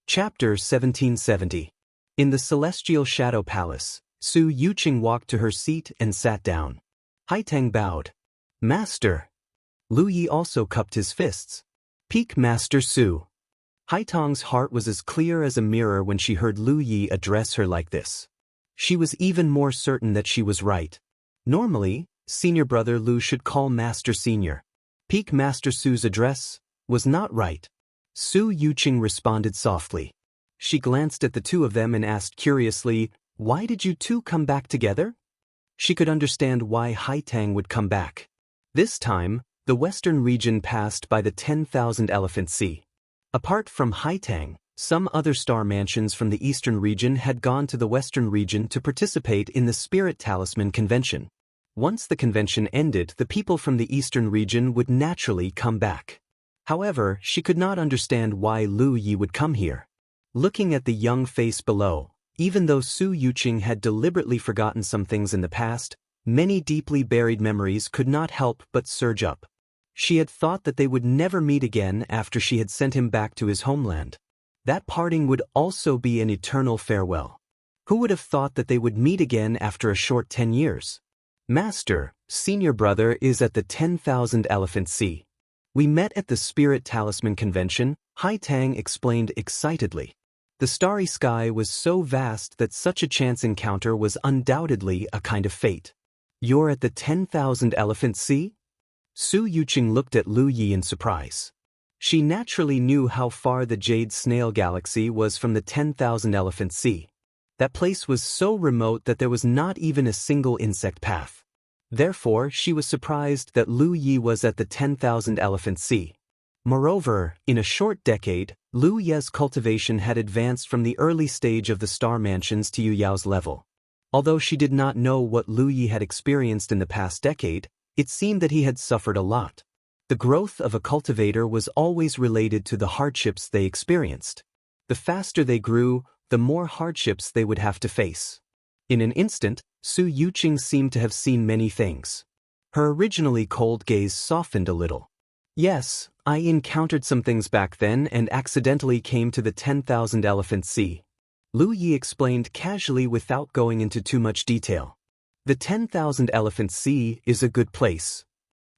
Chapter 1770. In the Celestial Shadow Palace, Su Yuqing walked to her seat and sat down. Haitang bowed. Master. Lu Yi also cupped his fists. Peak Master Su. Haitang's heart was as clear as a mirror when she heard Lu Yi address her like this. She was even more certain that she was right. Normally, Senior Brother Lu should call Master Senior. Peak Master Su's address was not right. Su Yuqing responded softly. She glanced at the two of them and asked curiously, "Why did you two come back together?" She could understand why Haitang would come back. This time, the western region passed by the 10,000 Elephant Sea. Apart from Haitang, some other star mansions from the eastern region had gone to the western region to participate in the Spirit Talisman Convention. Once the convention ended, the people from the eastern region would naturally come back. However, she could not understand why Lu Yi would come here. Looking at the young face below, even though Su Yuqing had deliberately forgotten some things in the past, many deeply buried memories could not help but surge up. She had thought that they would never meet again after she had sent him back to his homeland. That parting would also be an eternal farewell. Who would have thought that they would meet again after a short 10 years? Master, Senior Brother is at the 10,000 Elephant Sea. We met at the Spirit Talisman Convention, Haitang explained excitedly. The starry sky was so vast that such a chance encounter was undoubtedly a kind of fate. You're at the 10,000 Elephant Sea? Su Yuqing looked at Lu Yi in surprise. She naturally knew how far the Jade Snail Galaxy was from the 10,000 Elephant Sea. That place was so remote that there was not even a single insect path. Therefore, she was surprised that Lu Yi was at the 10,000 Elephant Sea. Moreover, in a short decade, Lu Ye's cultivation had advanced from the early stage of the star mansions to Yu Yao's level. Although she did not know what Lu Yi had experienced in the past decade, it seemed that he had suffered a lot. The growth of a cultivator was always related to the hardships they experienced. The faster they grew, the more hardships they would have to face. In an instant, Su Yuqing seemed to have seen many things. Her originally cold gaze softened a little. Yes, I encountered some things back then and accidentally came to the 10,000 Elephant Sea. Lu Yi explained casually without going into too much detail. The 10,000 Elephant Sea is a good place.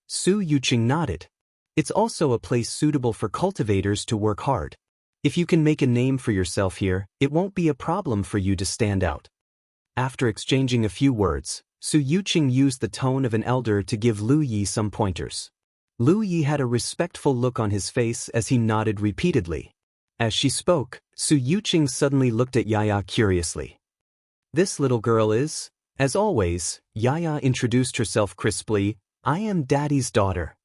Su Yuqing nodded. It's also a place suitable for cultivators to work hard. If you can make a name for yourself here, it won't be a problem for you to stand out. After exchanging a few words, Su Yuqing used the tone of an elder to give Lu Yi some pointers. Lu Yi had a respectful look on his face as he nodded repeatedly. As she spoke, Su Yuqing suddenly looked at Yaya curiously. This little girl is, as always, Yaya introduced herself crisply, I am Daddy's daughter.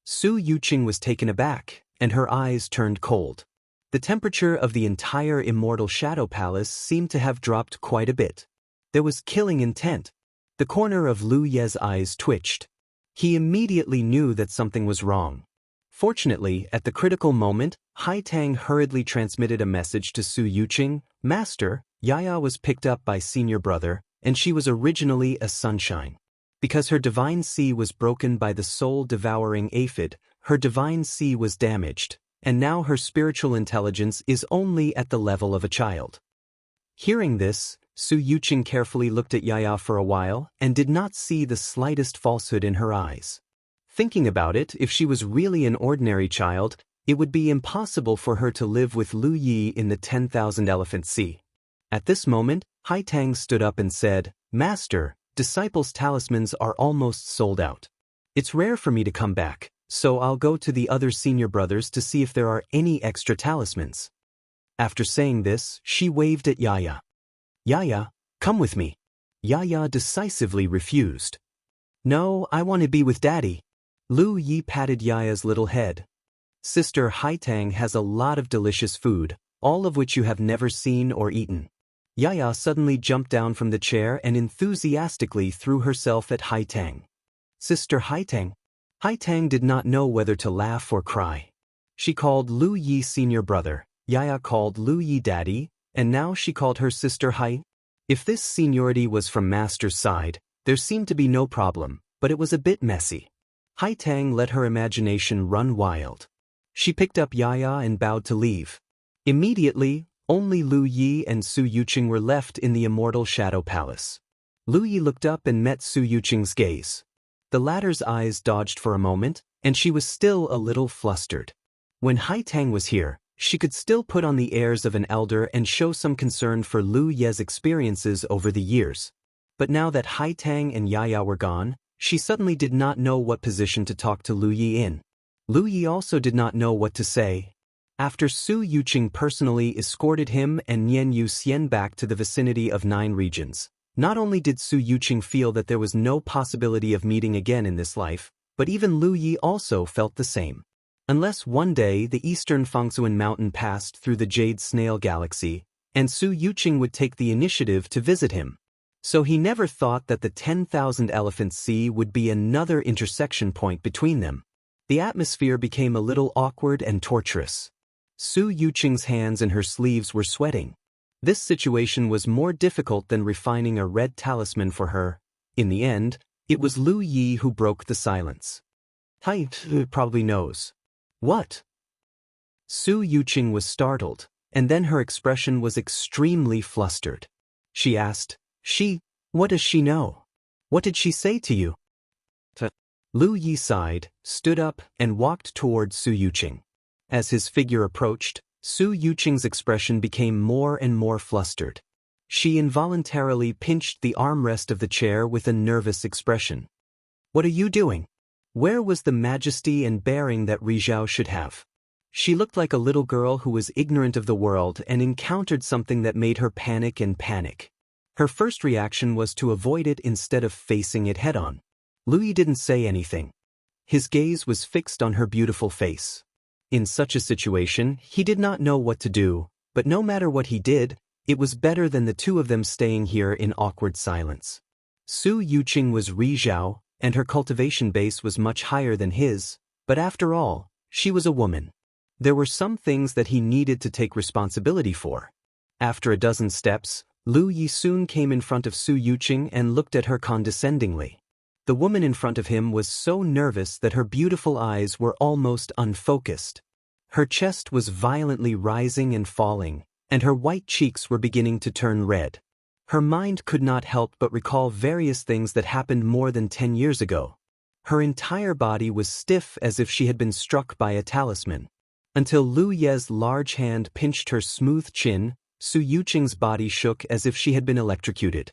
Su Yuqing was taken aback, and her eyes turned cold. The temperature of the entire Immortal Shadow Palace seemed to have dropped quite a bit. There was killing intent. The corner of Lu Ye's eyes twitched. He immediately knew that something was wrong. Fortunately, at the critical moment, Haitang hurriedly transmitted a message to Su Yuqing, Master, Yaya was picked up by Senior Brother, and she was originally a sunshine. Because her divine sea was broken by the soul-devouring aphid, her divine sea was damaged, and now her spiritual intelligence is only at the level of a child. Hearing this, Su Yuqing carefully looked at Yaya for a while and did not see the slightest falsehood in her eyes. Thinking about it, if she was really an ordinary child, it would be impossible for her to live with Lu Yi in the 10,000 Elephant Sea. At this moment, Haitang stood up and said, Master, Disciples' talismans are almost sold out. It's rare for me to come back, so I'll go to the other senior brothers to see if there are any extra talismans. After saying this, she waved at Yaya. Yaya, come with me. Yaya decisively refused. No, I want to be with Daddy. Lu Yi patted Yaya's little head. Sister Haitang has a lot of delicious food, all of which you have never seen or eaten. Yaya suddenly jumped down from the chair and enthusiastically threw herself at Haitang. Sister Haitang. Haitang did not know whether to laugh or cry. She called Lu Yi Senior Brother, Yaya called Lu Yi Daddy, and now she called her sister Hai. If this seniority was from Master's side, there seemed to be no problem, but it was a bit messy. Haitang let her imagination run wild. She picked up Yaya and bowed to leave. Immediately, Only Lu Yi and Su Yuqing were left in the immortal Shadow Palace. Lu Yi looked up and met Su Yuqing's gaze. The latter's eyes dodged for a moment, and she was still a little flustered. When Haitang was here, she could still put on the airs of an elder and show some concern for Lu Ye's experiences over the years. But now that Haitang and Yaya were gone, she suddenly did not know what position to talk to Lu Yi in. Lu Yi also did not know what to say. After Su Yuqing personally escorted him and Nian Yuxian back to the vicinity of 9 regions, not only did Su Yuqing feel that there was no possibility of meeting again in this life, but even Lu Yi also felt the same. Unless one day the eastern Fangsuan mountain passed through the Jade Snail Galaxy, and Su Yuqing would take the initiative to visit him. So he never thought that the 10,000 Elephant Sea would be another intersection point between them. The atmosphere became a little awkward and torturous. Su Yuqing's hands and her sleeves were sweating. This situation was more difficult than refining a red talisman for her. In the end, it was Lu Yi who broke the silence. "Hai probably knows." "What?" Su Yuqing was startled, and then her expression was extremely flustered. She asked, What does she know? What did she say to you?" Lu Yi sighed, stood up, and walked toward Su Yuqing. As his figure approached, Su Yuqing's expression became more and more flustered. She involuntarily pinched the armrest of the chair with a nervous expression. "What are you doing?" Where was the majesty and bearing that Rizhao should have? She looked like a little girl who was ignorant of the world and encountered something that made her panic and panic. Her first reaction was to avoid it instead of facing it head-on. Lu Yi didn't say anything. His gaze was fixed on her beautiful face. In such a situation, he did not know what to do, but no matter what he did, it was better than the two of them staying here in awkward silence. Su Yuqing was Rizhao, and her cultivation base was much higher than his, but after all, she was a woman. There were some things that he needed to take responsibility for. After a dozen steps, Lu Yi soon came in front of Su Yuqing and looked at her condescendingly. The woman in front of him was so nervous that her beautiful eyes were almost unfocused. Her chest was violently rising and falling, and her white cheeks were beginning to turn red. Her mind could not help but recall various things that happened more than 10 years ago. Her entire body was stiff as if she had been struck by a talisman. Until Lu Ye's large hand pinched her smooth chin, Su Yuqing's body shook as if she had been electrocuted.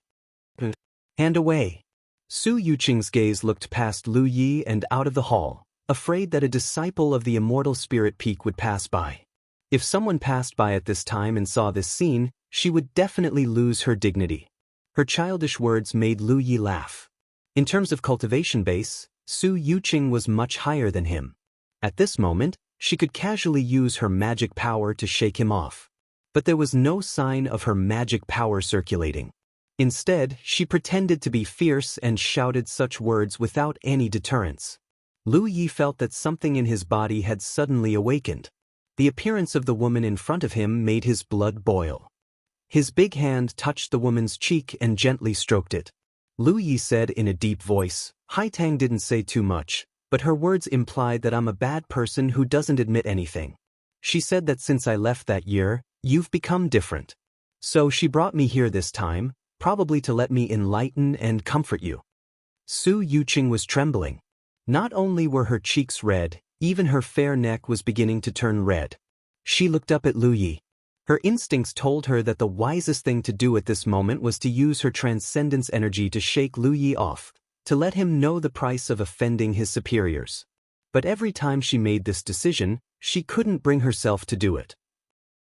"Hand away." Su Yuqing's gaze looked past Lu Yi and out of the hall, afraid that a disciple of the immortal spirit peak would pass by. If someone passed by at this time and saw this scene, she would definitely lose her dignity. Her childish words made Lu Yi laugh. In terms of cultivation base, Su Yuqing was much higher than him. At this moment, she could casually use her magic power to shake him off. But there was no sign of her magic power circulating. Instead, she pretended to be fierce and shouted such words without any deterrence. Lu Yi felt that something in his body had suddenly awakened. The appearance of the woman in front of him made his blood boil. His big hand touched the woman's cheek and gently stroked it. Lu Yi said in a deep voice, "Haitang didn't say too much, but her words implied that I'm a bad person who doesn't admit anything. She said that since I left that year, you've become different. So she brought me here this time, probably to let me enlighten and comfort you." Su Yuqing was trembling. Not only were her cheeks red, even her fair neck was beginning to turn red. She looked up at Lu Yi. Her instincts told her that the wisest thing to do at this moment was to use her transcendence energy to shake Lu Yi off, to let him know the price of offending his superiors. But every time she made this decision, she couldn't bring herself to do it.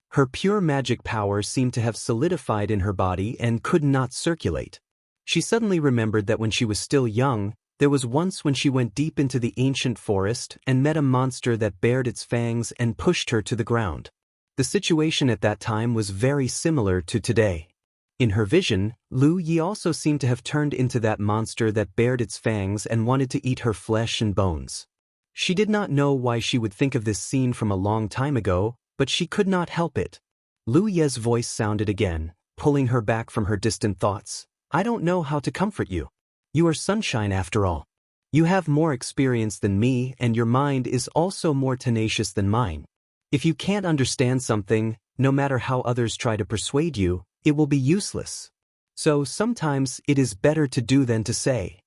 Her pure magic power seemed to have solidified in her body and could not circulate. She suddenly remembered that when she was still young, there was once when she went deep into the ancient forest and met a monster that bared its fangs and pushed her to the ground. The situation at that time was very similar to today. In her vision, Lu Yi also seemed to have turned into that monster that bared its fangs and wanted to eat her flesh and bones. She did not know why she would think of this scene from a long time ago, but she could not help it. Lu Ye's voice sounded again, pulling her back from her distant thoughts. "I don't know how to comfort you. You are sunshine after all. You have more experience than me and your mind is also more tenacious than mine. If you can't understand something, No matter how others try to persuade you, it will be useless. So sometimes it is better to do than to say.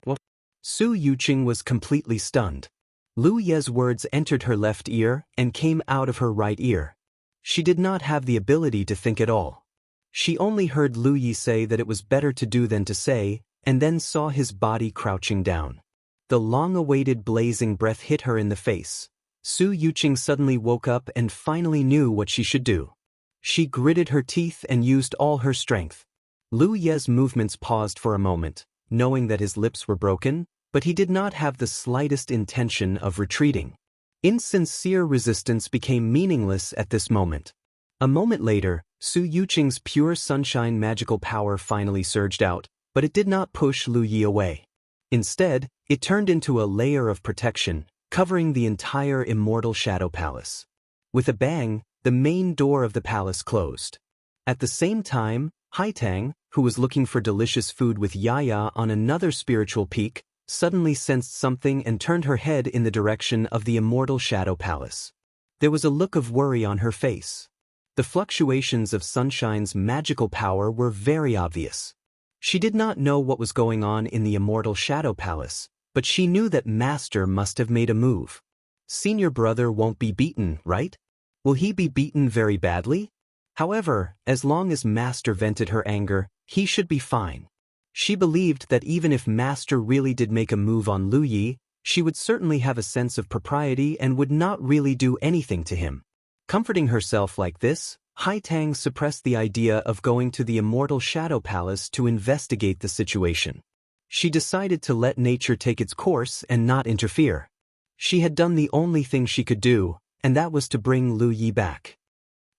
What? Su Yuqing was completely stunned. Lu Ye's words entered her left ear and came out of her right ear. She did not have the ability to think at all. She only heard Lu Yi say that it was better to do than to say, and then saw his body crouching down. The long-awaited blazing breath hit her in the face. Su Yuqing suddenly woke up and finally knew what she should do. She gritted her teeth and used all her strength. Lu Ye's movements paused for a moment, knowing that his lips were broken, but he did not have the slightest intention of retreating. Insincere resistance became meaningless at this moment. A moment later, Su Yuqing's pure sunshine magical power finally surged out, but it did not push Lu Yi away. Instead, it turned into a layer of protection, covering the entire immortal shadow palace. With a bang, the main door of the palace closed. At the same time, Haitang, who was looking for delicious food with Yaya on another spiritual peak, suddenly sensed something and turned her head in the direction of the immortal shadow palace. There was a look of worry on her face. The fluctuations of Sunshine's magical power were very obvious. She did not know what was going on in the immortal shadow palace, but she knew that Master must have made a move. Senior brother won't be beaten, right? Will he be beaten very badly? However, as long as Master vented her anger, he should be fine. She believed that even if Master really did make a move on Lu Yi, she would certainly have a sense of propriety and would not really do anything to him. Comforting herself like this, Haitang suppressed the idea of going to the immortal shadow palace to investigate the situation. She decided to let nature take its course and not interfere. She had done the only thing she could do, and that was to bring Lu Yi back.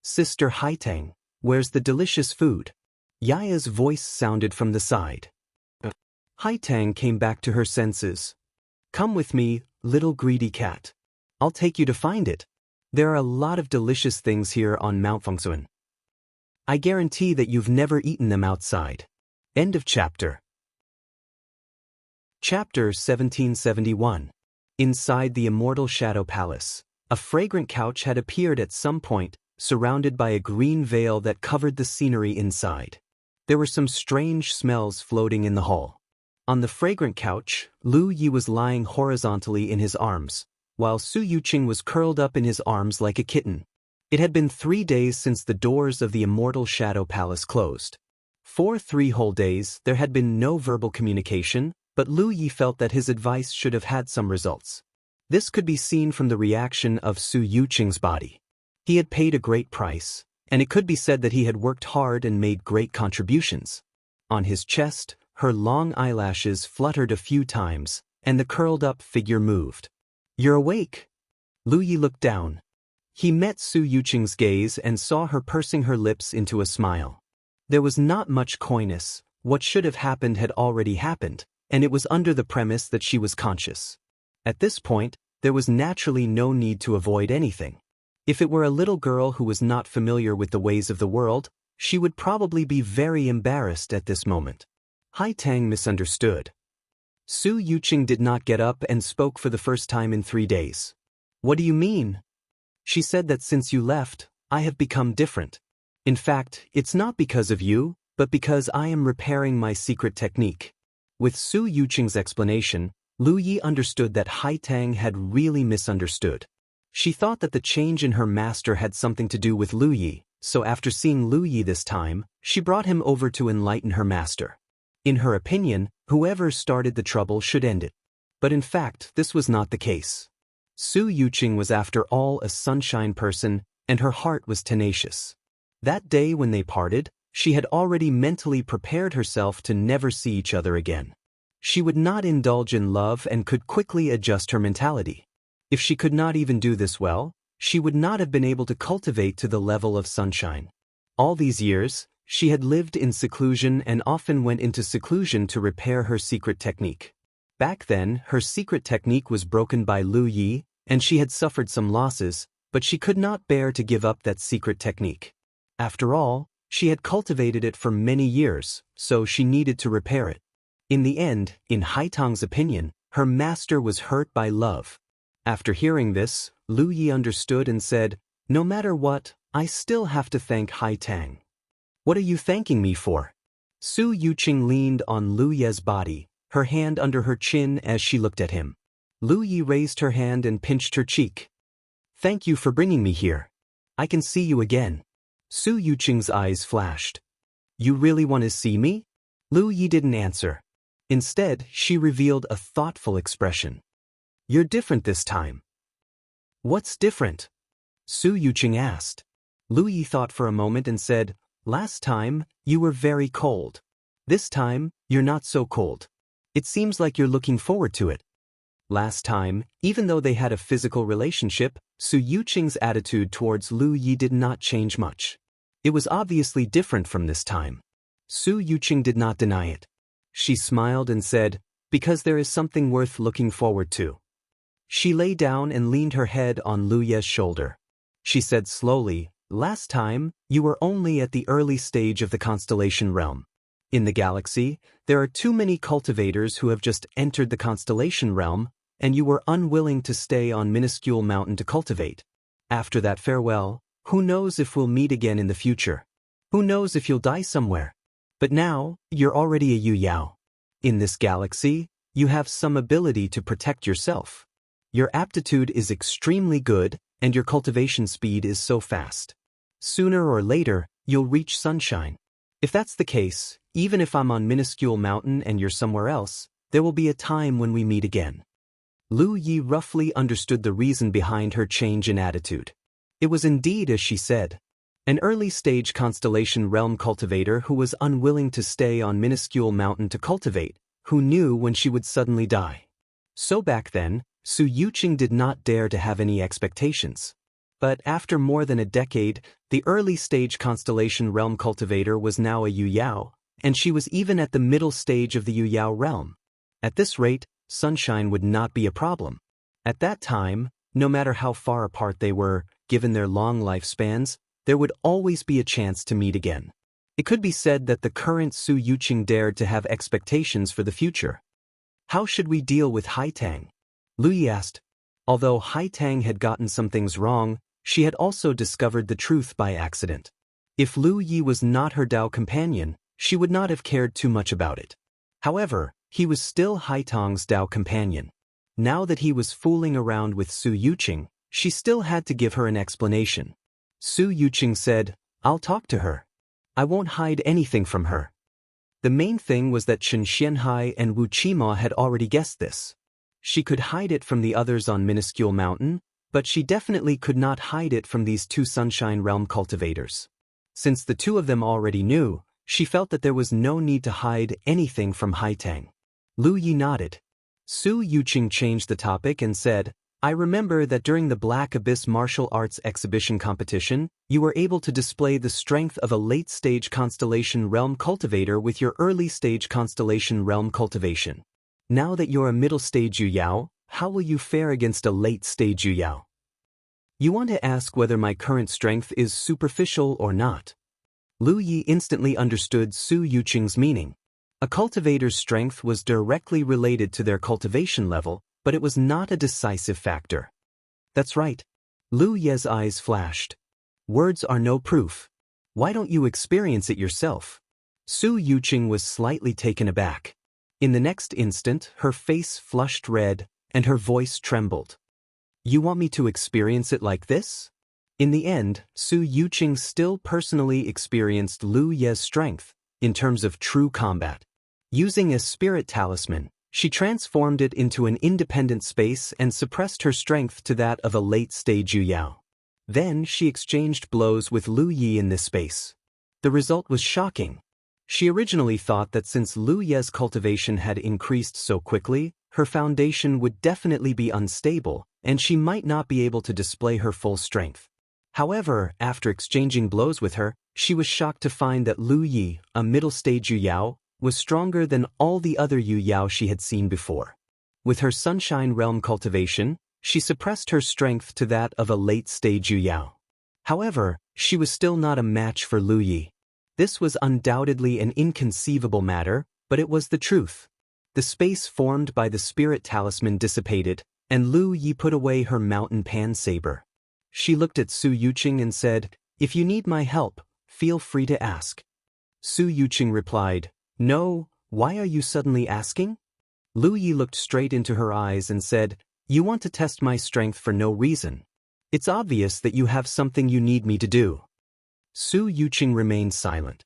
Sister Haitang, where's the delicious food? Yaya's voice sounded from the side. Haitang came back to her senses. Come with me, little greedy cat. I'll take you to find it. There are a lot of delicious things here on Mount Fengxuan. I guarantee that you've never eaten them outside. End of chapter. Chapter 1771. Inside the immortal shadow palace, a fragrant couch had appeared at some point, surrounded by a green veil that covered the scenery inside. There were some strange smells floating in the hall. On the fragrant couch, Lu Yi was lying horizontally in his arms, while Su Yuqing was curled up in his arms like a kitten. It had been 3 days since the doors of the immortal shadow palace closed. For 3 whole days, there had been no verbal communication, but Lu Yi felt that his advice should have had some results. This could be seen from the reaction of Su Yuqing's body. He had paid a great price, and it could be said that he had worked hard and made great contributions. On his chest, her long eyelashes fluttered a few times, and the curled-up figure moved. You're awake. Lu Yi looked down. He met Su Yuqing's gaze and saw her pursing her lips into a smile. There was not much coyness. What should have happened had already happened, and it was under the premise that she was conscious. At this point, there was naturally no need to avoid anything. If it were a little girl who was not familiar with the ways of the world, she would probably be very embarrassed at this moment. Haitang misunderstood. Su Yuqing did not get up and spoke for the first time in 3 days. What do you mean? She said that since you left, I have become different. In fact, it's not because of you, but because I am repairing my secret technique. With Su Yuqing's explanation, Lu Yi understood that Haitang had really misunderstood. She thought that the change in her master had something to do with Lu Yi, so after seeing Lu Yi this time, she brought him over to enlighten her master. In her opinion, whoever started the trouble should end it. But in fact, this was not the case. Su Yuqing was after all a sunshine person, and her heart was tenacious. That day when they parted, she had already mentally prepared herself to never see each other again. She would not indulge in love and could quickly adjust her mentality. If she could not even do this well, she would not have been able to cultivate to the level of sunshine. All these years, she had lived in seclusion and often went into seclusion to repair her secret technique. Back then, her secret technique was broken by Lu Yi, and she had suffered some losses, but she could not bear to give up that secret technique. After all, she had cultivated it for many years, so she needed to repair it. In the end, in Haitang's opinion, her master was hurt by love. After hearing this, Lu Yi understood and said, "No matter what, I still have to thank Hai Tang. What are you thanking me for? Su Yuqing leaned on Lu Ye's body, her hand under her chin as she looked at him. Lu Yi raised her hand and pinched her cheek. Thank you for bringing me here. I can see you again. Su Yuqing's eyes flashed. You really want to see me? Lu Yi didn't answer. Instead, she revealed a thoughtful expression. You're different this time. What's different? Su Yuqing asked. Lu Yi thought for a moment and said, Last time, you were very cold. This time, you're not so cold. It seems like you're looking forward to it. Last time, even though they had a physical relationship, Su Yuqing's attitude towards Lu Yi did not change much. It was obviously different from this time. Su Yuqing did not deny it. She smiled and said, Because there is something worth looking forward to. She lay down and leaned her head on Lu Ye's shoulder. She said slowly, Last time, you were only at the early stage of the constellation realm. In the galaxy, there are too many cultivators who have just entered the constellation realm, and you were unwilling to stay on minuscule mountain to cultivate. After that farewell, who knows if we'll meet again in the future? Who knows if you'll die somewhere? But now, you're already a Yu Yao. In this galaxy, you have some ability to protect yourself. Your aptitude is extremely good, and your cultivation speed is so fast. Sooner or later, you'll reach sunshine. If that's the case, even if I'm on minuscule mountain and you're somewhere else, there will be a time when we meet again. Lu Yi roughly understood the reason behind her change in attitude. It was indeed as she said. An early-stage constellation realm cultivator who was unwilling to stay on minuscule mountain to cultivate, who knew when she would suddenly die. So back then, Su Yuqing did not dare to have any expectations. But after more than a decade, the early-stage constellation realm cultivator was now a Yu Yao, and she was even at the middle stage of the Yu Yao realm. At this rate, sunshine would not be a problem. At that time, no matter how far apart they were, given their long lifespans, there would always be a chance to meet again. It could be said that the current Su Yuqing dared to have expectations for the future. How should we deal with Hai Tang? Lu Yi asked. Although Hai Tang had gotten some things wrong, she had also discovered the truth by accident. If Lu Yi was not her Dao companion, she would not have cared too much about it. However, he was still Hai Tang's Dao companion. Now that he was fooling around with Su Yuqing, she still had to give her an explanation. Su Yuqing said, I'll talk to her. I won't hide anything from her. The main thing was that Chen Xianhai and Wu Qima had already guessed this. She could hide it from the others on Minuscule Mountain, but she definitely could not hide it from these two Sunshine Realm cultivators. Since the two of them already knew, she felt that there was no need to hide anything from Hai Tang. Lu Yi nodded. Su Yuqing changed the topic and said, I remember that during the Black Abyss martial arts exhibition competition, you were able to display the strength of a late-stage Constellation Realm cultivator with your early-stage Constellation Realm cultivation. Now that you're a middle-stage Yu Yao, how will you fare against a late-stage Yu Yao? You want to ask whether my current strength is superficial or not. Lu Yi instantly understood Su Yuqing's meaning. A cultivator's strength was directly related to their cultivation level, but it was not a decisive factor. That's right. Lu Ye's eyes flashed. Words are no proof. Why don't you experience it yourself? Su Yuqing was slightly taken aback. In the next instant, her face flushed red, and her voice trembled. You want me to experience it like this? In the end, Su Yuqing still personally experienced Lu Ye's strength, in terms of true combat. Using a spirit talisman, she transformed it into an independent space and suppressed her strength to that of a late-stage Yu Yao. Then she exchanged blows with Lu Yi in this space. The result was shocking. She originally thought that since Lu Ye's cultivation had increased so quickly, her foundation would definitely be unstable, and she might not be able to display her full strength. However, after exchanging blows with her, she was shocked to find that Lu Yi, a middle-stage Yu Yao, was stronger than all the other Yu Yao she had seen before. With her Sunshine Realm cultivation, she suppressed her strength to that of a late-stage Yu Yao. However, she was still not a match for Lu Yi. This was undoubtedly an inconceivable matter, but it was the truth. The space formed by the spirit talisman dissipated, and Lu Yi put away her mountain pan saber. She looked at Su Yuqing and said, If you need my help, feel free to ask. Su Yuqing replied, No, why are you suddenly asking? Lu Yi looked straight into her eyes and said, You want to test my strength for no reason. It's obvious that you have something you need me to do. Su Yuqing remained silent.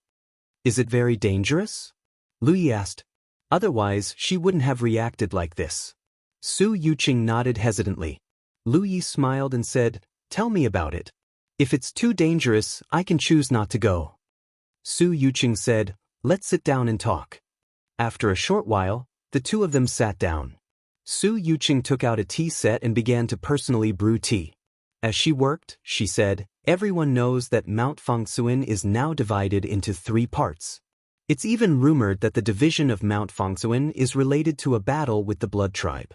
Is it very dangerous? Lu Yi asked. Otherwise, she wouldn't have reacted like this. Su Yuqing nodded hesitantly. Lu Yi smiled and said, Tell me about it. If it's too dangerous, I can choose not to go. Su Yuqing said, Let's sit down and talk. After a short while, the two of them sat down. Su Yuqing took out a tea set and began to personally brew tea. As she worked, she said, Everyone knows that Mount Fangsuan is now divided into 3 parts. It's even rumored that the division of Mount Fangsuan is related to a battle with the Blood Tribe.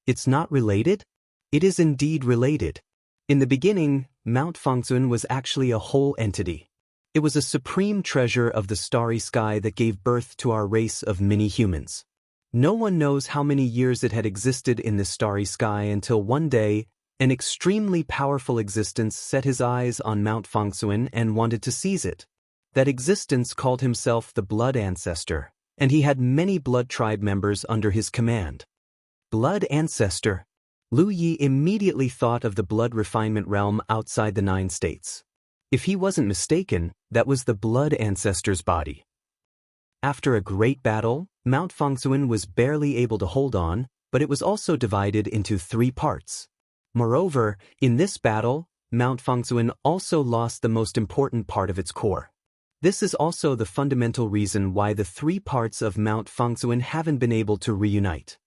It's not related? It is indeed related. In the beginning, Mount Fangsuan was actually a whole entity. It was a supreme treasure of the starry sky that gave birth to our race of mini-humans. No one knows how many years it had existed in the starry sky until one day, an extremely powerful existence set his eyes on Mount Fangsuan and wanted to seize it. That existence called himself the Blood Ancestor, and he had many Blood Tribe members under his command. Blood Ancestor. Lu Yi immediately thought of the blood refinement realm outside the 9 states. If he wasn't mistaken, that was the Blood Ancestor's body. After a great battle, Mount Fangsuan was barely able to hold on, but it was also divided into 3 parts. Moreover, in this battle, Mount Fangsuan also lost the most important part of its core. This is also the fundamental reason why the 3 parts of Mount Fangsuan haven't been able to reunite.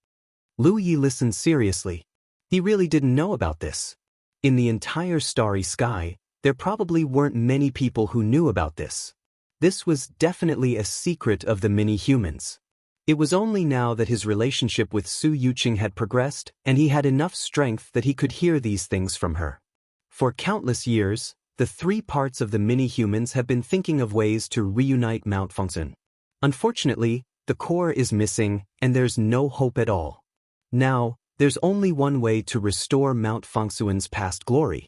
Lu Yi listened seriously. He really didn't know about this. In the entire starry sky, there probably weren't many people who knew about this. This was definitely a secret of the mini-humans. It was only now that his relationship with Su Yuqing had progressed and he had enough strength that he could hear these things from her. For countless years, the 3 parts of the mini-humans have been thinking of ways to reunite Mount Fangsuan. Unfortunately, the core is missing and there's no hope at all. Now, there's only one way to restore Mount Fangsuan's past glory.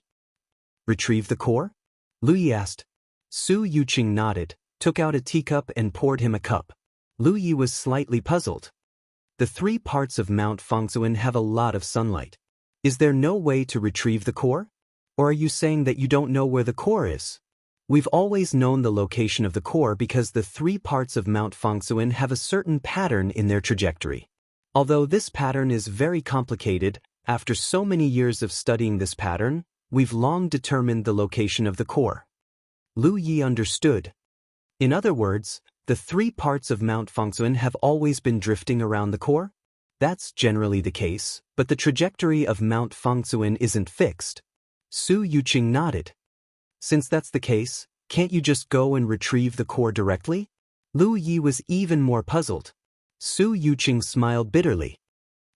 Retrieve the core? Lu Yi asked. Su Yuqing nodded, took out a teacup and poured him a cup. Lu Yi was slightly puzzled. The 3 parts of Mount Fangsuan have a lot of sunlight. Is there no way to retrieve the core? Or are you saying that you don't know where the core is? We've always known the location of the core because the 3 parts of Mount Fangsuan have a certain pattern in their trajectory. Although this pattern is very complicated, after so many years of studying this pattern, we've long determined the location of the core. Lu Yi understood. In other words, the 3 parts of Mount Fangsuan have always been drifting around the core? That's generally the case, but the trajectory of Mount Fangsuan isn't fixed. Su Yuqing nodded. Since that's the case, can't you just go and retrieve the core directly? Lu Yi was even more puzzled. Su Yuqing smiled bitterly.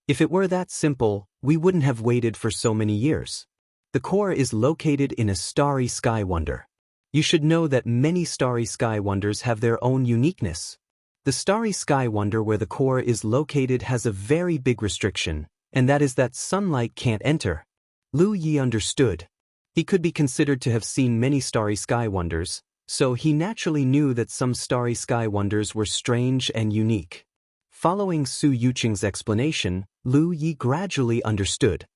If it were that simple, we wouldn't have waited for so many years. The core is located in a starry sky wonder. You should know that many starry sky wonders have their own uniqueness. The starry sky wonder where the core is located has a very big restriction, and that is that sunlight can't enter. Lu Yi understood. He could be considered to have seen many starry sky wonders, so he naturally knew that some starry sky wonders were strange and unique. Following Su Yuqing's explanation, Lu Yi gradually understood.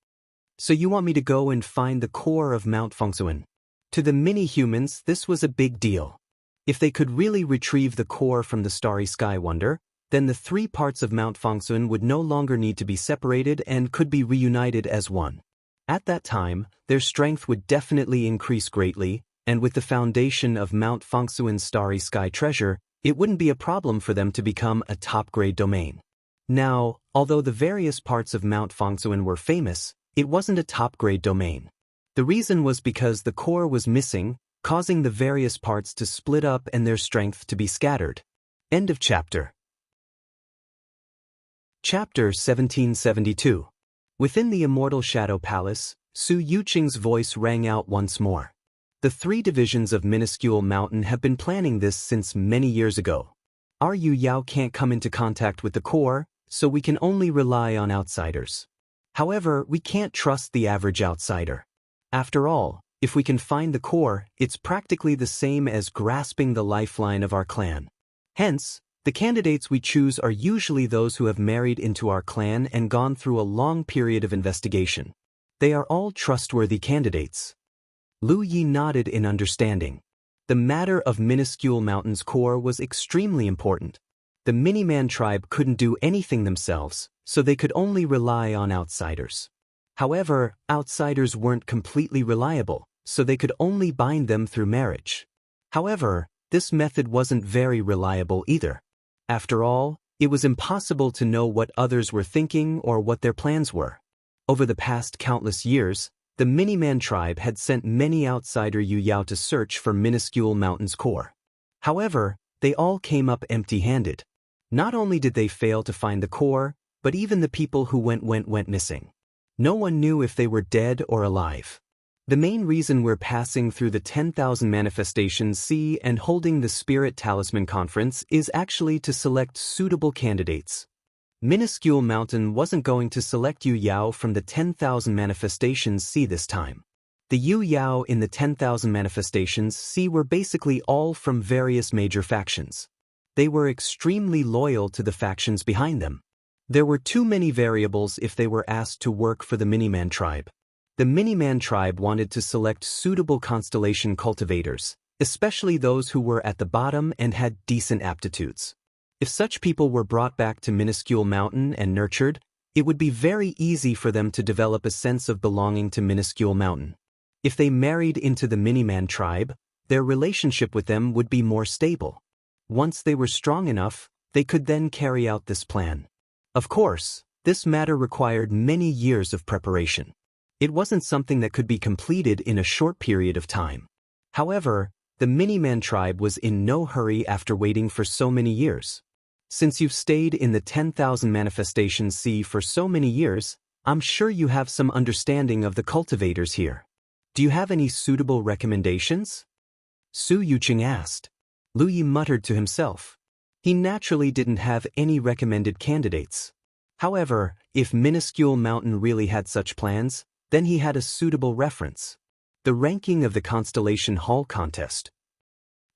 So you want me to go and find the core of Mount Fangsuan? To the mini-humans, this was a big deal. If they could really retrieve the core from the starry sky wonder, then the 3 parts of Mount Fangsuan would no longer need to be separated and could be reunited as one. At that time, their strength would definitely increase greatly, and with the foundation of Mount Fangsuan's starry sky treasure, it wouldn't be a problem for them to become a top-grade domain. Now, although the various parts of Mount Fangsuan were famous, it wasn't a top-grade domain. The reason was because the core was missing, causing the various parts to split up and their strength to be scattered. End of chapter. Chapter 1772. Within the immortal Shadow Palace, Su Yuqing's voice rang out once more. The 3 divisions of Minuscule Mountain have been planning this since many years ago. Our Yu Yao can't come into contact with the core, so we can only rely on outsiders. However, we can't trust the average outsider. After all, If we can find the core, it's practically the same as grasping the lifeline of our clan. Hence, the candidates we choose are usually those who have married into our clan and gone through a long period of investigation. They are all trustworthy candidates. Lu Yi nodded in understanding. The matter of Minuscule Mountain's core was extremely important. The Miniman tribe couldn't do anything themselves, so they could only rely on outsiders. However, outsiders weren't completely reliable, so they could only bind them through marriage. However, this method wasn't very reliable either. After all, it was impossible to know what others were thinking or what their plans were. Over the past countless years, the Miniman tribe had sent many outsider Yu Yao to search for Minuscule Mountain's core. However, they all came up empty-handed. Not only did they fail to find the core, but even the people who went missing. No one knew if they were dead or alive. The main reason we're passing through the 10,000 Manifestations Sea and holding the Spirit Talisman Conference is actually to select suitable candidates. Minuscule Mountain wasn't going to select Yu Yao from the 10,000 Manifestations Sea this time. The Yu Yao in the 10,000 Manifestations Sea were basically all from various major factions. They were extremely loyal to the factions behind them. There were too many variables if they were asked to work for the Miniman tribe. The Miniman tribe wanted to select suitable constellation cultivators, especially those who were at the bottom and had decent aptitudes. If such people were brought back to Minuscule Mountain and nurtured, it would be very easy for them to develop a sense of belonging to Minuscule Mountain. If they married into the Miniman tribe, their relationship with them would be more stable. Once they were strong enough, they could then carry out this plan. Of course, this matter required many years of preparation. It wasn't something that could be completed in a short period of time. However, the Miniman tribe was in no hurry after waiting for so many years. Since you've stayed in the 10,000 Manifestations Sea for so many years, I'm sure you have some understanding of the cultivators here. Do you have any suitable recommendations? Su Yuqing asked. Lu Yi muttered to himself. He naturally didn't have any recommended candidates. However, if Minuscule Mountain really had such plans, then he had a suitable reference. The ranking of the Constellation Hall contest.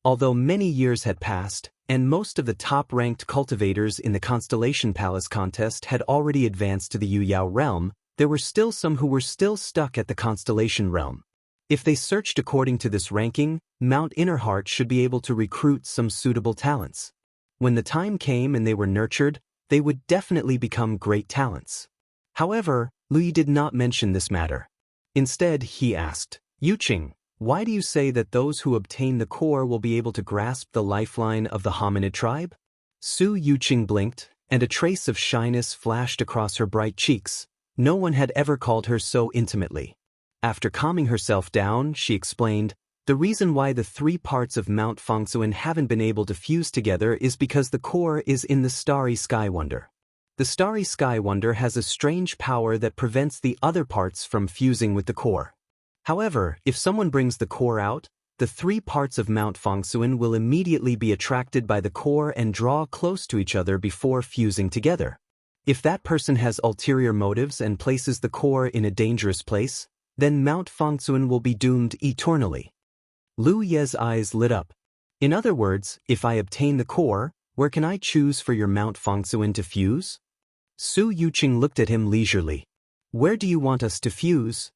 Although many years had passed, and most of the top-ranked cultivators in the Constellation Palace contest had already advanced to the Yu Yao realm, there were still some who were still stuck at the Constellation realm. If they searched according to this ranking, Mount Innerheart should be able to recruit some suitable talents. When the time came and they were nurtured, they would definitely become great talents. However, Lu Yi did not mention this matter. Instead, he asked, Yuqing, why do you say that those who obtain the core will be able to grasp the lifeline of the hominid tribe? Su Yuqing blinked, and a trace of shyness flashed across her bright cheeks. No one had ever called her so intimately. After calming herself down, she explained, the reason why the three parts of Mount Fengsuan haven't been able to fuse together is because the core is in the Starry Sky Wonder. The Starry Sky Wonder has a strange power that prevents the other parts from fusing with the core. However, if someone brings the core out, the three parts of Mount Fengsuan will immediately be attracted by the core and draw close to each other before fusing together. If that person has ulterior motives and places the core in a dangerous place, then Mount Fengsuan will be doomed eternally. Lu Ye's eyes lit up. In other words, if I obtain the core, where can I choose for your Mount Fengsuan to fuse? Su Yuqing looked at him leisurely. Where do you want us to fuse?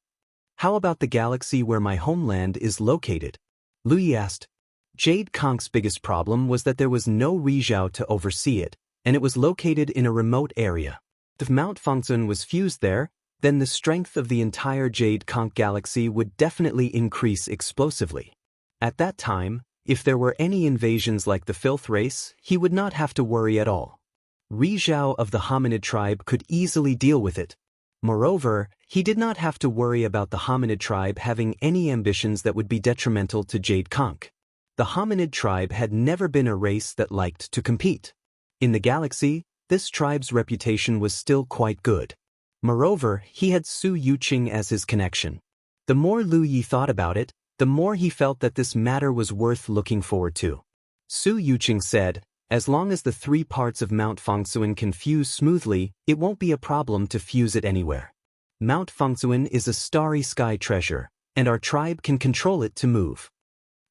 How about the galaxy where my homeland is located? Lu Yi asked. Jade Conk's biggest problem was that there was no Rizhao to oversee it, and it was located in a remote area. If Mount Fengsuan was fused there, then the strength of the entire Jade Conch galaxy would definitely increase explosively. At that time, if there were any invasions like the Filth Race, he would not have to worry at all. Rizhao of the hominid tribe could easily deal with it. Moreover, he did not have to worry about the hominid tribe having any ambitions that would be detrimental to Jade Conch. The hominid tribe had never been a race that liked to compete. In the galaxy, this tribe's reputation was still quite good. Moreover, he had Su Yuqing as his connection. The more Lu Yi thought about it, the more he felt that this matter was worth looking forward to. Su Yuqing said, as long as the three parts of Mount Fengsuan can fuse smoothly, it won't be a problem to fuse it anywhere. Mount Fengsuan is a starry sky treasure, and our tribe can control it to move.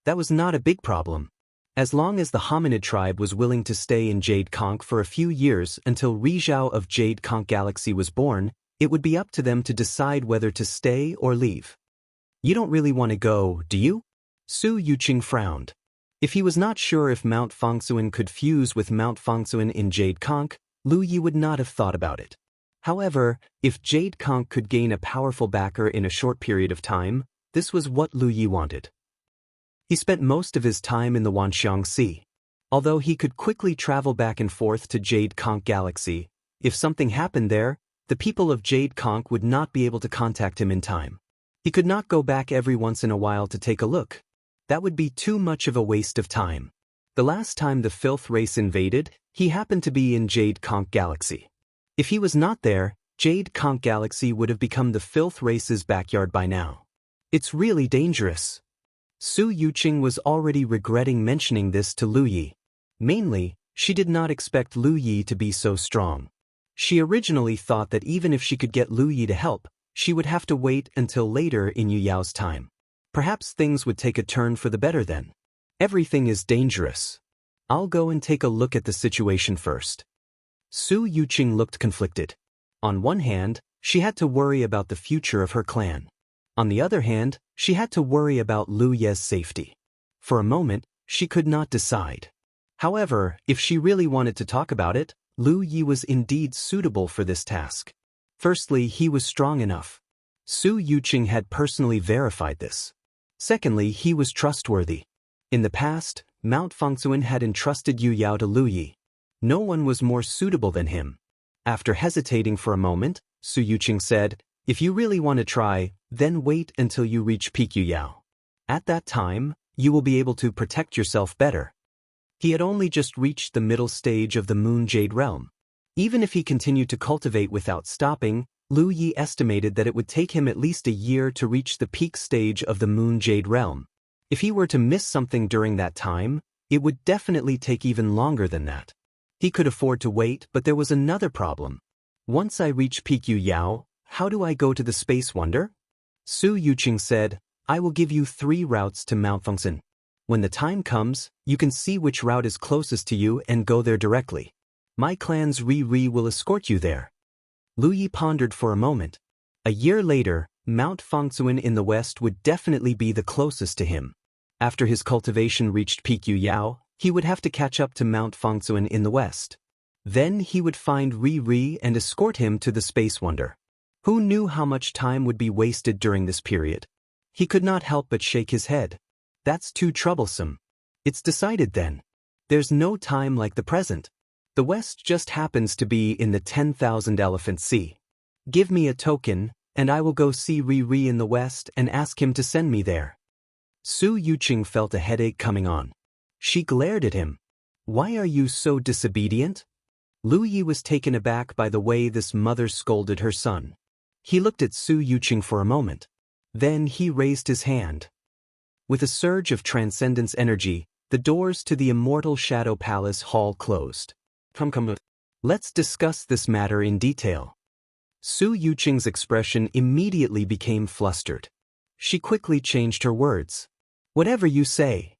That was not a big problem. As long as the hominid tribe was willing to stay in Jade Conch for a few years until Rizhao of Jade Conch Galaxy was born, it would be up to them to decide whether to stay or leave. You don't really want to go, do you? Su Yuqing frowned. If he was not sure if Mount Fangsuan could fuse with Mount Fangsuan in Jade Conch, Lu Yi would not have thought about it. However, if Jade Conch could gain a powerful backer in a short period of time, this was what Lu Yi wanted. He spent most of his time in the Wanxiang Sea. Although he could quickly travel back and forth to Jade Conch Galaxy, if something happened there, the people of Jade Conch would not be able to contact him in time. He could not go back every once in a while to take a look. That would be too much of a waste of time. The last time the filth race invaded, he happened to be in Jade Conch Galaxy. If he was not there, Jade Conch Galaxy would have become the filth race's backyard by now. It's really dangerous. Su Yuqing was already regretting mentioning this to Lu Yi. Mainly, she did not expect Lu Yi to be so strong. She originally thought that even if she could get Lu Yi to help, she would have to wait until later in Yu Yao's time. Perhaps things would take a turn for the better then. Everything is dangerous. I'll go and take a look at the situation first. Su Yuqing looked conflicted. On one hand, she had to worry about the future of her clan. On the other hand, she had to worry about Lu Ye's safety. For a moment, she could not decide. However, if she really wanted to talk about it, Lu Yi was indeed suitable for this task. Firstly, he was strong enough. Su Yuqing had personally verified this. Secondly, he was trustworthy. In the past, Mount Fangsuan had entrusted Yu Yao to Lu Yi. No one was more suitable than him. After hesitating for a moment, Su Yuqing said, "If you really want to try, then wait until you reach peak Yu Yao. At that time, you will be able to protect yourself better." He had only just reached the middle stage of the Moon Jade realm. Even if he continued to cultivate without stopping, Lu Yi estimated that it would take him at least a year to reach the peak stage of the Moon Jade realm. If he were to miss something during that time, it would definitely take even longer than that. He could afford to wait, but there was another problem. Once I reach peak Yu Yao, how do I go to the Space Wonder? Su Yuqing said, "I will give you 3 routes to Mount Fangsuan. When the time comes, you can see which route is closest to you and go there directly. My clan's Ri will escort you there." Lu Yi pondered for a moment. A year later, Mount Fangsuan in the west would definitely be the closest to him. After his cultivation reached peak Yu Yao, he would have to catch up to Mount Fangsuan in the west. Then he would find Ri and escort him to the Space Wonder. Who knew how much time would be wasted during this period? He could not help but shake his head. That's too troublesome. It's decided then. There's no time like the present. The West just happens to be in the 10,000 Elephant Sea. Give me a token, and I will go see Ri in the West and ask him to send me there. Su Yuqing felt a headache coming on. She glared at him. Why are you so disobedient? Lu Yi was taken aback by the way this mother scolded her son. He looked at Su Yuqing for a moment. Then he raised his hand. With a surge of transcendence energy, the doors to the immortal Shadow Palace hall closed. Come. Let's discuss this matter in detail. Su Yuqing's expression immediately became flustered. She quickly changed her words. Whatever you say.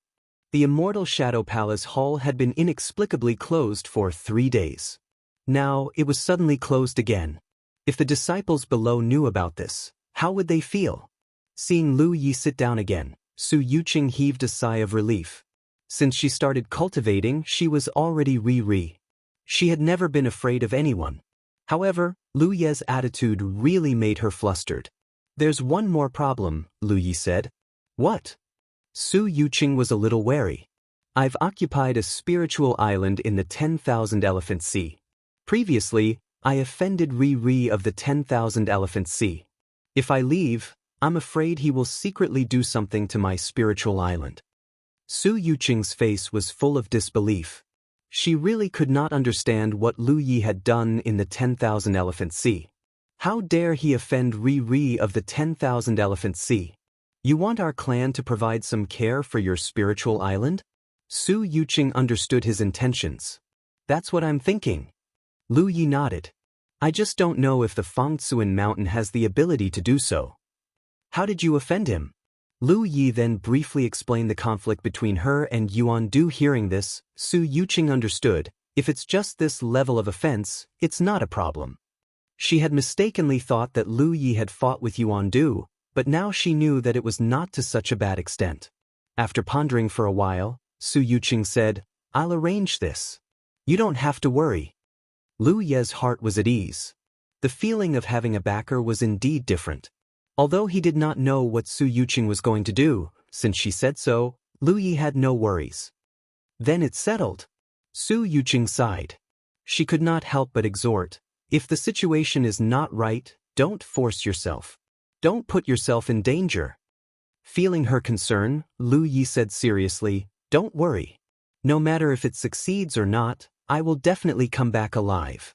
The immortal Shadow Palace hall had been inexplicably closed for 3 days. Now it was suddenly closed again. If the disciples below knew about this, how would they feel? Seeing Lu Yi sit down again, Su Yuqing heaved a sigh of relief. Since she started cultivating, she was already Ri. She had never been afraid of anyone. However, Lu Ye's attitude really made her flustered. There's one more problem, Lu Yi said. What? Su Yuqing was a little wary. I've occupied a spiritual island in the 10,000 Elephant Sea. Previously, I offended Ri of the 10,000 Elephant Sea. If I leave, I'm afraid he will secretly do something to my spiritual island. Su Yuqing's face was full of disbelief. She really could not understand what Lu Yi had done in the 10,000 Elephant Sea. How dare he offend Ri of the 10,000 Elephant Sea? You want our clan to provide some care for your spiritual island? Su Yuqing understood his intentions. That's what I'm thinking. Lu Yi nodded. I just don't know if the Fangsuan mountain has the ability to do so. How did you offend him? Lu Yi then briefly explained the conflict between her and Yuan Du. Hearing this, Su Yuqing understood, if it's just this level of offense, it's not a problem. She had mistakenly thought that Lu Yi had fought with Yuan Du, but now she knew that it was not to such a bad extent. After pondering for a while, Su Yuqing said, I'll arrange this. You don't have to worry. Lu Ye's heart was at ease. The feeling of having a backer was indeed different. Although he did not know what Su Yuqing was going to do, since she said so, Lu Yi had no worries. Then it's settled. Su Yuqing sighed. She could not help but exhort, if the situation is not right, don't force yourself. Don't put yourself in danger. Feeling her concern, Lu Yi said seriously, don't worry. No matter if it succeeds or not, I will definitely come back alive.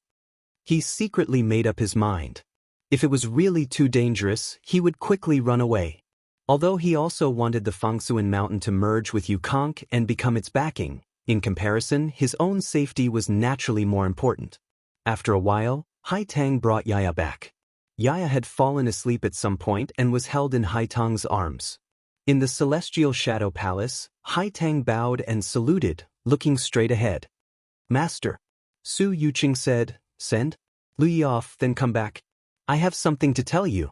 He secretly made up his mind. If it was really too dangerous, he would quickly run away. Although he also wanted the Fangsuan mountain to merge with Yukong and become its backing, in comparison, his own safety was naturally more important. After a while, Hai Tang brought Yaya back. Yaya had fallen asleep at some point and was held in Hai Tang's arms. In the celestial shadow palace, Hai Tang bowed and saluted, looking straight ahead. Master, Su Yuqing said, send Lu Yi off, then come back. I have something to tell you.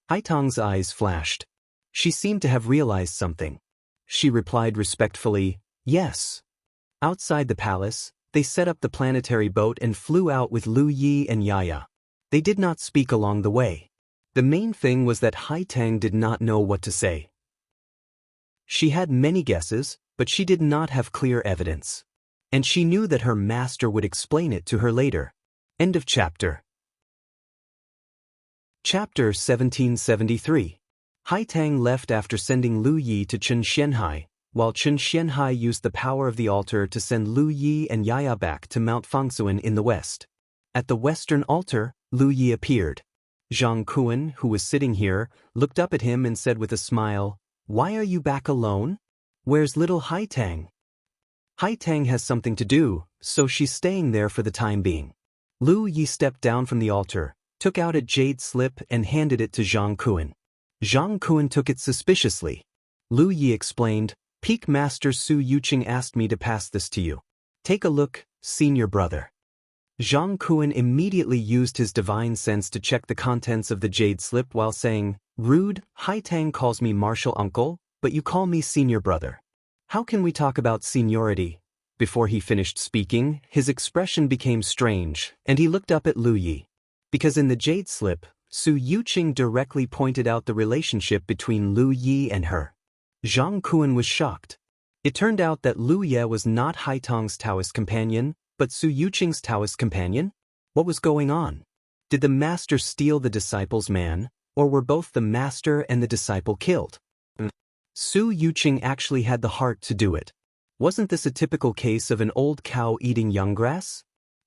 Hai Tang's eyes flashed. She seemed to have realized something. She replied respectfully, yes. Outside the palace, they set up the planetary boat and flew out with Lu Yi and Yaya. They did not speak along the way. The main thing was that Hai Tang did not know what to say. She had many guesses, but she did not have clear evidence. And she knew that her master would explain it to her later. End of chapter. Chapter 1773. Hai Tang left after sending Lu Yi to Chen Xianhai, while Chen Xianhai used the power of the altar to send Lu Yi and Yaya back to Mount Fangsuan in the west. At the western altar, Lu Yi appeared. Zhang Kuan, who was sitting here, looked up at him and said with a smile, Why are you back alone? Where's little Hai Tang? Hai Tang has something to do, so she's staying there for the time being. Lu Yi stepped down from the altar, took out a jade slip and handed it to Zhang Kuan. Zhang Kuan took it suspiciously. Lu Yi explained, Peak Master Su Yuqing asked me to pass this to you. Take a look, senior brother. Zhang Kuan immediately used his divine sense to check the contents of the jade slip while saying, Rude, Hai Tang calls me martial uncle, but you call me senior brother. How can we talk about seniority? Before he finished speaking, his expression became strange, and he looked up at Lu Yi. Because in the jade slip, Su Yuqing directly pointed out the relationship between Lu Yi and her. Zhang Kuan was shocked. It turned out that Lu Ye was not Hai Tang's Taoist companion, but Su Yuqing's Taoist companion? What was going on? Did the master steal the disciple's man, or were both the master and the disciple killed? Su Yuqing actually had the heart to do it. Wasn't this a typical case of an old cow eating young grass?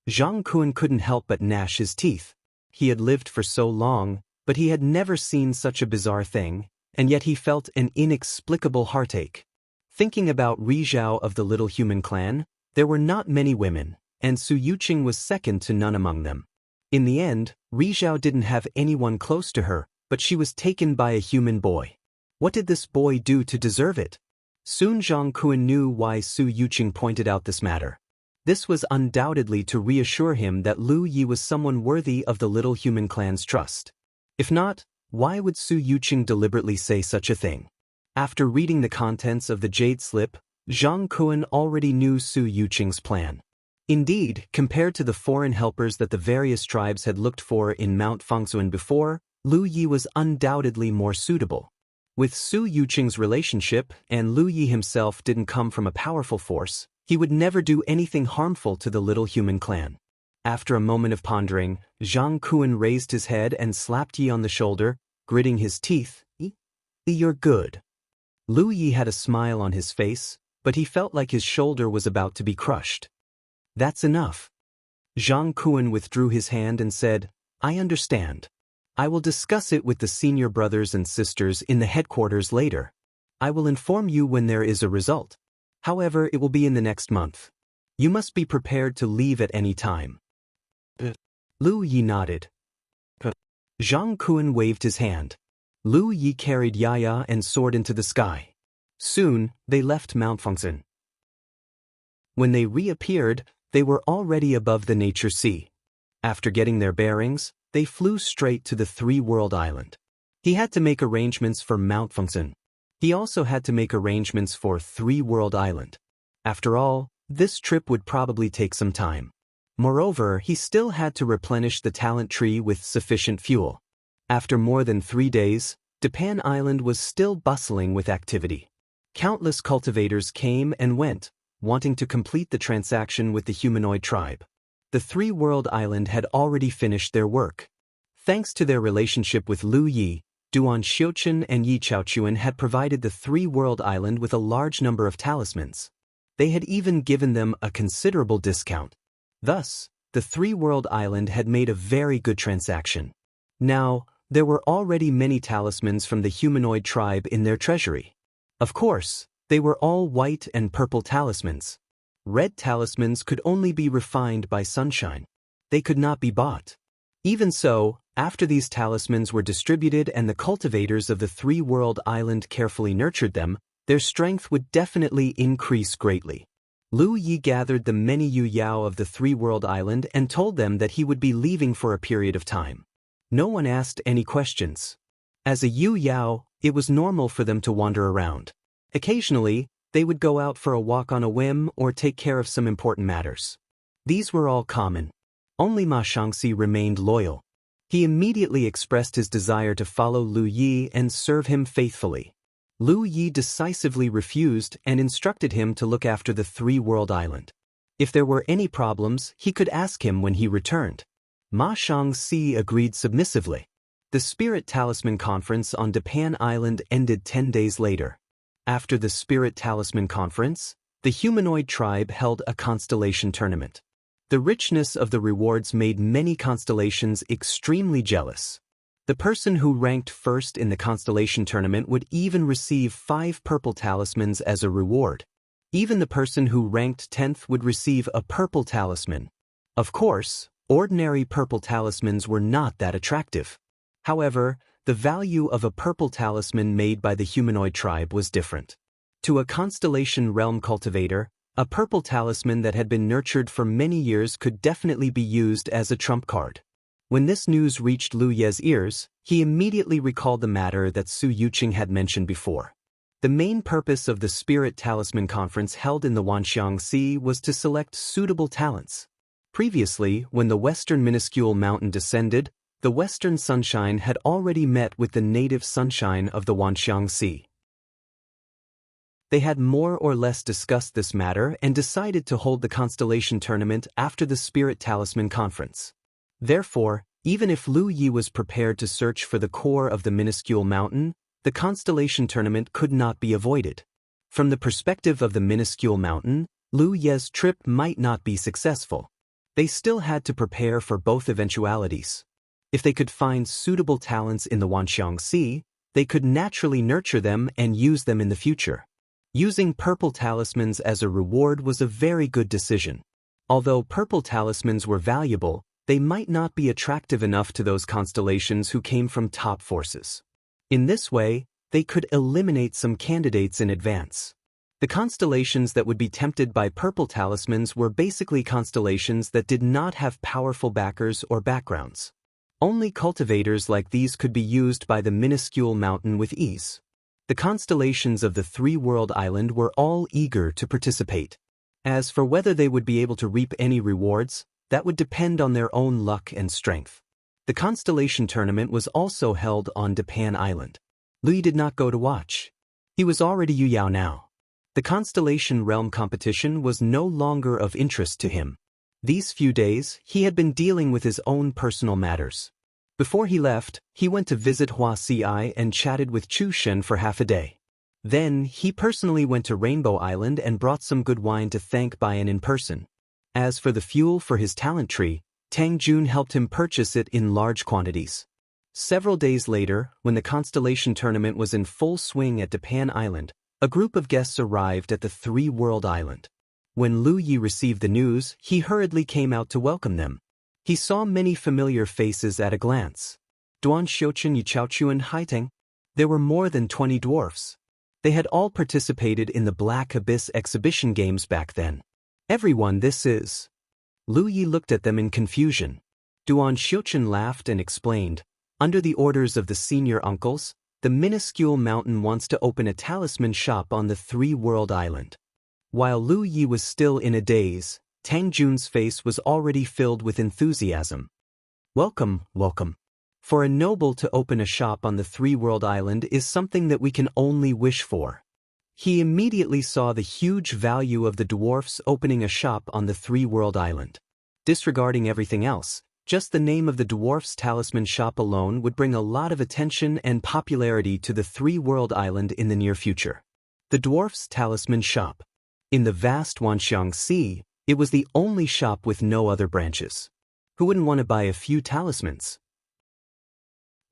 Zhang Kuan couldn't help but gnash his teeth. He had lived for so long, but he had never seen such a bizarre thing, and yet he felt an inexplicable heartache. Thinking about Ri Zhao of the Little Human Clan, there were not many women, and Su Yuqing was second to none among them. In the end, Ri Zhao didn't have anyone close to her, but she was taken by a human boy. What did this boy do to deserve it? Soon Zhang Kuan knew why Su Yuqing pointed out this matter. This was undoubtedly to reassure him that Lu Yi was someone worthy of the Little Human Clan's trust. If not, why would Su Yuqing deliberately say such a thing? After reading the contents of the jade slip, Zhang Kuan already knew Su Yuqing's plan. Indeed, compared to the foreign helpers that the various tribes had looked for in Mount Fangsuan before, Lu Yi was undoubtedly more suitable. With Su Yuqing's relationship, and Lu Yi himself didn't come from a powerful force, he would never do anything harmful to the Little Human Clan. After a moment of pondering, Zhang Kuan raised his head and slapped Yi on the shoulder, gritting his teeth. You're good. Lu Yi had a smile on his face, but he felt like his shoulder was about to be crushed. That's enough. Zhang Kuan withdrew his hand and said, I understand. I will discuss it with the senior brothers and sisters in the headquarters later. I will inform you when there is a result. However, it will be in the next month. You must be prepared to leave at any time. Lu Yi nodded. Zhang Kuan waved his hand. Lu Yi carried Yaya and soared into the sky. Soon, they left Mount Fengzhen. When they reappeared, they were already above the nature sea. After getting their bearings, they flew straight to the three-world island. He had to make arrangements for Mount Fengzhen. He also had to make arrangements for Three-World Island. After all, this trip would probably take some time. Moreover, he still had to replenish the talent tree with sufficient fuel. After more than 3 days, Japan Island was still bustling with activity. Countless cultivators came and went, wanting to complete the transaction with the humanoid tribe. The Three-World Island had already finished their work. Thanks to their relationship with Lu Yi, Duan Xiuqun and Yi Chaochuan had provided the Three-World Island with a large number of talismans. They had even given them a considerable discount. Thus, the Three-World Island had made a very good transaction. Now, there were already many talismans from the humanoid tribe in their treasury. Of course, they were all white and purple talismans. Red talismans could only be refined by sunshine. They could not be bought. Even so, after these talismans were distributed and the cultivators of the Three-World Island carefully nurtured them, their strength would definitely increase greatly. Lu Yi gathered the many Yu Yao of the Three-World Island and told them that he would be leaving for a period of time. No one asked any questions. As a Yu Yao, it was normal for them to wander around. Occasionally, they would go out for a walk on a whim or take care of some important matters. These were all common. Only Ma Shangxi remained loyal. He immediately expressed his desire to follow Lu Yi and serve him faithfully. Lu Yi decisively refused and instructed him to look after the Three-World Island. If there were any problems, he could ask him when he returned. Ma Shangxi agreed submissively. The Spirit Talisman Conference on Japan Island ended 10 days later. After the Spirit Talisman Conference, the humanoid tribe held a constellation tournament. The richness of the rewards made many constellations extremely jealous. The person who ranked first in the constellation tournament would even receive 5 purple talismans as a reward. Even the person who ranked 10th would receive a purple talisman. Of course, ordinary purple talismans were not that attractive. However, the value of a purple talisman made by the humanoid tribe was different. To a constellation realm cultivator, a purple talisman that had been nurtured for many years could definitely be used as a trump card. When this news reached Lu Ye's ears, he immediately recalled the matter that Su Yuqing had mentioned before. The main purpose of the Spirit Talisman Conference held in the Wanxiang Sea was to select suitable talents. Previously, when the western minuscule mountain descended, the western sunshine had already met with the native sunshine of the Wanxiang Sea. They had more or less discussed this matter and decided to hold the constellation tournament after the Spirit Talisman Conference. Therefore, even if Lu Yi was prepared to search for the core of the minuscule mountain, the constellation tournament could not be avoided. From the perspective of the minuscule mountain, Lu Ye's trip might not be successful. They still had to prepare for both eventualities. If they could find suitable talents in the Wanxiang Sea, they could naturally nurture them and use them in the future. Using purple talismans as a reward was a very good decision. Although purple talismans were valuable, they might not be attractive enough to those constellations who came from top forces. In this way, they could eliminate some candidates in advance. The constellations that would be tempted by purple talismans were basically constellations that did not have powerful backers or backgrounds. Only cultivators like these could be used by the minuscule mountain with ease. The constellations of the Three-World Island were all eager to participate. As for whether they would be able to reap any rewards, that would depend on their own luck and strength. The constellation tournament was also held on Japan Island. Lu Yi did not go to watch. He was already Yu Yao now. The constellation realm competition was no longer of interest to him. These few days, he had been dealing with his own personal matters. Before he left, he went to visit Hua Si and chatted with Chu Shen for half a day. Then, he personally went to Rainbow Island and brought some good wine to thank Bayan in person. As for the fuel for his talent tree, Tang Jun helped him purchase it in large quantities. Several days later, when the constellation tournament was in full swing at Japan Island, a group of guests arrived at the Three-World Island. When Lu Yi received the news, he hurriedly came out to welcome them. He saw many familiar faces at a glance. Duan Xiuqun, Yi Chaochuan, Haiteng. There were more than 20 dwarfs. They had all participated in the Black Abyss exhibition games back then. Everyone, this is. Lu Yi looked at them in confusion. Duan Xiuchen laughed and explained, under the orders of the senior uncles, the minuscule mountain wants to open a talisman shop on the Three-World Island. While Lu Yi was still in a daze, Tang Jun's face was already filled with enthusiasm. Welcome, welcome. For a noble to open a shop on the Three-World Island is something that we can only wish for. He immediately saw the huge value of the dwarfs opening a shop on the Three-World Island. Disregarding everything else, just the name of the dwarfs' talisman shop alone would bring a lot of attention and popularity to the Three-World Island in the near future. The dwarfs' talisman shop. In the vast Wanxiang Sea, it was the only shop with no other branches. Who wouldn't want to buy a few talismans?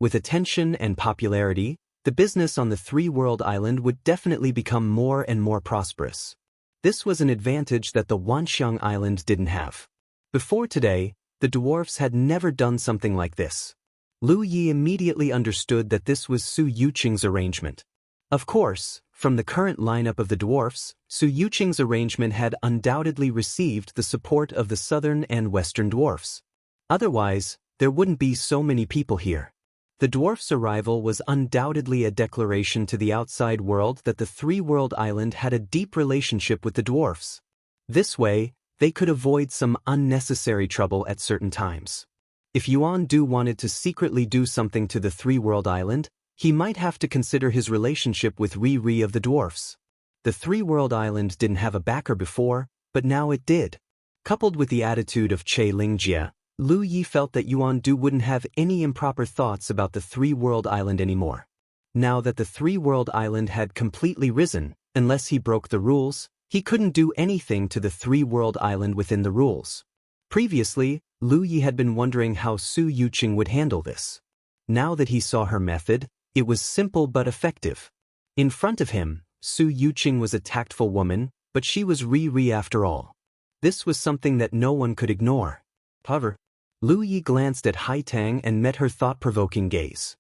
With attention and popularity, the business on the Three-World Island would definitely become more and more prosperous. This was an advantage that the Wanxiang Island didn't have. Before today, the dwarfs had never done something like this. Lu Yi immediately understood that this was Su Yuqing's arrangement. Of course, from the current lineup of the dwarfs, Su Yuqing's arrangement had undoubtedly received the support of the southern and western dwarfs. Otherwise, there wouldn't be so many people here. The dwarfs' arrival was undoubtedly a declaration to the outside world that the Three-World Island had a deep relationship with the dwarfs. This way, they could avoid some unnecessary trouble at certain times. If Yuan Du wanted to secretly do something to the Three-World Island, he might have to consider his relationship with Ri of the dwarfs. The Three-World Island didn't have a backer before, but now it did. Coupled with the attitude of Che Lingjie, Lu Yi felt that Yuan Du wouldn't have any improper thoughts about the Three-World Island anymore. Now that the Three-World Island had completely risen, unless he broke the rules, he couldn't do anything to the Three-World Island within the rules. Previously, Lu Yi had been wondering how Su Yuqing would handle this. Now that he saw her method, it was simple but effective. In front of him, Su Yuqing was a tactful woman, but she was Ri after all. This was something that no one could ignore. However, Lu Yi glanced at Haitang and met her thought-provoking gaze.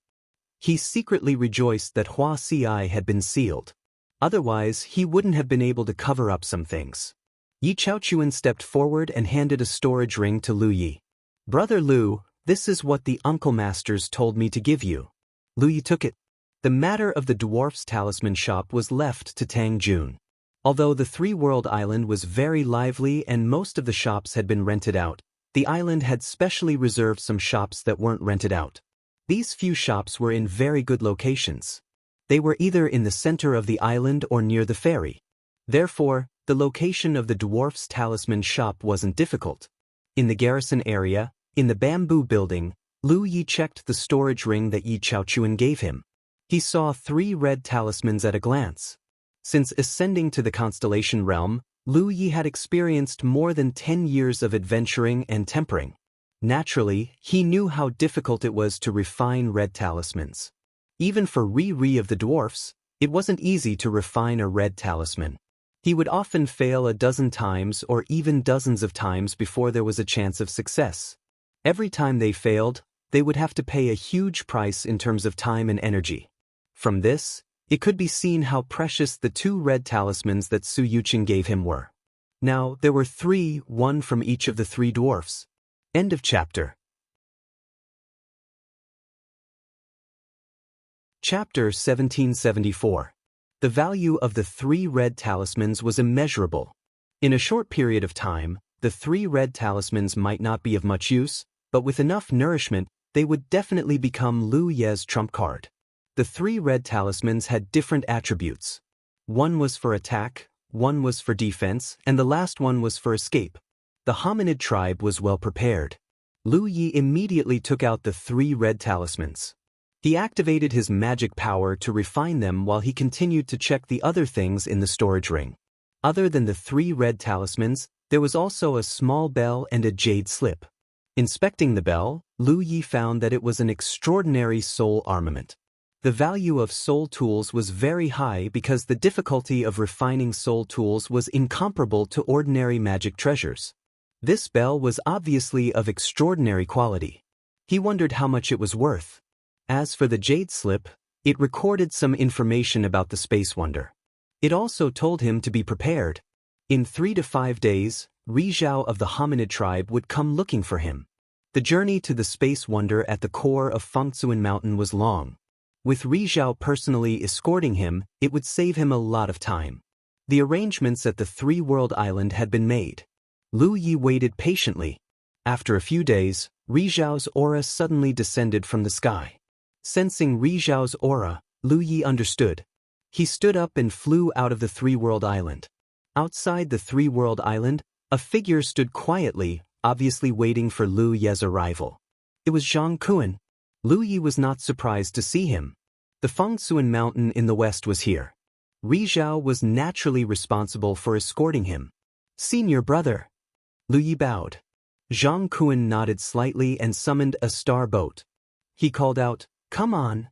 He secretly rejoiced that Hua Ci had been sealed. Otherwise, he wouldn't have been able to cover up some things. Yi Chaochuan stepped forward and handed a storage ring to Lu Yi. Brother Lu, this is what the uncle masters told me to give you. Lu Yi took it. The matter of the dwarf's talisman shop was left to Tang Jun. Although the Three-World Island was very lively and most of the shops had been rented out, the island had specially reserved some shops that weren't rented out. These few shops were in very good locations. They were either in the center of the island or near the ferry. Therefore, the location of the dwarf's talisman shop wasn't difficult. In the garrison area, in the bamboo building, Lu Yi checked the storage ring that Yi Chaochuan gave him. He saw 3 red talismans at a glance. Since ascending to the constellation realm, Lu Yi had experienced more than 10 years of adventuring and tempering. Naturally, he knew how difficult it was to refine red talismans. Even for Ri of the dwarfs, it wasn't easy to refine a red talisman. He would often fail a dozen times or even dozens of times before there was a chance of success. Every time they failed, they would have to pay a huge price in terms of time and energy. From this, it could be seen how precious the 2 red talismans that Su Yuqing gave him were. Now, there were 3, one from each of the 3 dwarfs. End of chapter. Chapter 1774. The value of the 3 red talismans was immeasurable. In a short period of time, the 3 red talismans might not be of much use, but with enough nourishment, they would definitely become Lu Ye's trump card. The 3 red talismans had different attributes. One was for attack, one was for defense, and the last one was for escape. The hominid tribe was well prepared. Lu Yi immediately took out the 3 red talismans. He activated his magic power to refine them while he continued to check the other things in the storage ring. Other than the 3 red talismans, there was also a small bell and a jade slip. Inspecting the bell, Lu Yi found that it was an extraordinary soul armament. The value of soul tools was very high because the difficulty of refining soul tools was incomparable to ordinary magic treasures. This bell was obviously of extraordinary quality. He wondered how much it was worth. As for the jade slip, It recorded some information about the space wonder. It also told him to be prepared. In 3 to 5 days, Rizhao of the hominid tribe would come looking for him. The journey to the space wonder at the core of Fengtsuan Mountain was long. With Rizhao personally escorting him, it would save him a lot of time. The arrangements at the three-world island had been made. Lu Yi waited patiently. After a few days, Rizhao's aura suddenly descended from the sky. Sensing Rizhao's aura, Lu Yi understood. He stood up and flew out of the three-world island. Outside the three-world island, a figure stood quietly, obviously waiting for Lu Ye's arrival. It was Zhang Kuan. Lu Yi was not surprised to see him. The Fengtsuan Mountain in the west was here. Rizhao was naturally responsible for escorting him. "Senior brother." Lu Yi bowed. Zhang Kuan nodded slightly and summoned a star boat. He called out, "Come on."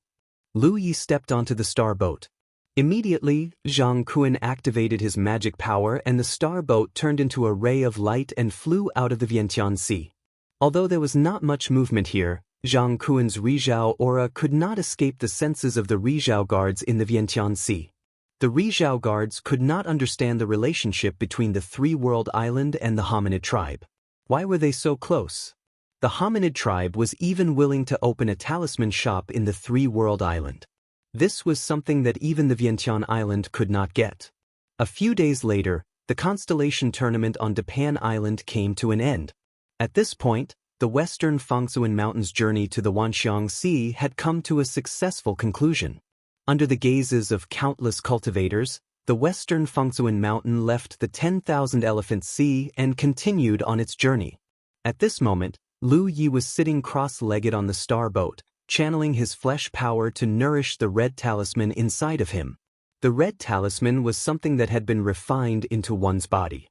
Lu Yi stepped onto the star boat. Immediately, Zhang Kuan activated his magic power and the star boat turned into a ray of light and flew out of the Vientiane Sea. Although there was not much movement here, Zhang Kuan's Rizhao aura could not escape the senses of the Rizhao guards in the Vientiane Sea. The Rizhao guards could not understand the relationship between the three-world island and the hominid tribe. Why were they so close? The hominid tribe was even willing to open a talisman shop in the three-world island. This was something that even the Vientiane Island could not get. A few days later, the constellation tournament on Dapan Island came to an end. At this point, the western Fengtsuan Mountains journey to the Wanxiang Sea had come to a successful conclusion. Under the gazes of countless cultivators, the western Fengtsuan Mountain left the 10,000 Elephant Sea and continued on its journey. At this moment, Lu Yi was sitting cross-legged on the star boat, channeling his flesh power to nourish the red talisman inside of him. The red talisman was something that had been refined into one's body.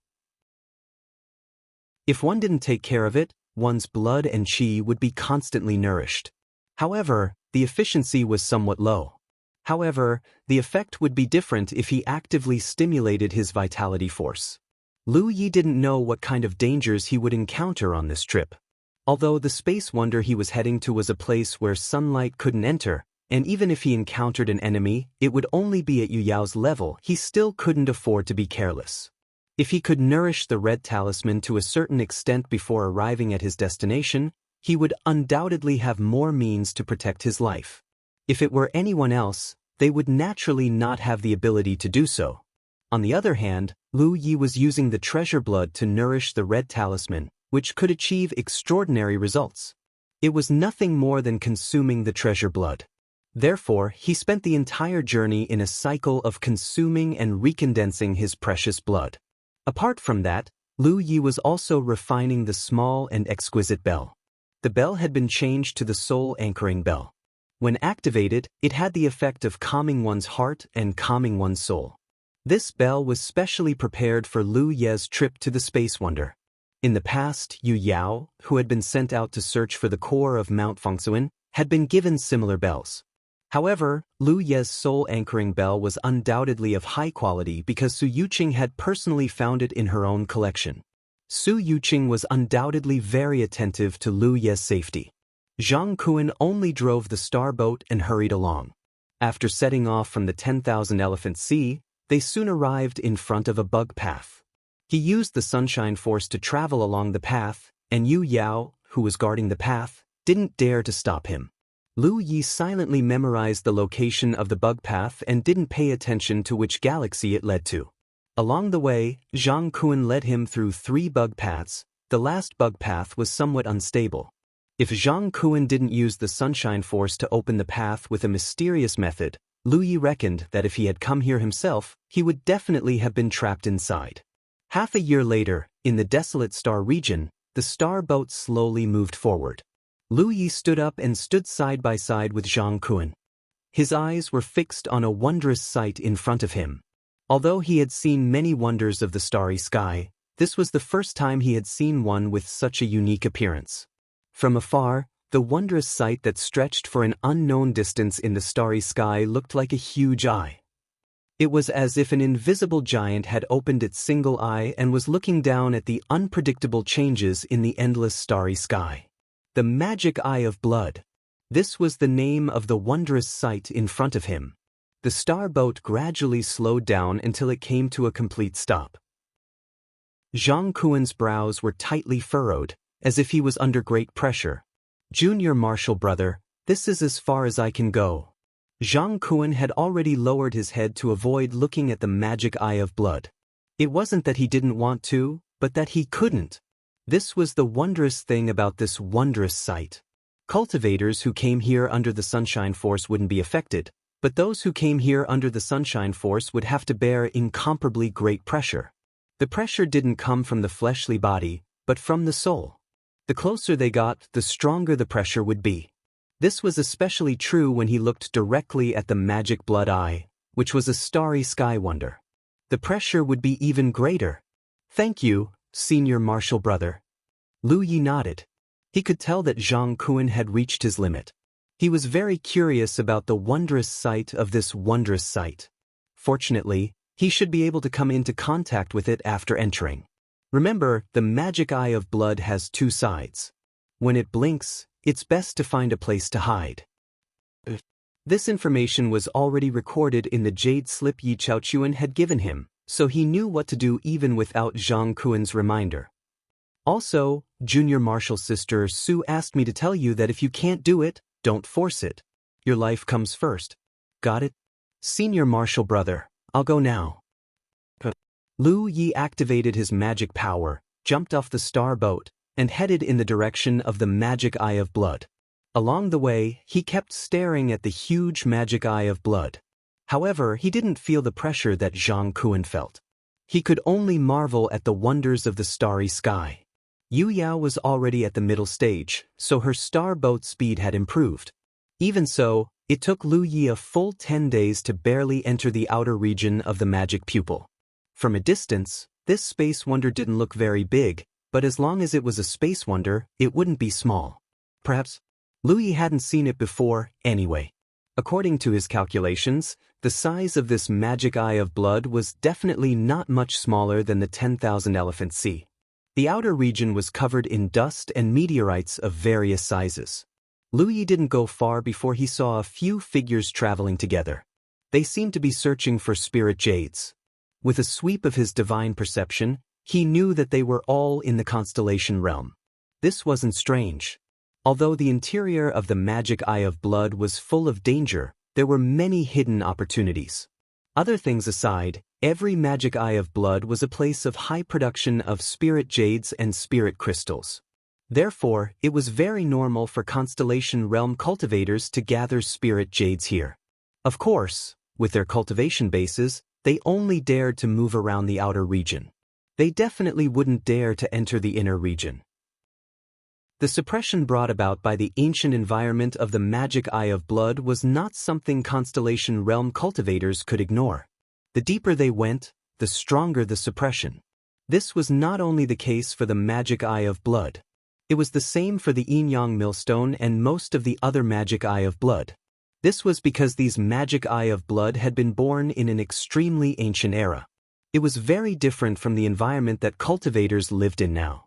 If one didn't take care of it, one's blood and qi would be constantly nourished. However, the efficiency was somewhat low. However, the effect would be different if he actively stimulated his vitality force. Lu Yi didn't know what kind of dangers he would encounter on this trip. Although the space wonder he was heading to was a place where sunlight couldn't enter, and even if he encountered an enemy, it would only be at Yu Yao's level, he still couldn't afford to be careless. If he could nourish the red talisman to a certain extent before arriving at his destination, he would undoubtedly have more means to protect his life. If it were anyone else, they would naturally not have the ability to do so. On the other hand, Lu Yi was using the treasure blood to nourish the red talisman, which could achieve extraordinary results. It was nothing more than consuming the treasure blood. Therefore, he spent the entire journey in a cycle of consuming and recondensing his precious blood. Apart from that, Lu Yi was also refining the small and exquisite bell. The bell had been changed to the soul anchoring bell. When activated, it had the effect of calming one's heart and calming one's soul. This bell was specially prepared for Lu Ye's trip to the space wonder. In the past, Yu Yao, who had been sent out to search for the core of Mount Fengtsuan, had been given similar bells. However, Lu Ye's soul anchoring bell was undoubtedly of high quality because Su Yuqing had personally found it in her own collection. Su Yuqing was undoubtedly very attentive to Lu Ye's safety. Zhang Kuan only drove the star boat and hurried along. After setting off from the 10,000 Elephant Sea, they soon arrived in front of a bug path. He used the sunshine force to travel along the path, and Yu Yao, who was guarding the path, didn't dare to stop him. Lu Yi silently memorized the location of the bug path and didn't pay attention to which galaxy it led to. Along the way, Zhang Kuan led him through 3 bug paths. The last bug path was somewhat unstable. If Zhang Kuan didn't use the sunshine force to open the path with a mysterious method, Lu Yi reckoned that if he had come here himself, he would definitely have been trapped inside. Half a year later, in the desolate star region, the star boat slowly moved forward. Lu Yi stood up and stood side by side with Zhang Kuan. His eyes were fixed on a wondrous sight in front of him. Although he had seen many wonders of the starry sky, this was the first time he had seen one with such a unique appearance. From afar, the wondrous sight that stretched for an unknown distance in the starry sky looked like a huge eye. It was as if an invisible giant had opened its single eye and was looking down at the unpredictable changes in the endless starry sky. The magic eye of blood. This was the name of the wondrous sight in front of him. The star boat gradually slowed down until it came to a complete stop. Zhang Kuan's brows were tightly furrowed, as if he was under great pressure. "Junior Marshal brother, this is as far as I can go." Zhang Kuan had already lowered his head to avoid looking at the magic eye of blood. It wasn't that he didn't want to, but that he couldn't. This was the wondrous thing about this wondrous sight. Cultivators who came here under the Sunshine Force wouldn't be affected, but those who came here under the Sunshine Force would have to bear incomparably great pressure. The pressure didn't come from the fleshly body, but from the soul. The closer they got, the stronger the pressure would be. This was especially true when he looked directly at the magic blood eye, which was a starry sky wonder. The pressure would be even greater. "Thank you, Senior Marshal brother." Lu Yi nodded. He could tell that Zhang Kuan had reached his limit. He was very curious about the wondrous sight of this wondrous sight. Fortunately, he should be able to come into contact with it after entering. Remember, the magic eye of blood has two sides. When it blinks, it's best to find a place to hide. This information was already recorded in the jade slip Yi Chaochuan had given him, so he knew what to do even without Zhang Kuan's reminder. "Also, Junior Marshal Sister Su asked me to tell you that if you can't do it, don't force it. Your life comes first. Got it? Senior Marshal brother, I'll go now." Lu Yi activated his magic power, jumped off the star boat, and headed in the direction of the magic eye of blood. Along the way, he kept staring at the huge magic eye of blood. However, he didn't feel the pressure that Zhang Kuan felt. He could only marvel at the wonders of the starry sky. Yu Yao was already at the middle stage, so her star boat speed had improved. Even so, it took Lu Yi a full 10 days to barely enter the outer region of the magic pupil. From a distance, this space wonder didn't look very big, but as long as it was a space wonder, it wouldn't be small. Perhaps Lu Yi hadn't seen it before, anyway. According to his calculations, the size of this magic eye of blood was definitely not much smaller than the 10,000 Elephant Sea. The outer region was covered in dust and meteorites of various sizes. Lu Yi didn't go far before he saw a few figures traveling together. They seemed to be searching for spirit jades. With a sweep of his divine perception, he knew that they were all in the constellation realm. This wasn't strange. Although the interior of the magic eye of blood was full of danger, there were many hidden opportunities. Other things aside, every magic eye of blood was a place of high production of spirit jades and spirit crystals. Therefore, it was very normal for constellation realm cultivators to gather spirit jades here. Of course, with their cultivation bases, they only dared to move around the outer region. They definitely wouldn't dare to enter the inner region. The suppression brought about by the ancient environment of the magic eye of blood was not something constellation realm cultivators could ignore. The deeper they went, the stronger the suppression. This was not only the case for the magic eye of blood. It was the same for the yin-yang millstone and most of the other magic eye of blood. This was because these magic eye of blood had been born in an extremely ancient era. It was very different from the environment that cultivators lived in now.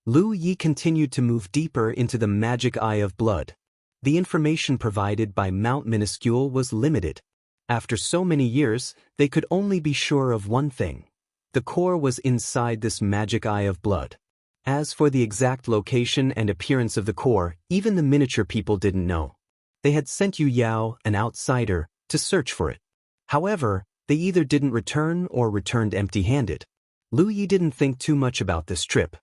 Lu Yi continued to move deeper into the magic eye of blood. The information provided by Mount Minuscule was limited. After so many years, they could only be sure of one thing. The core was inside this magic eye of blood. As for the exact location and appearance of the core, even the miniature people didn't know. They had sent Yu Yao, an outsider, to search for it. However, they either didn't return or returned empty-handed. Lu Yi didn't think too much about this trip.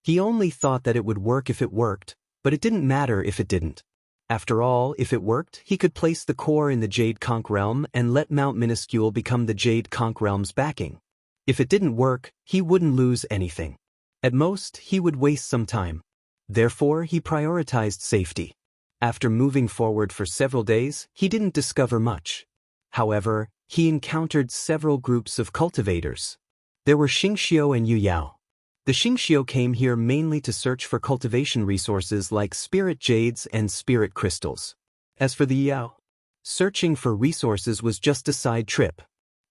He only thought that it would work if it worked, but it didn't matter if it didn't. After all, if it worked, he could place the core in the Jade Conch realm and let Mount Minuscule become the Jade Conch realm's backing. If it didn't work, he wouldn't lose anything. At most, he would waste some time. Therefore, he prioritized safety. After moving forward for several days, he didn't discover much. However, he encountered several groups of cultivators. There were Xingxiu and Yu Yao. The Xingxiu came here mainly to search for cultivation resources like spirit jades and spirit crystals. As for the Yao, searching for resources was just a side trip.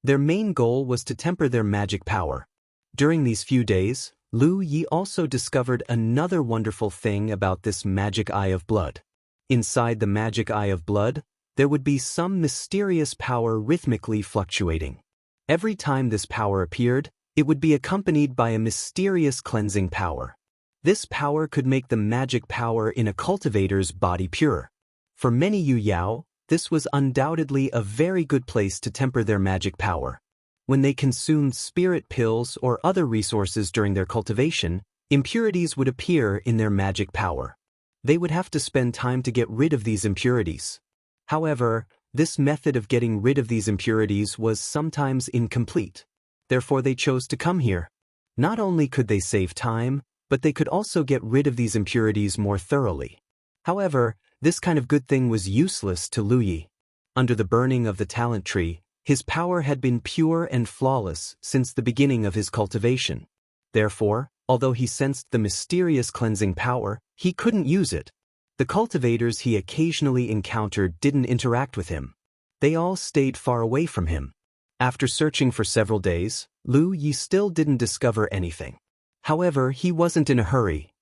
Their main goal was to temper their magic power. During these few days, Lu Yi also discovered another wonderful thing about this magic eye of blood. Inside the magic eye of blood, there would be some mysterious power rhythmically fluctuating. Every time this power appeared, it would be accompanied by a mysterious cleansing power. This power could make the magic power in a cultivator's body pure. For many Yu Yao, this was undoubtedly a very good place to temper their magic power. When they consumed spirit pills or other resources during their cultivation, impurities would appear in their magic power. They would have to spend time to get rid of these impurities. However, this method of getting rid of these impurities was sometimes incomplete. Therefore they chose to come here. Not only could they save time, but they could also get rid of these impurities more thoroughly. However, this kind of good thing was useless to Lu Yi. Under the burning of the talent tree, his power had been pure and flawless since the beginning of his cultivation. Therefore, although he sensed the mysterious cleansing power, he couldn't use it. The cultivators he occasionally encountered didn't interact with him. They all stayed far away from him. After searching for several days, Lu Yi still didn't discover anything. However, he wasn't in a hurry.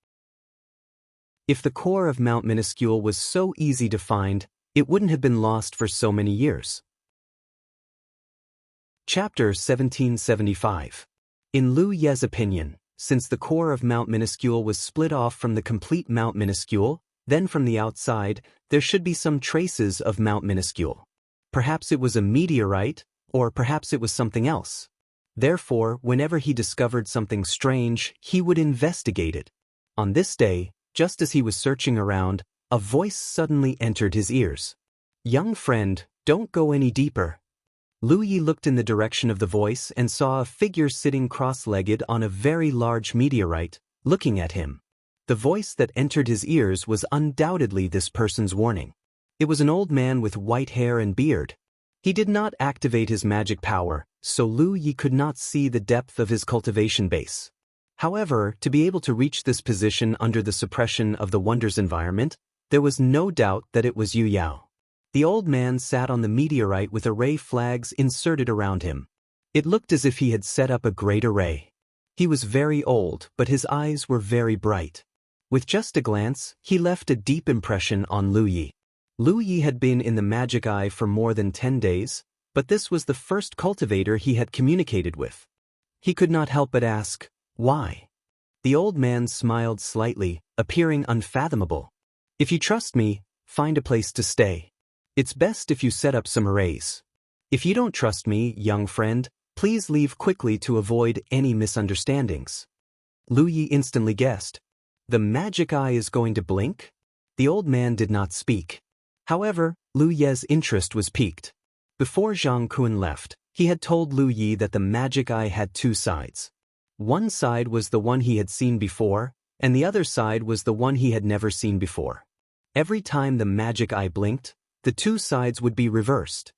If the core of Mount Minuscule was so easy to find, it wouldn't have been lost for so many years. Chapter 1775. In Lu Ye's opinion, since the core of Mount Minuscule was split off from the complete Mount Minuscule, then from the outside, there should be some traces of Mount Minuscule. Perhaps it was a meteorite, or perhaps it was something else. Therefore, whenever he discovered something strange, he would investigate it. On this day, just as he was searching around, a voice suddenly entered his ears. "Young friend, don't go any deeper." Lu Yi looked in the direction of the voice and saw a figure sitting cross-legged on a very large meteorite, looking at him. The voice that entered his ears was undoubtedly this person's warning. It was an old man with white hair and beard. He did not activate his magic power, so Lu Yi could not see the depth of his cultivation base. However, to be able to reach this position under the suppression of the Wonders environment, there was no doubt that it was Yu Yao. The old man sat on the meteorite with array flags inserted around him. It looked as if he had set up a great array. He was very old, but his eyes were very bright. With just a glance, he left a deep impression on Lu Yi. Lu Yi had been in the magic eye for more than 10 days, but this was the first cultivator he had communicated with. He could not help but ask, "Why?" The old man smiled slightly, appearing unfathomable. "If you trust me, find a place to stay. It's best if you set up some arrays. If you don't trust me, young friend, please leave quickly to avoid any misunderstandings." Lu Yi instantly guessed. The magic eye is going to blink? The old man did not speak. However, Lu Ye's interest was piqued. Before Zhang Kun left, he had told Lu Yi that the magic eye had two sides. One side was the one he had seen before, and the other side was the one he had never seen before. Every time the magic eye blinked, the two sides would be reversed.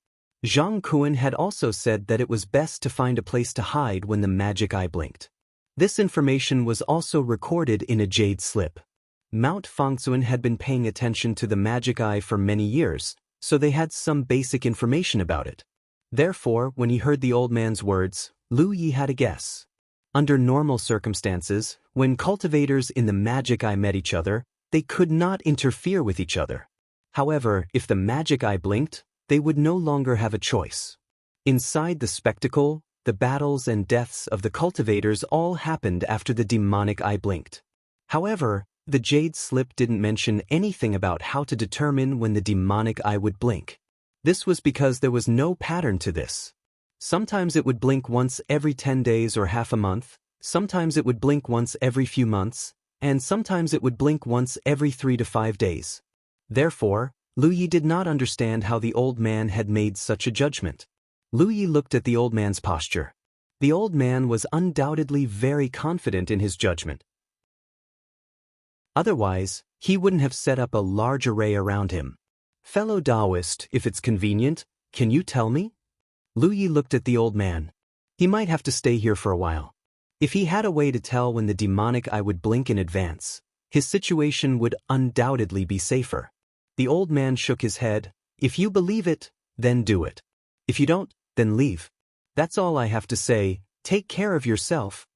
Zhang Kun had also said that it was best to find a place to hide when the magic eye blinked. This information was also recorded in a jade slip. Mount Fangzun had been paying attention to the magic eye for many years, so they had some basic information about it. Therefore, when he heard the old man's words, Lu Yi had a guess. Under normal circumstances, when cultivators in the magic eye met each other, they could not interfere with each other. However, if the magic eye blinked, they would no longer have a choice. Inside the spectacle, the battles and deaths of the cultivators all happened after the demonic eye blinked. However, the jade slip didn't mention anything about how to determine when the demonic eye would blink. This was because there was no pattern to this. Sometimes it would blink once every 10 days or half a month, sometimes it would blink once every few months, and sometimes it would blink once every 3 to 5 days. Therefore, Lu Yi did not understand how the old man had made such a judgment. Lu Yi looked at the old man's posture. The old man was undoubtedly very confident in his judgment. Otherwise, he wouldn't have set up a large array around him. "Fellow Taoist, if it's convenient, can you tell me?" Lu Yi looked at the old man. He might have to stay here for a while. If he had a way to tell when the demonic eye would blink in advance, his situation would undoubtedly be safer. The old man shook his head. "If you believe it, then do it. If you don't, then leave. That's all I have to say. Take care of yourself."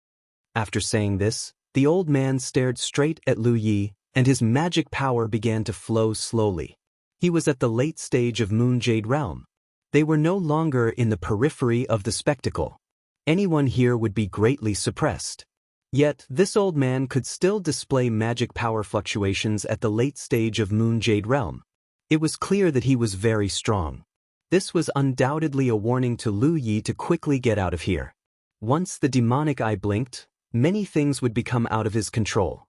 After saying this, the old man stared straight at Lu Yi, and his magic power began to flow slowly. He was at the late stage of Moonjade realm. They were no longer in the periphery of the spectacle. Anyone here would be greatly suppressed. Yet, this old man could still display magic power fluctuations at the late stage of Moonjade realm. It was clear that he was very strong. This was undoubtedly a warning to Lu Yi to quickly get out of here. Once the demonic eye blinked, many things would become out of his control.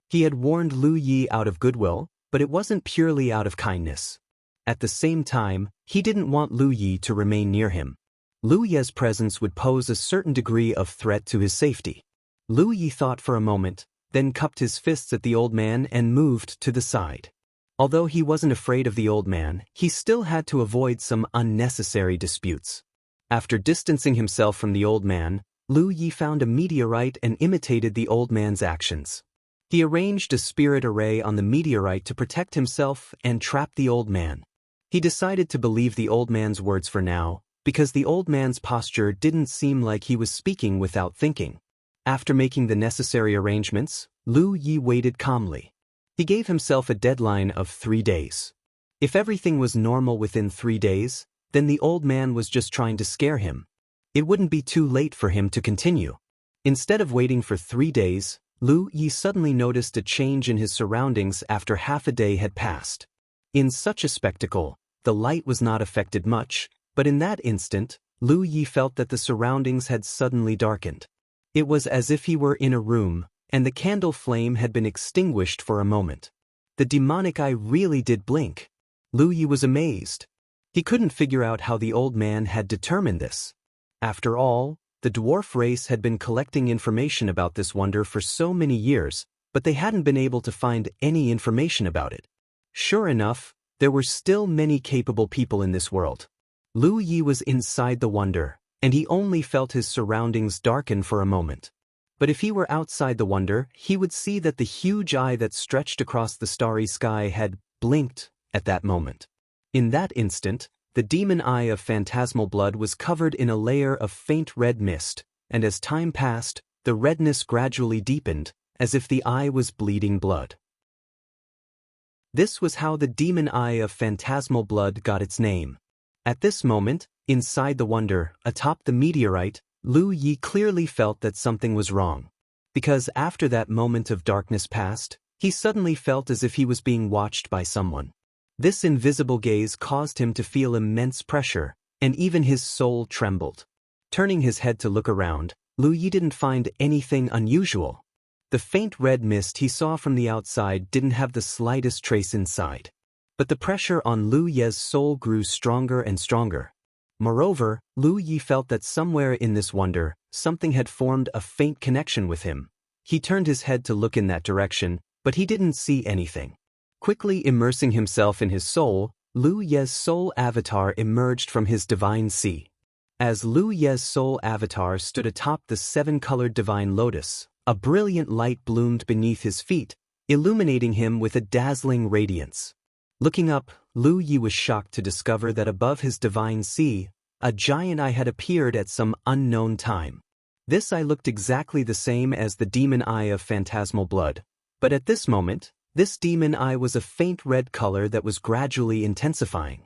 He had warned Lu Yi out of goodwill, but it wasn't purely out of kindness. At the same time, he didn't want Lu Yi to remain near him. Lu Yi's presence would pose a certain degree of threat to his safety. Lu Yi thought for a moment, then cupped his fists at the old man and moved to the side. Although he wasn't afraid of the old man, he still had to avoid some unnecessary disputes. After distancing himself from the old man, Lu Yi found a meteorite and imitated the old man's actions. He arranged a spirit array on the meteorite to protect himself and trap the old man. He decided to believe the old man's words for now, because the old man's posture didn't seem like he was speaking without thinking. After making the necessary arrangements, Lu Yi waited calmly. He gave himself a deadline of 3 days. If everything was normal within 3 days, then the old man was just trying to scare him. It wouldn't be too late for him to continue. Instead of waiting for 3 days, Lu Yi suddenly noticed a change in his surroundings after half a day had passed. In such a spectacle, the light was not affected much, but in that instant, Lu Yi felt that the surroundings had suddenly darkened. It was as if he were in a room, and the candle flame had been extinguished for a moment. The demonic eye really did blink. Lu Yi was amazed. He couldn't figure out how the old man had determined this. After all, the dwarf race had been collecting information about this wonder for so many years, but they hadn't been able to find any information about it. Sure enough, there were still many capable people in this world. Lu Yi was inside the wonder, and he only felt his surroundings darken for a moment. But if he were outside the wonder, he would see that the huge eye that stretched across the starry sky had blinked at that moment. In that instant, the demon eye of phantasmal blood was covered in a layer of faint red mist, and as time passed, the redness gradually deepened, as if the eye was bleeding blood. This was how the demon eye of phantasmal blood got its name. At this moment, inside the wonder, atop the meteorite, Lu Yi clearly felt that something was wrong. Because after that moment of darkness passed, he suddenly felt as if he was being watched by someone. This invisible gaze caused him to feel immense pressure, and even his soul trembled. Turning his head to look around, Lu Yi didn't find anything unusual. The faint red mist he saw from the outside didn't have the slightest trace inside. But the pressure on Lu Yi's soul grew stronger and stronger. Moreover, Lu Yi felt that somewhere in this wonder, something had formed a faint connection with him. He turned his head to look in that direction, but he didn't see anything. Quickly immersing himself in his soul, Lu Yi's soul avatar emerged from his divine sea. As Lu Yi's soul avatar stood atop the 7-colored divine lotus, a brilliant light bloomed beneath his feet, illuminating him with a dazzling radiance. Looking up, Lu Yi was shocked to discover that above his divine sea, a giant eye had appeared at some unknown time. This eye looked exactly the same as the demon eye of phantasmal blood, but at this moment, this demon eye was a faint red color that was gradually intensifying.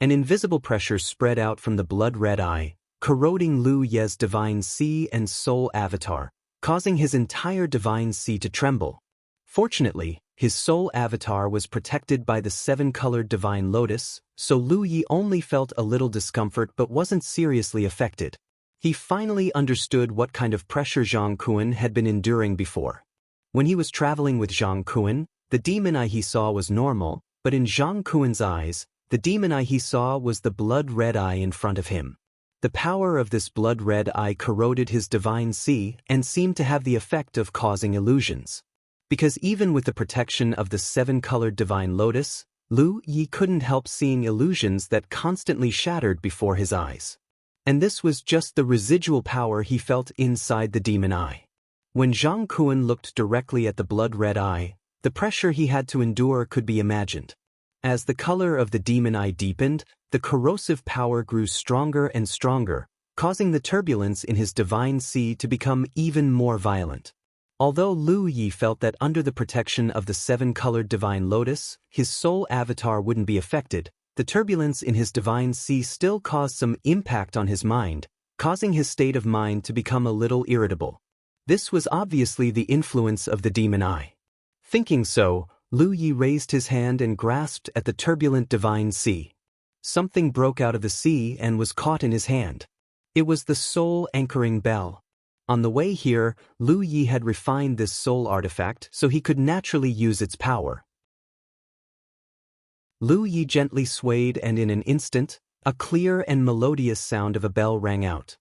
An invisible pressure spread out from the blood-red eye, corroding Lu Yi's divine sea and soul avatar, causing his entire divine sea to tremble. Fortunately, his soul avatar was protected by the 7-colored divine lotus, so Lu Yi only felt a little discomfort but wasn't seriously affected. He finally understood what kind of pressure Zhang Kuan had been enduring before. When he was traveling with Zhang Kuan, the demon eye he saw was normal, but in Zhang Kuan's eyes, the demon eye he saw was the blood-red eye in front of him. The power of this blood-red eye corroded his divine sea and seemed to have the effect of causing illusions. Because even with the protection of the 7-colored divine lotus, Lu Yi couldn't help seeing illusions that constantly shattered before his eyes. And this was just the residual power he felt inside the demon eye. When Zhang Kuan looked directly at the blood-red eye, the pressure he had to endure could be imagined. As the color of the demon eye deepened, the corrosive power grew stronger and stronger, causing the turbulence in his divine sea to become even more violent. Although Lu Yi felt that under the protection of the seven-colored divine lotus, his soul avatar wouldn't be affected, the turbulence in his divine sea still caused some impact on his mind, causing his state of mind to become a little irritable. This was obviously the influence of the demon eye. Thinking so, Lu Yi raised his hand and grasped at the turbulent divine sea. Something broke out of the sea and was caught in his hand. It was the soul anchoring bell. On the way here, Lu Yi had refined this soul artifact so he could naturally use its power. Lu Yi gently swayed and in an instant, a clear and melodious sound of a bell rang out.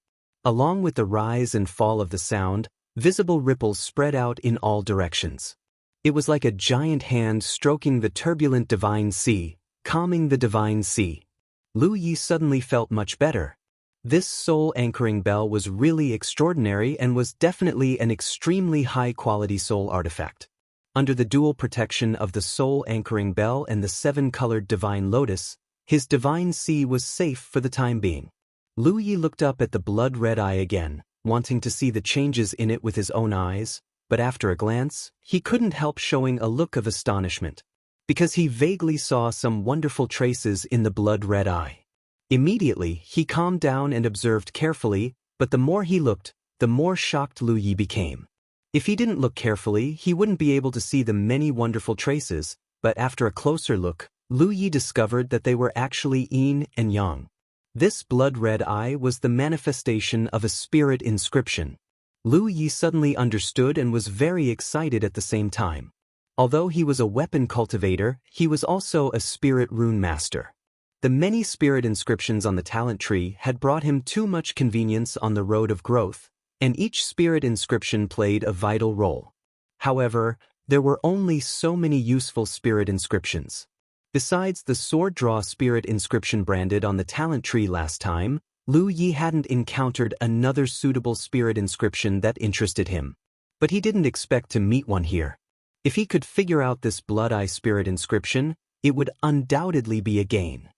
Along with the rise and fall of the sound, visible ripples spread out in all directions. It was like a giant hand stroking the turbulent divine sea, calming the divine sea. Lu Yi suddenly felt much better. This soul-anchoring bell was really extraordinary and was definitely an extremely high-quality soul artifact. Under the dual protection of the soul-anchoring bell and the seven-colored divine lotus, his divine sea was safe for the time being. Lu Yi looked up at the blood-red eye again, wanting to see the changes in it with his own eyes, but after a glance, he couldn't help showing a look of astonishment, because he vaguely saw some wonderful traces in the blood-red eye. Immediately, he calmed down and observed carefully, but the more he looked, the more shocked Lu Yi became. If he didn't look carefully, he wouldn't be able to see the many wonderful traces, but after a closer look, Lu Yi discovered that they were actually yin and yang. This blood-red eye was the manifestation of a spirit inscription. Lu Yi suddenly understood and was very excited at the same time. Although he was a weapon cultivator, he was also a spirit rune master. The many spirit inscriptions on the talent tree had brought him too much convenience on the road of growth, and each spirit inscription played a vital role. However, there were only so many useful spirit inscriptions. Besides the sword draw spirit inscription branded on the talent tree last time, Lu Yi hadn't encountered another suitable spirit inscription that interested him. But he didn't expect to meet one here. If he could figure out this blood eye spirit inscription, it would undoubtedly be a gain.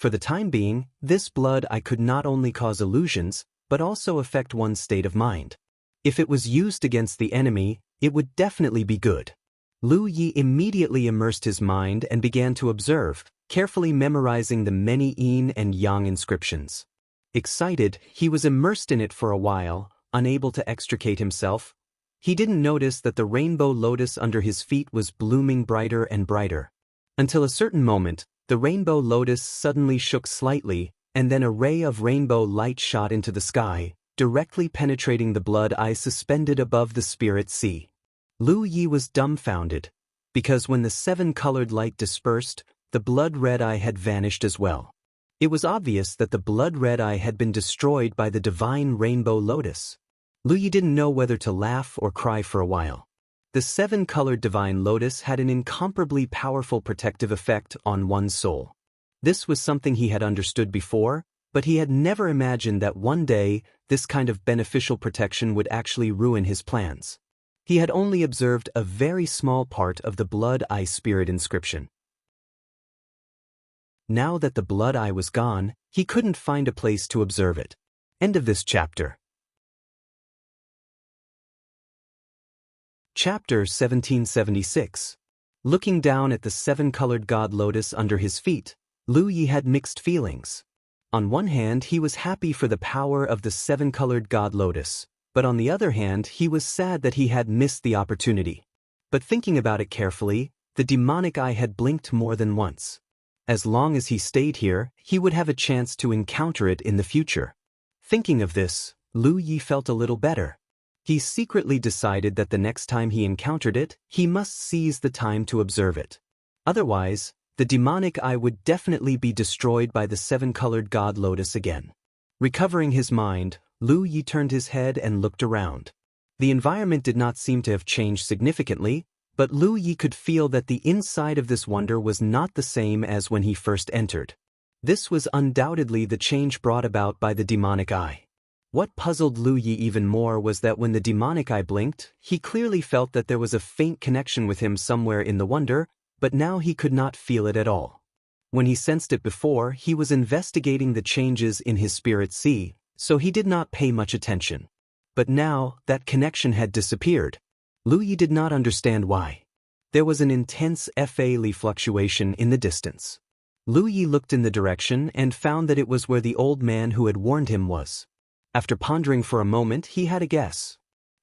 For the time being, this blood eye could not only cause illusions, but also affect one's state of mind. If it was used against the enemy, it would definitely be good. Lu Yi immediately immersed his mind and began to observe, carefully memorizing the many yin and yang inscriptions. Excited, he was immersed in it for a while, unable to extricate himself. He didn't notice that the rainbow lotus under his feet was blooming brighter and brighter. Until a certain moment, the rainbow lotus suddenly shook slightly, and then a ray of rainbow light shot into the sky, directly penetrating the blood eye suspended above the spirit sea. Lu Yi was dumbfounded, because when the seven-colored light dispersed, the blood-red eye had vanished as well. It was obvious that the blood-red eye had been destroyed by the divine rainbow lotus. Lu Yi didn't know whether to laugh or cry for a while. The seven-colored divine lotus had an incomparably powerful protective effect on one's soul. This was something he had understood before, but he had never imagined that one day this kind of beneficial protection would actually ruin his plans. He had only observed a very small part of the blood eye spirit inscription. Now that the blood eye was gone, he couldn't find a place to observe it. End of this chapter. Chapter 1776. Looking down at the seven-colored god lotus under his feet, Lu Yi had mixed feelings. On one hand, he was happy for the power of the seven-colored god lotus, but on the other hand, he was sad that he had missed the opportunity. But thinking about it carefully, the demonic eye had blinked more than once. As long as he stayed here, he would have a chance to encounter it in the future. Thinking of this, Lu Yi felt a little better. He secretly decided that the next time he encountered it, he must seize the time to observe it. Otherwise, the demonic eye would definitely be destroyed by the seven-colored god lotus again. Recovering his mind, Lu Yi turned his head and looked around. The environment did not seem to have changed significantly, but Lu Yi could feel that the inside of this wonder was not the same as when he first entered. This was undoubtedly the change brought about by the demonic eye. What puzzled Lu Yi even more was that when the demonic eye blinked, he clearly felt that there was a faint connection with him somewhere in the wonder, but now he could not feel it at all. When he sensed it before, he was investigating the changes in his spirit sea, so he did not pay much attention. But now, that connection had disappeared. Lu Yi did not understand why. There was an intense Fa-Li fluctuation in the distance. Lu Yi looked in the direction and found that it was where the old man who had warned him was. After pondering for a moment, he had a guess.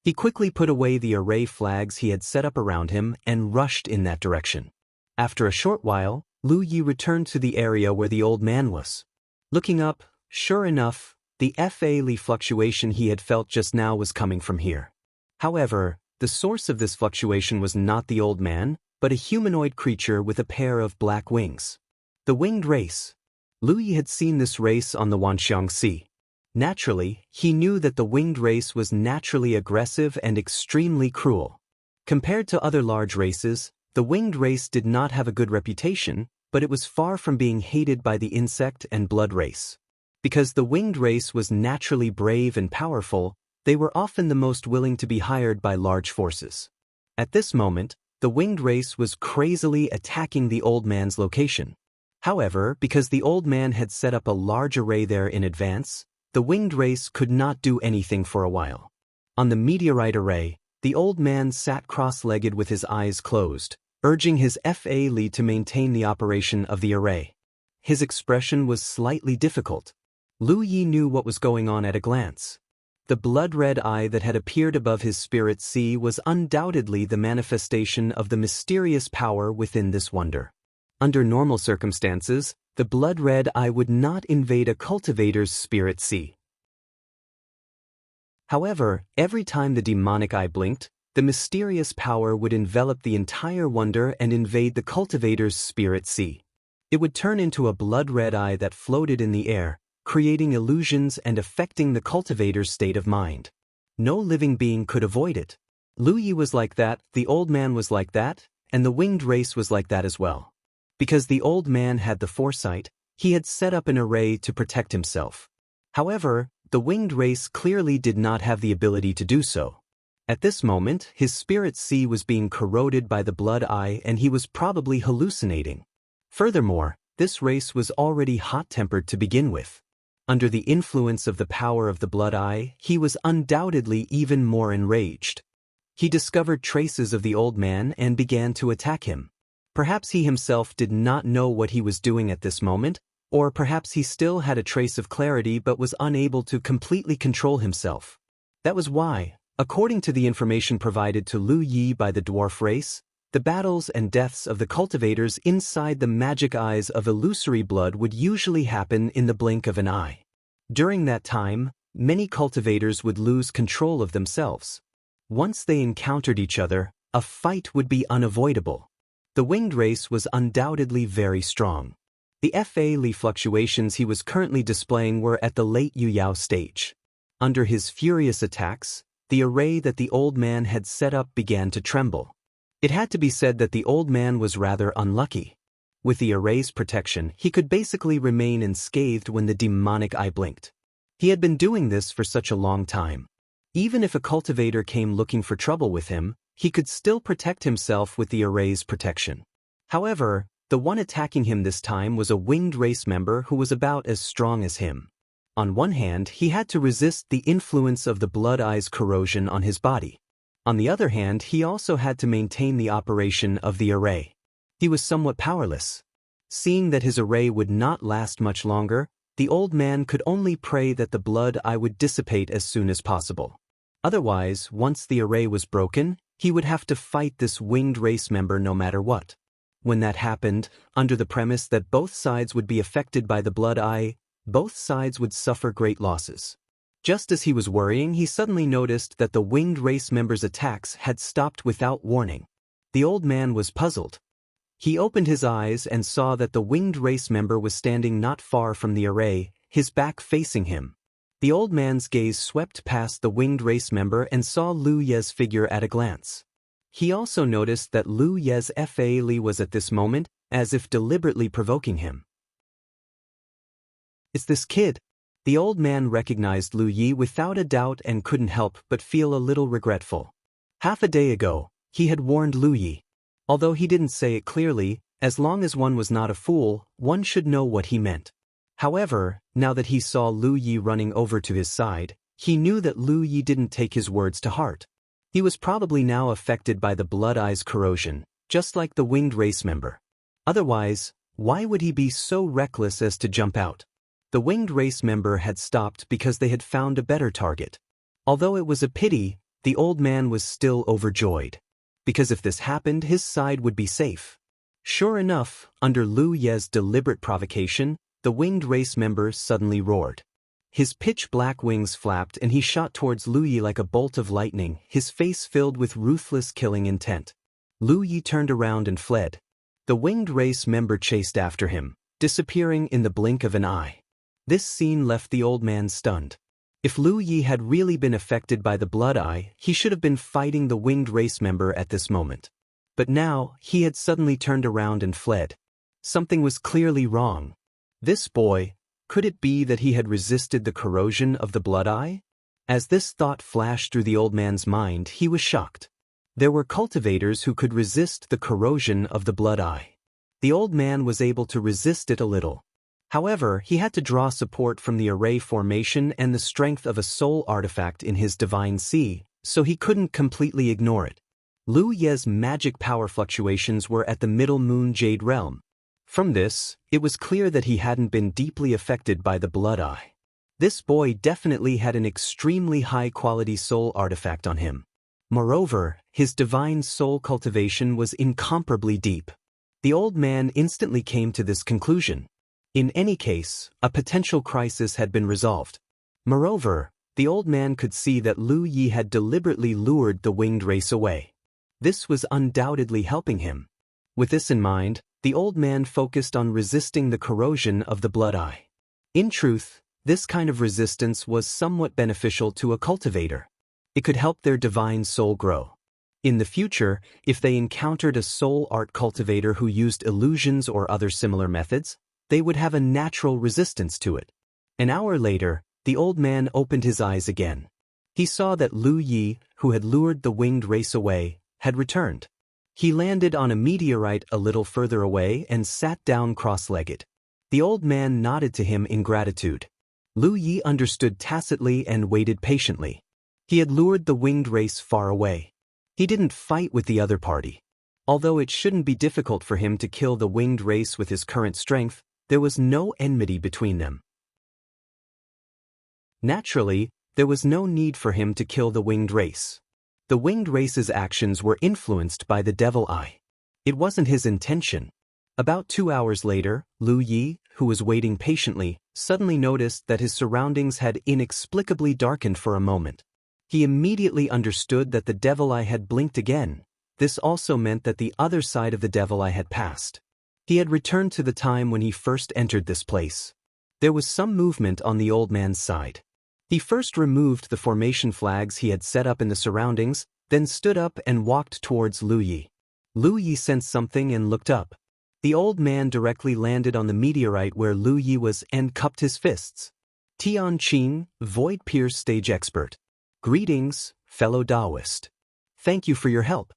He quickly put away the array flags he had set up around him and rushed in that direction. After a short while, Lu Yi returned to the area where the old man was. Looking up, sure enough, the Fa-Li fluctuation he had felt just now was coming from here. However, the source of this fluctuation was not the old man, but a humanoid creature with a pair of black wings. The winged race. Lu Yi had seen this race on the Wanxiang Sea. Naturally, he knew that the winged race was naturally aggressive and extremely cruel. Compared to other large races, the winged race did not have a good reputation, but it was far from being hated by the insect and blood race. Because the winged race was naturally brave and powerful, they were often the most willing to be hired by large forces. At this moment, the winged race was crazily attacking the old man's location. However, because the old man had set up a large array there in advance, the winged race could not do anything for a while. On the meteorite array, the old man sat cross-legged with his eyes closed, urging his Fa-Li to maintain the operation of the array. His expression was slightly difficult. Lu Yi knew what was going on at a glance. The blood-red eye that had appeared above his spirit sea was undoubtedly the manifestation of the mysterious power within this wonder. Under normal circumstances, the blood-red eye would not invade a cultivator's spirit sea. However, every time the demonic eye blinked, the mysterious power would envelop the entire wonder and invade the cultivator's spirit sea. It would turn into a blood-red eye that floated in the air, creating illusions and affecting the cultivator's state of mind. No living being could avoid it. Lu Yi was like that, the old man was like that, and the winged race was like that as well. Because the old man had the foresight, he had set up an array to protect himself. However, the winged race clearly did not have the ability to do so. At this moment, his spirit sea was being corroded by the blood eye and he was probably hallucinating. Furthermore, this race was already hot-tempered to begin with. Under the influence of the power of the blood eye, he was undoubtedly even more enraged. He discovered traces of the old man and began to attack him. Perhaps he himself did not know what he was doing at this moment, or perhaps he still had a trace of clarity but was unable to completely control himself. That was why, according to the information provided to Lu Yi by the dwarf race, the battles and deaths of the cultivators inside the magic eyes of illusory blood would usually happen in the blink of an eye. During that time, many cultivators would lose control of themselves. Once they encountered each other, a fight would be unavoidable. The winged race was undoubtedly very strong. The Fa-Li fluctuations he was currently displaying were at the late Yuyao stage. Under his furious attacks, the array that the old man had set up began to tremble. It had to be said that the old man was rather unlucky. With the array's protection, he could basically remain unscathed when the demonic eye blinked. He had been doing this for such a long time. Even if a cultivator came looking for trouble with him, he could still protect himself with the array's protection. However, the one attacking him this time was a winged race member who was about as strong as him. On one hand, he had to resist the influence of the blood eye's corrosion on his body. On the other hand, he also had to maintain the operation of the array. He was somewhat powerless. Seeing that his array would not last much longer, the old man could only pray that the blood eye would dissipate as soon as possible. Otherwise, once the array was broken, he would have to fight this winged race member no matter what. When that happened, under the premise that both sides would be affected by the blood eye, both sides would suffer great losses. Just as he was worrying, he suddenly noticed that the winged race member's attacks had stopped without warning. The old man was puzzled. He opened his eyes and saw that the winged race member was standing not far from the array, his back facing him. The old man's gaze swept past the winged race member and saw Lu Ye's figure at a glance. He also noticed that Lu Ye's Fa-Li was at this moment, as if deliberately provoking him. "It's this kid." The old man recognized Lu Yi without a doubt and couldn't help but feel a little regretful. Half a day ago, he had warned Lu Yi. Although he didn't say it clearly, as long as one was not a fool, one should know what he meant. However, now that he saw Lu Yi running over to his side, he knew that Lu Yi didn't take his words to heart. He was probably now affected by the Blood Eye's corrosion, just like the winged race member. Otherwise, why would he be so reckless as to jump out? The winged race member had stopped because they had found a better target. Although it was a pity, the old man was still overjoyed. Because if this happened, his side would be safe. Sure enough, under Lu Ye's deliberate provocation, the winged race member suddenly roared. His pitch-black wings flapped and he shot towards Lu Yi like a bolt of lightning, his face filled with ruthless killing intent. Lu Yi turned around and fled. The winged race member chased after him, disappearing in the blink of an eye. This scene left the old man stunned. If Lu Yi had really been affected by the Blood Eye, he should have been fighting the winged race member at this moment. But now, he had suddenly turned around and fled. Something was clearly wrong. This boy, could it be that he had resisted the corrosion of the Blood Eye? As this thought flashed through the old man's mind, he was shocked. There were cultivators who could resist the corrosion of the Blood Eye. The old man was able to resist it a little. However, he had to draw support from the array formation and the strength of a soul artifact in his divine sea, so he couldn't completely ignore it. Lu Ye's magic power fluctuations were at the Middle Moon Jade realm. From this, it was clear that he hadn't been deeply affected by the Blood Eye. This boy definitely had an extremely high-quality soul artifact on him. Moreover, his divine soul cultivation was incomparably deep. The old man instantly came to this conclusion. In any case, a potential crisis had been resolved. Moreover, the old man could see that Lu Yi had deliberately lured the winged race away. This was undoubtedly helping him. With this in mind, the old man focused on resisting the corrosion of the Blood Eye. In truth, this kind of resistance was somewhat beneficial to a cultivator. It could help their divine soul grow. In the future, if they encountered a soul art cultivator who used illusions or other similar methods, they would have a natural resistance to it. An hour later, the old man opened his eyes again. He saw that Lu Yi, who had lured the winged race away, had returned. He landed on a meteorite a little further away and sat down cross-legged. The old man nodded to him in gratitude. Lu Yi understood tacitly and waited patiently. He had lured the winged race far away. He didn't fight with the other party. Although it shouldn't be difficult for him to kill the winged race with his current strength, there was no enmity between them. Naturally, there was no need for him to kill the winged race. The winged race's actions were influenced by the Devil Eye. It wasn't his intention. About 2 hours later, Lu Yi, who was waiting patiently, suddenly noticed that his surroundings had inexplicably darkened for a moment. He immediately understood that the Devil Eye had blinked again. This also meant that the other side of the Devil Eye had passed. He had returned to the time when he first entered this place. There was some movement on the old man's side. He first removed the formation flags he had set up in the surroundings, then stood up and walked towards Lu Yi. Lu Yi sensed something and looked up. The old man directly landed on the meteorite where Lu Yi was and cupped his fists. Tian Qing, Void Pierce Stage Expert. Greetings, fellow Taoist. Thank you for your help.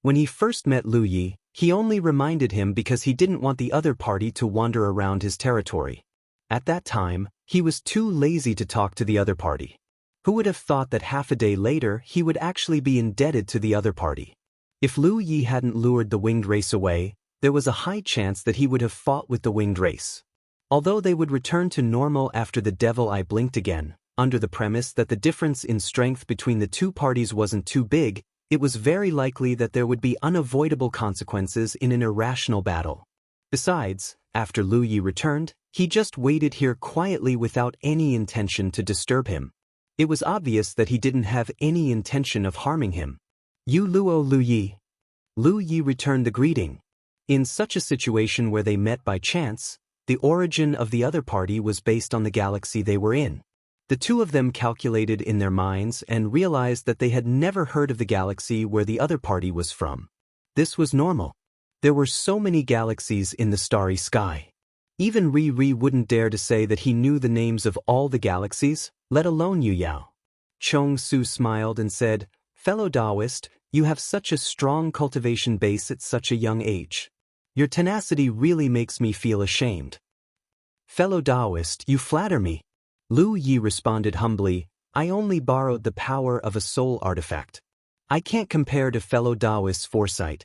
When he first met Lu Yi, he only reminded him because he didn't want the other party to wander around his territory. At that time, he was too lazy to talk to the other party. Who would have thought that half a day later he would actually be indebted to the other party? If Lu Yi hadn't lured the winged race away, there was a high chance that he would have fought with the winged race. Although they would return to normal after the Devil Eye blinked again, under the premise that the difference in strength between the two parties wasn't too big, it was very likely that there would be unavoidable consequences in an irrational battle. Besides, after Lu Yi returned, he just waited here quietly without any intention to disturb him. It was obvious that he didn't have any intention of harming him. You luo Lu Yi. Lu Yi returned the greeting. In such a situation where they met by chance, the origin of the other party was based on the galaxy they were in. The two of them calculated in their minds and realized that they had never heard of the galaxy where the other party was from. This was normal. There were so many galaxies in the starry sky. Even Ri wouldn't dare to say that he knew the names of all the galaxies, let alone Yu Yao. Chong Su smiled and said, "Fellow Taoist, you have such a strong cultivation base at such a young age. Your tenacity really makes me feel ashamed." "Fellow Taoist, you flatter me." Lu Yi responded humbly, "I only borrowed the power of a soul artifact. I can't compare to fellow Taoist's foresight.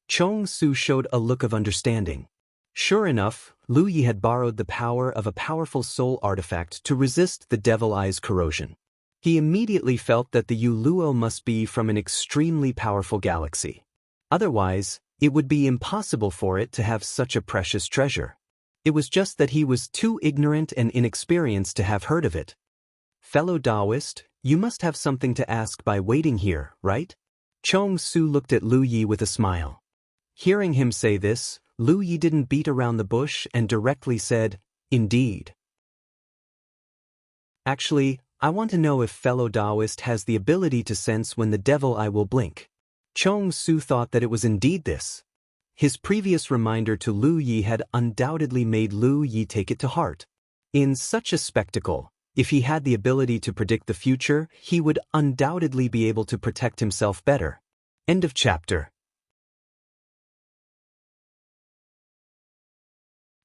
Chong Su showed a look of understanding. Sure enough, Lu Yi had borrowed the power of a powerful soul artifact to resist the Devil Eye's corrosion. He immediately felt that the Yu Luo must be from an extremely powerful galaxy. Otherwise, it would be impossible for it to have such a precious treasure. It was just that he was too ignorant and inexperienced to have heard of it. Fellow Taoist, you must have something to ask by waiting here, right? Chong Su looked at Lu Yi with a smile. Hearing him say this, Lu Yi didn't beat around the bush and directly said, "Indeed." Actually, I want to know if fellow Taoist has the ability to sense when the devil eye will blink. Chong Su thought that it was indeed this. His previous reminder to Lu Yi had undoubtedly made Lu Yi take it to heart. In such a spectacle, if he had the ability to predict the future, he would undoubtedly be able to protect himself better. End of chapter.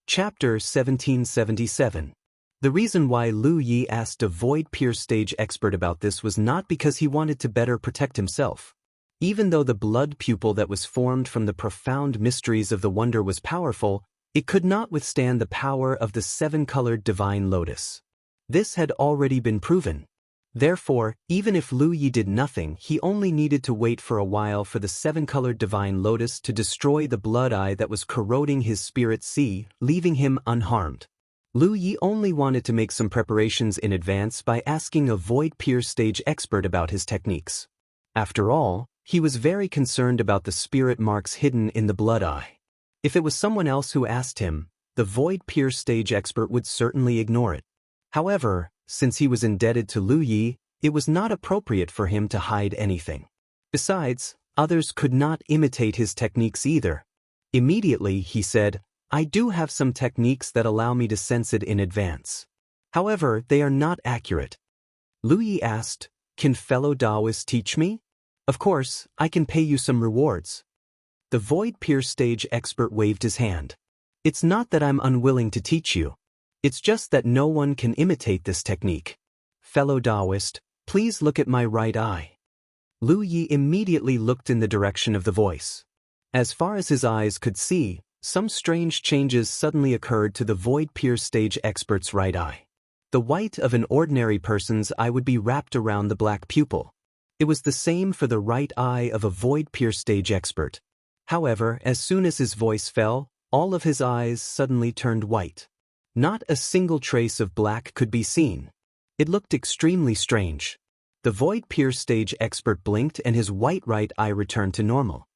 Chapter 1777. The reason why Lu Yi asked a void-pierce stage expert about this was not because he wanted to better protect himself. Even though the blood pupil that was formed from the profound mysteries of the wonder was powerful, it could not withstand the power of the seven-colored divine lotus. This had already been proven. Therefore, even if Lu Yi did nothing, he only needed to wait for a while for the seven-colored divine lotus to destroy the blood eye that was corroding his spirit sea, leaving him unharmed. Lu Yi only wanted to make some preparations in advance by asking a void-pierce stage expert about his techniques. After all, he was very concerned about the spirit marks hidden in the blood eye. If it was someone else who asked him, the void-pierce stage expert would certainly ignore it. However, since he was indebted to Lu Yi, it was not appropriate for him to hide anything. Besides, others could not imitate his techniques either. Immediately, he said, "I do have some techniques that allow me to sense it in advance. However, they are not accurate." Lu Yi asked, "Can fellow Taoists teach me? Of course, I can pay you some rewards." The void-pierce stage expert waved his hand. "It's not that I'm unwilling to teach you. It's just that no one can imitate this technique. Fellow Taoist, please look at my right eye." Lu Yi immediately looked in the direction of the voice. As far as his eyes could see, some strange changes suddenly occurred to the void-pierce stage expert's right eye. The white of an ordinary person's eye would be wrapped around the black pupil. It was the same for the right eye of a void-pierce stage expert. However, as soon as his voice fell, all of his eyes suddenly turned white. Not a single trace of black could be seen. It looked extremely strange. The void-pierce stage expert blinked and his white right eye returned to normal.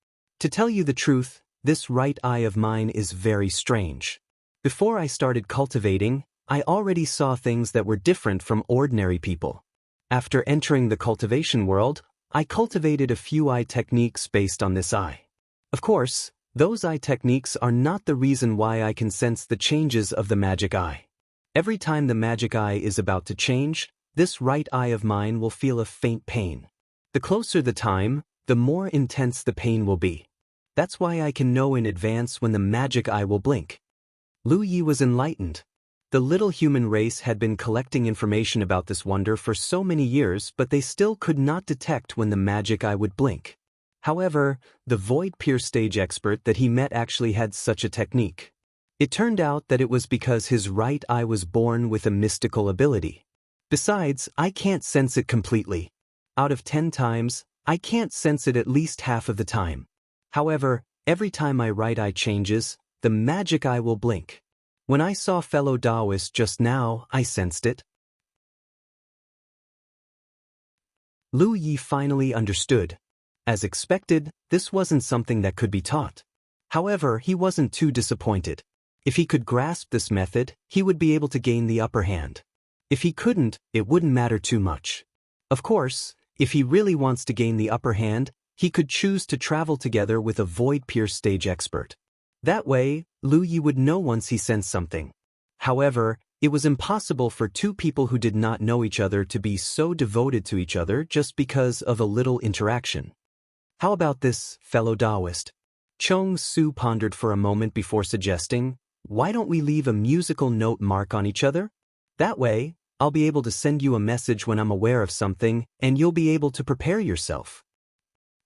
To tell you the truth, this right eye of mine is very strange. Before I started cultivating, I already saw things that were different from ordinary people. After entering the cultivation world, I cultivated a few eye techniques based on this eye. Of course, those eye techniques are not the reason why I can sense the changes of the magic eye. Every time the magic eye is about to change, this right eye of mine will feel a faint pain. The closer the time, the more intense the pain will be. That's why I can know in advance when the magic eye will blink. Lu Yi was enlightened. The little human race had been collecting information about this wonder for so many years, but they still could not detect when the magic eye would blink. However, the void-pierce stage expert that he met actually had such a technique. It turned out that it was because his right eye was born with a mystical ability. Besides, I can't sense it completely. Out of 10 times, I can't sense it at least half of the time. However, every time my right eye changes, the magic eye will blink. When I saw fellow Taoist just now, I sensed it. Lu Yi finally understood. As expected, this wasn't something that could be taught. However, he wasn't too disappointed. If he could grasp this method, he would be able to gain the upper hand. If he couldn't, it wouldn't matter too much. Of course, if he really wants to gain the upper hand, he could choose to travel together with a void-pierce stage expert. That way, Lu Yi would know once he sensed something. However, it was impossible for two people who did not know each other to be so devoted to each other just because of a little interaction. How about this, fellow Taoist? Chong Su pondered for a moment before suggesting, "Why don't we leave a musical note mark on each other? That way, I'll be able to send you a message when I'm aware of something, and you'll be able to prepare yourself."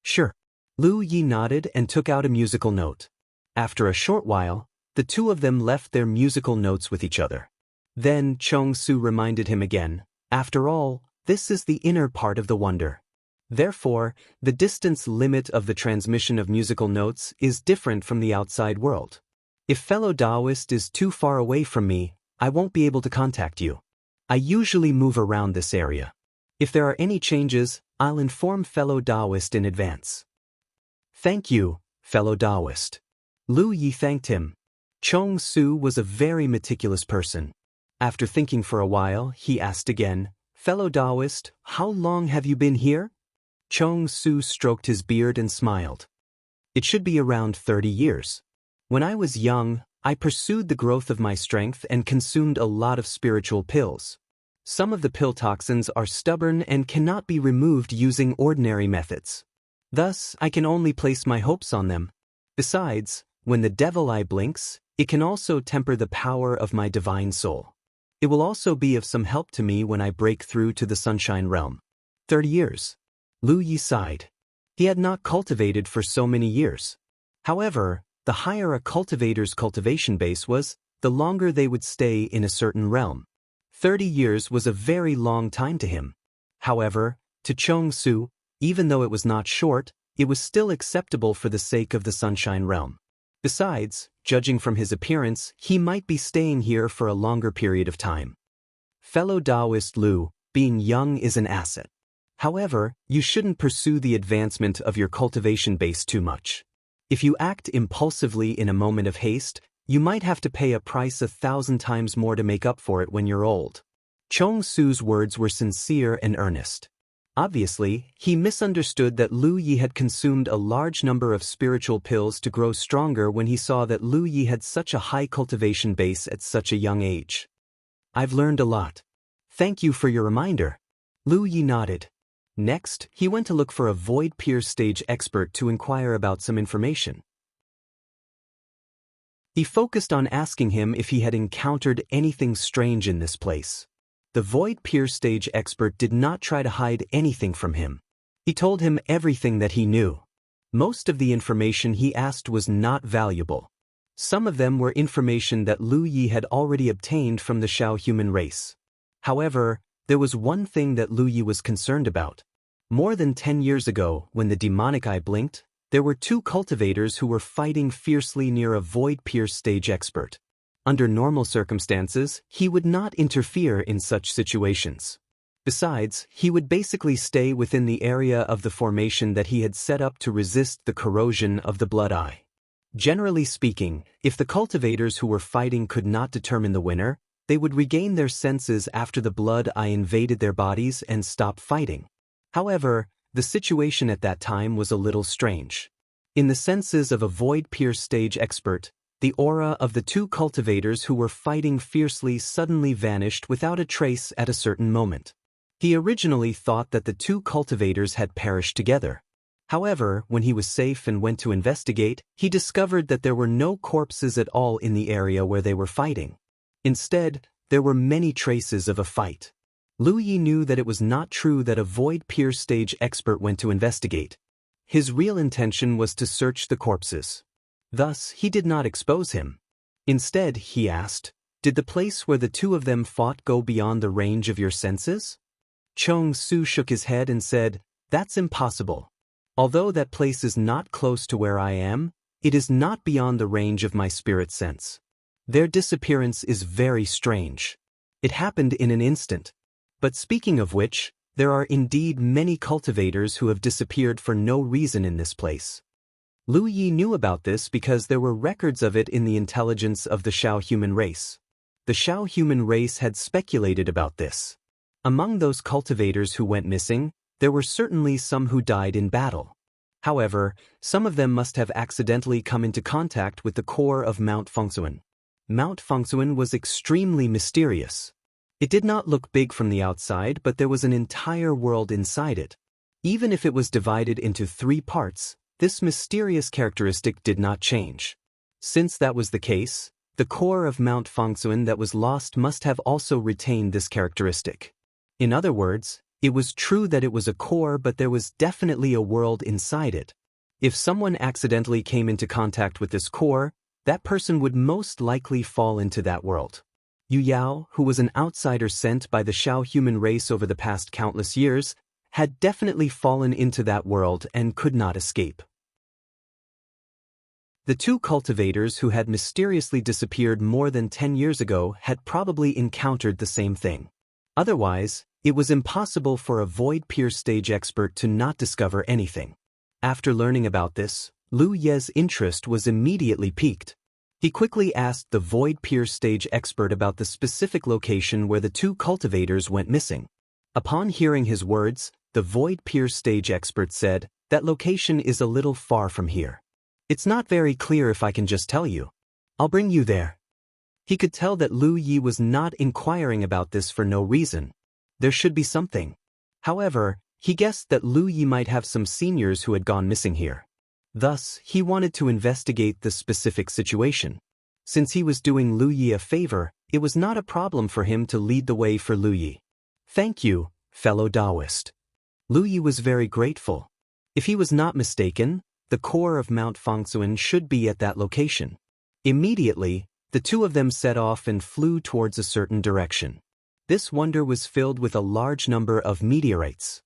Sure. Lu Yi nodded and took out a musical note. After a short while, the two of them left their musical notes with each other. Then Chong Su reminded him again, after all, this is the inner part of the wonder. Therefore, the distance limit of the transmission of musical notes is different from the outside world. If fellow Taoist is too far away from me, I won't be able to contact you. I usually move around this area. If there are any changes, I'll inform fellow Taoist in advance. Thank you, fellow Taoist. Lu Yi thanked him. Chong Su was a very meticulous person. After thinking for a while, he asked again, fellow Taoist, how long have you been here? Chong Su stroked his beard and smiled. It should be around 30 years. When I was young, I pursued the growth of my strength and consumed a lot of spiritual pills. Some of the pill toxins are stubborn and cannot be removed using ordinary methods. Thus, I can only place my hopes on them. Besides, when the devil eye blinks, it can also temper the power of my divine soul. It will also be of some help to me when I break through to the sunshine realm. 30 years. Lu Yi sighed. He had not cultivated for so many years. However, the higher a cultivator's cultivation base was, the longer they would stay in a certain realm. 30 years was a very long time to him. However, to Chong Su, even though it was not short, it was still acceptable for the sake of the sunshine realm. Besides, judging from his appearance, he might be staying here for a longer period of time. Fellow Taoist Lu, being young is an asset. However, you shouldn't pursue the advancement of your cultivation base too much. If you act impulsively in a moment of haste, you might have to pay a price 1,000 times more to make up for it when you're old. Chong Su's words were sincere and earnest. Obviously, he misunderstood that Lu Yi had consumed a large number of spiritual pills to grow stronger when he saw that Lu Yi had such a high cultivation base at such a young age. I've learned a lot. Thank you for your reminder. Lu Yi nodded. Next, he went to look for a void peer stage expert to inquire about some information. He focused on asking him if he had encountered anything strange in this place. The void peer stage expert did not try to hide anything from him. He told him everything that he knew. Most of the information he asked was not valuable. Some of them were information that Lu Yi had already obtained from the Shao human race. However, there was one thing that Lu Yi was concerned about. More than 10 years ago, when the demonic eye blinked, there were two cultivators who were fighting fiercely near a void peer stage expert. Under normal circumstances, he would not interfere in such situations. Besides, he would basically stay within the area of the formation that he had set up to resist the corrosion of the blood eye. Generally speaking, if the cultivators who were fighting could not determine the winner, they would regain their senses after the blood eye invaded their bodies and stop fighting. However, the situation at that time was a little strange. In the senses of a void peer stage expert, the aura of the two cultivators who were fighting fiercely suddenly vanished without a trace at a certain moment. He originally thought that the two cultivators had perished together. However, when he was safe and went to investigate, he discovered that there were no corpses at all in the area where they were fighting. Instead, there were many traces of a fight. Lu Yi knew that it was not true that a void peer stage expert went to investigate. His real intention was to search the corpses. Thus, he did not expose him. Instead, he asked, did the place where the two of them fought go beyond the range of your senses? Chong Su shook his head and said, that's impossible. Although that place is not close to where I am, it is not beyond the range of my spirit sense. Their disappearance is very strange. It happened in an instant. But speaking of which, there are indeed many cultivators who have disappeared for no reason in this place. Lu Yi knew about this because there were records of it in the intelligence of the Shao human race. The Shao human race had speculated about this. Among those cultivators who went missing, there were certainly some who died in battle. However, some of them must have accidentally come into contact with the core of Mount Fengsuan. Mount Fengsuan was extremely mysterious. It did not look big from the outside, but there was an entire world inside it. Even if it was divided into 3 parts, this mysterious characteristic did not change. Since that was the case, the core of Mount Fengsuan that was lost must have also retained this characteristic. In other words, It was true that it was a core, but there was definitely a world inside it. If someone accidentally came into contact with this core, that person would most likely fall into that world. Yu Yao, who was an outsider sent by the Shao human race over the past countless years, had definitely fallen into that world and could not escape. The two cultivators who had mysteriously disappeared more than 10 years ago had probably encountered the same thing. Otherwise, it was impossible for a void peer stage expert to not discover anything. After learning about this, Lu Ye's interest was immediately piqued. He quickly asked the void peer stage expert about the specific location where the two cultivators went missing. Upon hearing his words, the void peer stage expert said, "That location is a little far from here. It's not very clear if I can just tell you. I'll bring you there." He could tell that Lu Yi was not inquiring about this for no reason. There should be something. However, he guessed that Lu Yi might have some seniors who had gone missing here. Thus, he wanted to investigate the specific situation. Since he was doing Lu Yi a favor, it was not a problem for him to lead the way for Lu Yi. "Thank you, fellow Taoist." Lu Yi was very grateful. If he was not mistaken, the core of Mount Fangsuan should be at that location. Immediately, the two of them set off and flew towards a certain direction. This wonder was filled with a large number of meteorites.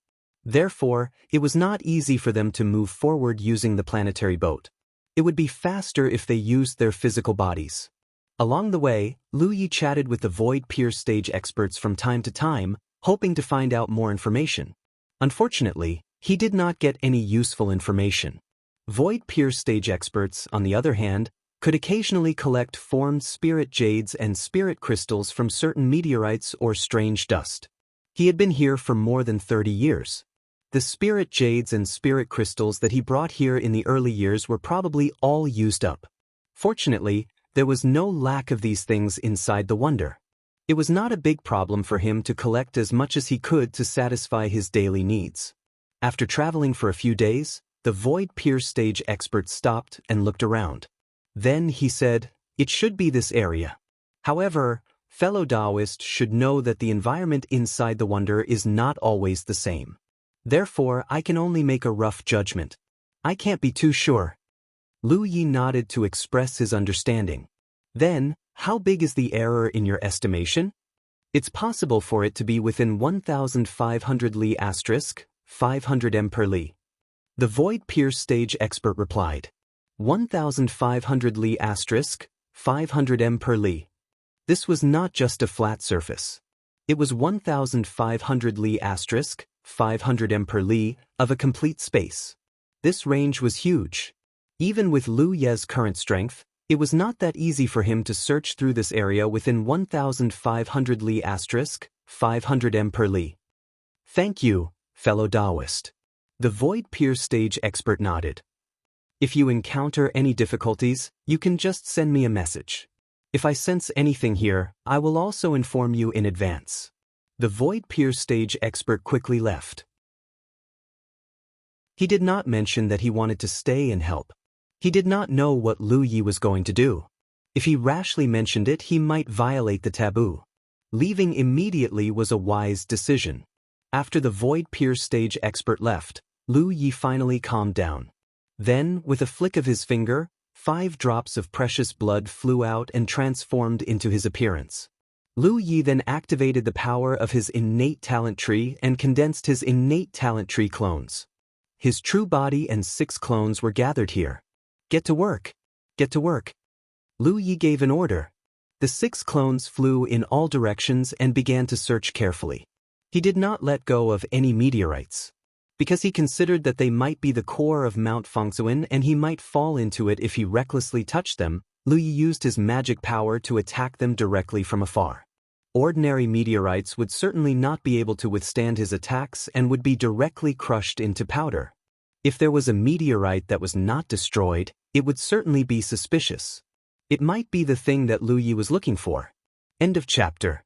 Therefore, it was not easy for them to move forward using the planetary boat. It would be faster if they used their physical bodies. Along the way, Lu Yi chatted with the void peer stage experts from time to time, hoping to find out more information. Unfortunately, he did not get any useful information. Void peer stage experts, on the other hand, could occasionally collect formed spirit jades and spirit crystals from certain meteorites or strange dust. He had been here for more than 30 years. The spirit jades and spirit crystals that he brought here in the early years were probably all used up. Fortunately, there was no lack of these things inside the wonder. It was not a big problem for him to collect as much as he could to satisfy his daily needs. After traveling for a few days, the void peer stage expert stopped and looked around. Then he said, "It should be this area. However, fellow Taoists should know that the environment inside the wonder is not always the same. Therefore, I can only make a rough judgment. I can't be too sure." Lu Yi nodded to express his understanding. "Then, how big is the error in your estimation?" "It's possible for it to be within 1,500 li * 500 m per li." The void peer stage expert replied. 1,500 li * 500 m per li. This was not just a flat surface. It was 1,500 li * 500 m per li of a complete space. This range was huge. Even with Lu Ye's current strength, it was not that easy for him to search through this area within 1,500 li * 500 m per li. "Thank you, fellow Taoist." The void peer stage expert nodded. "If you encounter any difficulties, you can just send me a message. If I sense anything here, I will also inform you in advance." The void peer stage expert quickly left. He did not mention that he wanted to stay and help. He did not know what Lu Yi was going to do. If he rashly mentioned it, he might violate the taboo. Leaving immediately was a wise decision. After the void peer stage expert left, Lu Yi finally calmed down. Then, with a flick of his finger, 5 drops of precious blood flew out and transformed into his appearance. Lu Yi then activated the power of his innate talent tree and condensed his innate talent tree clones. His true body and 6 clones were gathered here. "Get to work! Get to work!" Lu Yi gave an order. The 6 clones flew in all directions and began to search carefully. He did not let go of any meteorites. Because he considered that they might be the core of Mount Fangsuan and he might fall into it if he recklessly touched them, Lu Yi used his magic power to attack them directly from afar. Ordinary meteorites would certainly not be able to withstand his attacks and would be directly crushed into powder. If there was a meteorite that was not destroyed, it would certainly be suspicious. It might be the thing that Lu Yi was looking for. End of chapter.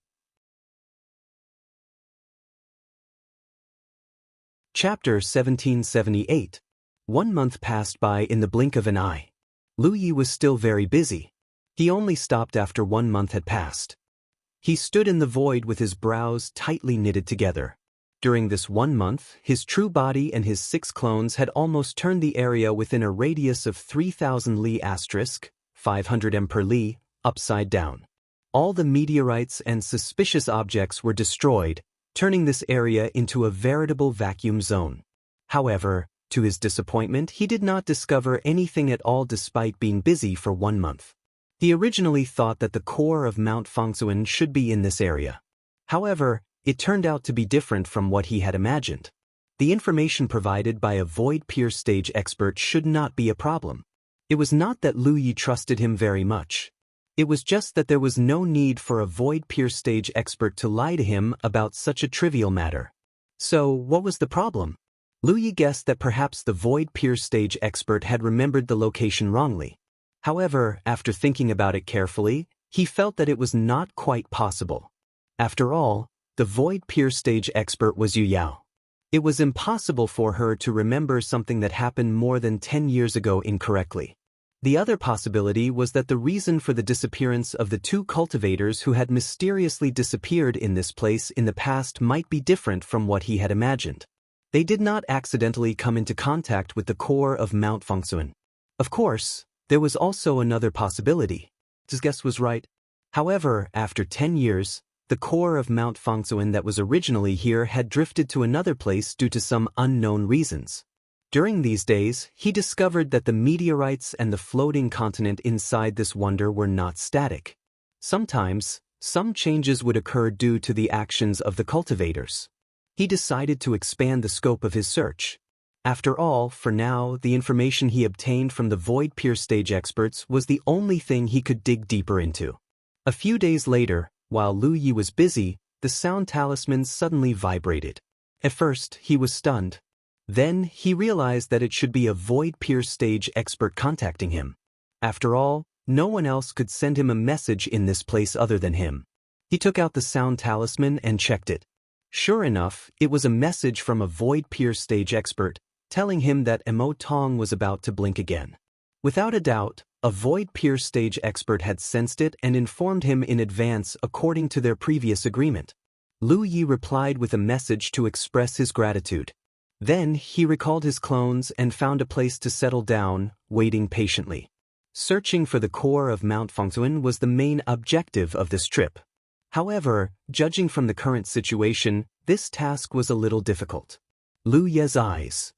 Chapter 1778. 1 month passed by in the blink of an eye. Lu Yi was still very busy. He only stopped after 1 month had passed. He stood in the void with his brows tightly knitted together. During this 1 month, his true body and his 6 clones had almost turned the area within a radius of 3,000 li *, 500 m per li, upside down. All the meteorites and suspicious objects were destroyed, turning this area into a veritable vacuum zone. However, to his disappointment, he did not discover anything at all despite being busy for 1 month. He originally thought that the core of Mount Fangsuan should be in this area. However, it turned out to be different from what he had imagined. The information provided by a void peer stage expert should not be a problem. It was not that Lu Yi trusted him very much. It was just that there was no need for a void peer stage expert to lie to him about such a trivial matter. So, what was the problem? Lu Yi guessed that perhaps the void peer stage expert had remembered the location wrongly. However, after thinking about it carefully, he felt that it was not quite possible. After all, the void peer stage expert was Yu Yao. It was impossible for her to remember something that happened more than 10 years ago incorrectly. The other possibility was that the reason for the disappearance of the 2 cultivators who had mysteriously disappeared in this place in the past might be different from what he had imagined. They did not accidentally come into contact with the core of Mount Fangsuan. Of course, there was also another possibility. His guess was right. However, after 10 years, the core of Mount Fangsuan that was originally here had drifted to another place due to some unknown reasons. During these days, he discovered that the meteorites and the floating continent inside this wonder were not static. Sometimes, some changes would occur due to the actions of the cultivators. He decided to expand the scope of his search. After all, for now, the information he obtained from the void peer stage experts was the only thing he could dig deeper into. A few days later, while Lu Yi was busy, the sound talisman suddenly vibrated. At first, he was stunned. Then, he realized that it should be a void peer stage expert contacting him. After all, no one else could send him a message in this place other than him. He took out the sound talisman and checked it. Sure enough, it was a message from a void peer stage expert, telling him that Emo Tong was about to blink again. Without a doubt, a void peer stage expert had sensed it and informed him in advance according to their previous agreement. Lu Yi replied with a message to express his gratitude. Then, he recalled his clones and found a place to settle down, waiting patiently. Searching for the core of Mount Fangsuan was the main objective of this trip. However, judging from the current situation, this task was a little difficult. Lu Ye's eyes.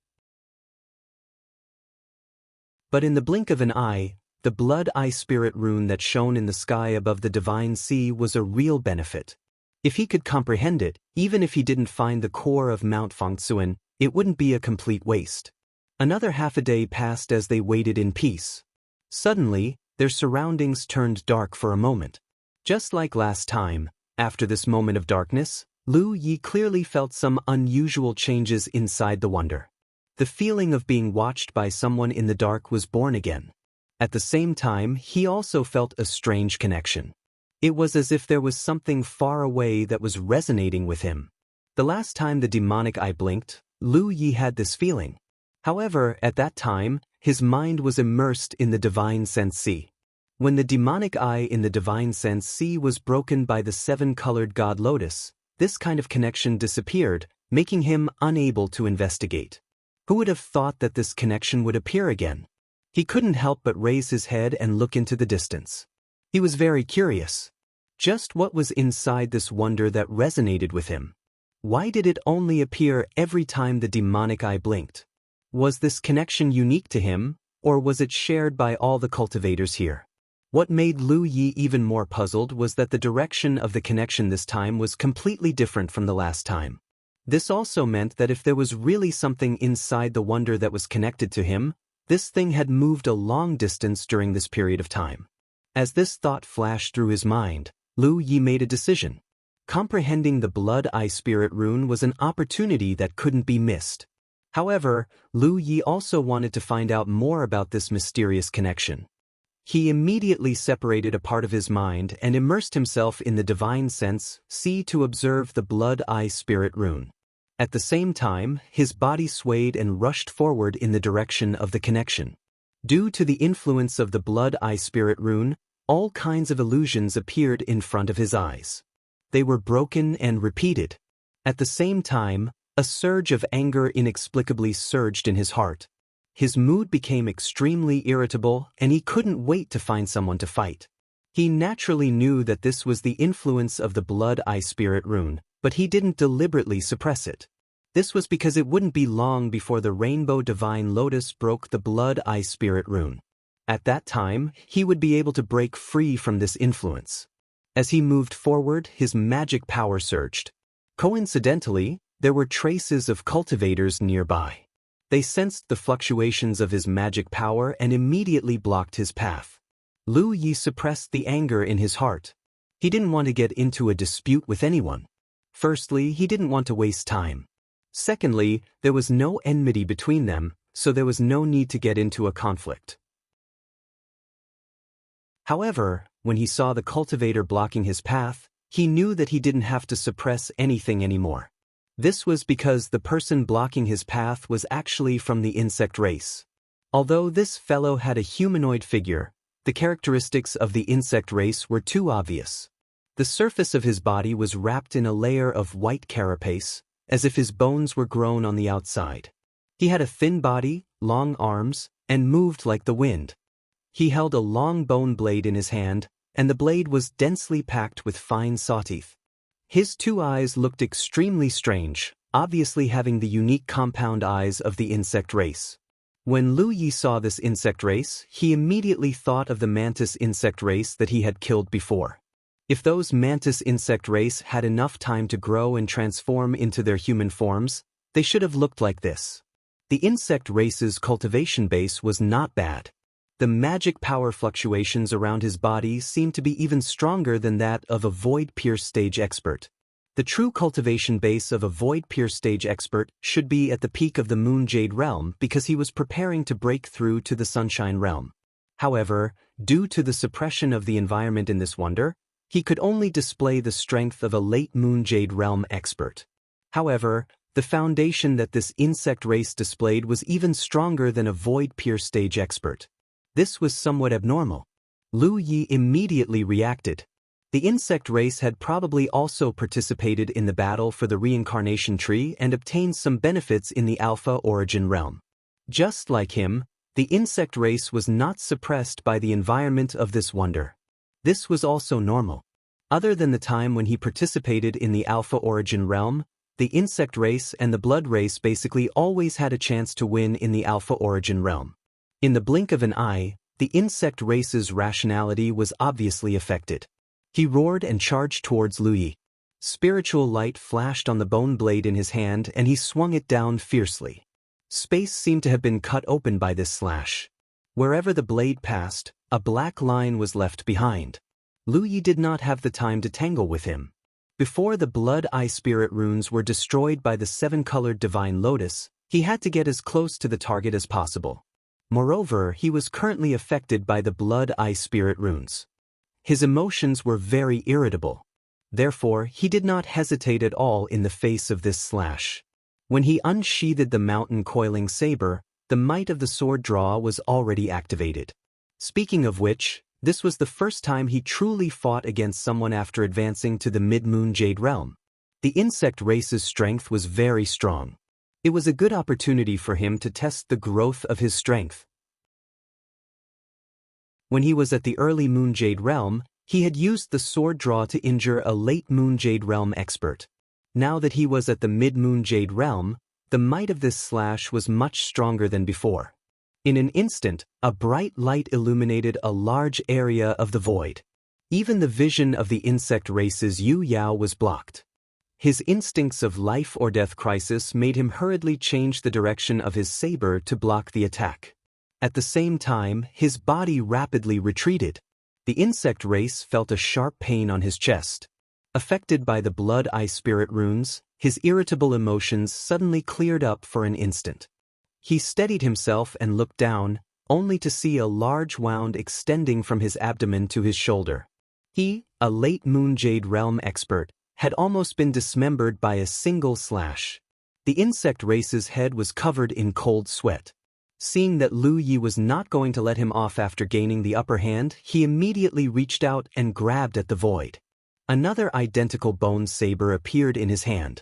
But in the blink of an eye, the blood eye spirit rune that shone in the sky above the divine sea was a real benefit. If he could comprehend it, even if he didn't find the core of Mount Fangsuan, it wouldn't be a complete waste. Another half a day passed as they waited in peace. Suddenly, their surroundings turned dark for a moment. Just like last time, after this moment of darkness, Lu Yi clearly felt some unusual changes inside the wonder. The feeling of being watched by someone in the dark was born again. At the same time, he also felt a strange connection. It was as if there was something far away that was resonating with him. The last time the demonic eye blinked, Lu Yi had this feeling. However, at that time, his mind was immersed in the divine sense sea. When the demonic eye in the divine sense sea was broken by the 7-colored god lotus, this kind of connection disappeared, making him unable to investigate. Who would have thought that this connection would appear again? He couldn't help but raise his head and look into the distance. He was very curious. Just what was inside this wonder that resonated with him? Why did it only appear every time the demonic eye blinked? Was this connection unique to him, or was it shared by all the cultivators here? What made Lu Yi even more puzzled was that the direction of the connection this time was completely different from the last time. This also meant that if there was really something inside the wonder that was connected to him, this thing had moved a long distance during this period of time. As this thought flashed through his mind, Lu Yi made a decision. Comprehending the blood eye spirit rune was an opportunity that couldn't be missed. However, Lu Yi also wanted to find out more about this mysterious connection. He immediately separated a part of his mind and immersed himself in the divine sense sea to observe the blood eye spirit rune. At the same time, his body swayed and rushed forward in the direction of the connection. Due to the influence of the blood eye spirit rune, all kinds of illusions appeared in front of his eyes. They were broken and repeated. At the same time, a surge of anger inexplicably surged in his heart. His mood became extremely irritable, and he couldn't wait to find someone to fight. He naturally knew that this was the influence of the Blood Eye Spirit rune, but he didn't deliberately suppress it. This was because it wouldn't be long before the Rainbow Divine Lotus broke the Blood Eye Spirit rune. At that time, he would be able to break free from this influence. As he moved forward, his magic power surged. Coincidentally, there were traces of cultivators nearby. They sensed the fluctuations of his magic power and immediately blocked his path. Lu Yi suppressed the anger in his heart. He didn't want to get into a dispute with anyone. Firstly, he didn't want to waste time. Secondly, there was no enmity between them, so there was no need to get into a conflict. However, when he saw the cultivator blocking his path, he knew that he didn't have to suppress anything anymore. This was because the person blocking his path was actually from the insect race. Although this fellow had a humanoid figure, the characteristics of the insect race were too obvious. The surface of his body was wrapped in a layer of white carapace, as if his bones were grown on the outside. He had a thin body, long arms, and moved like the wind. He held a long bone blade in his hand, and the blade was densely packed with fine sawteeth. His two eyes looked extremely strange, obviously having the unique compound eyes of the insect race. When Lu Yi saw this insect race, he immediately thought of the mantis insect race that he had killed before. If those mantis insect race had enough time to grow and transform into their human forms, they should have looked like this. The insect race's cultivation base was not bad. The magic power fluctuations around his body seemed to be even stronger than that of a Void Pierce Stage expert. The true cultivation base of a Void Pierce Stage expert should be at the peak of the Moon Jade realm because he was preparing to break through to the Sunshine realm. However, due to the suppression of the environment in this wonder, he could only display the strength of a late Moon Jade realm expert. However, the foundation that this insect race displayed was even stronger than a Void Pierce Stage expert. This was somewhat abnormal. Lu Yi immediately reacted. The insect race had probably also participated in the battle for the reincarnation tree and obtained some benefits in the Alpha Origin realm. Just like him, the insect race was not suppressed by the environment of this wonder. This was also normal. Other than the time when he participated in the Alpha Origin realm, the insect race and the blood race basically always had a chance to win in the Alpha Origin realm. In the blink of an eye, the insect race's rationality was obviously affected. He roared and charged towards Lu Yi. Spiritual light flashed on the bone blade in his hand and he swung it down fiercely. Space seemed to have been cut open by this slash. Wherever the blade passed, a black line was left behind. Lu Yi did not have the time to tangle with him. Before the Blood Eye Spirit runes were destroyed by the seven-colored Divine Lotus, he had to get as close to the target as possible. Moreover, he was currently affected by the Blood Eye Spirit runes. His emotions were very irritable. Therefore, he did not hesitate at all in the face of this slash. When he unsheathed the mountain coiling saber, the might of the sword draw was already activated. Speaking of which, this was the first time he truly fought against someone after advancing to the Mid-Moon Jade realm. The insect race's strength was very strong. It was a good opportunity for him to test the growth of his strength. When he was at the early Moon Jade realm, he had used the sword draw to injure a late Moon Jade realm expert. Now that he was at the Mid-Moon Jade realm, the might of this slash was much stronger than before. In an instant, a bright light illuminated a large area of the void. Even the vision of the insect race's Yu Yao was blocked. His instincts of life or death crisis made him hurriedly change the direction of his saber to block the attack. At the same time, his body rapidly retreated. The insect race felt a sharp pain on his chest. Affected by the Blood Eye Spirit runes, his irritable emotions suddenly cleared up for an instant. He steadied himself and looked down, only to see a large wound extending from his abdomen to his shoulder. He, a late Moon Jade realm expert, had almost been dismembered by a single slash. The insect race's head was covered in cold sweat. Seeing that Lu Yi was not going to let him off after gaining the upper hand, he immediately reached out and grabbed at the void. Another identical bone saber appeared in his hand.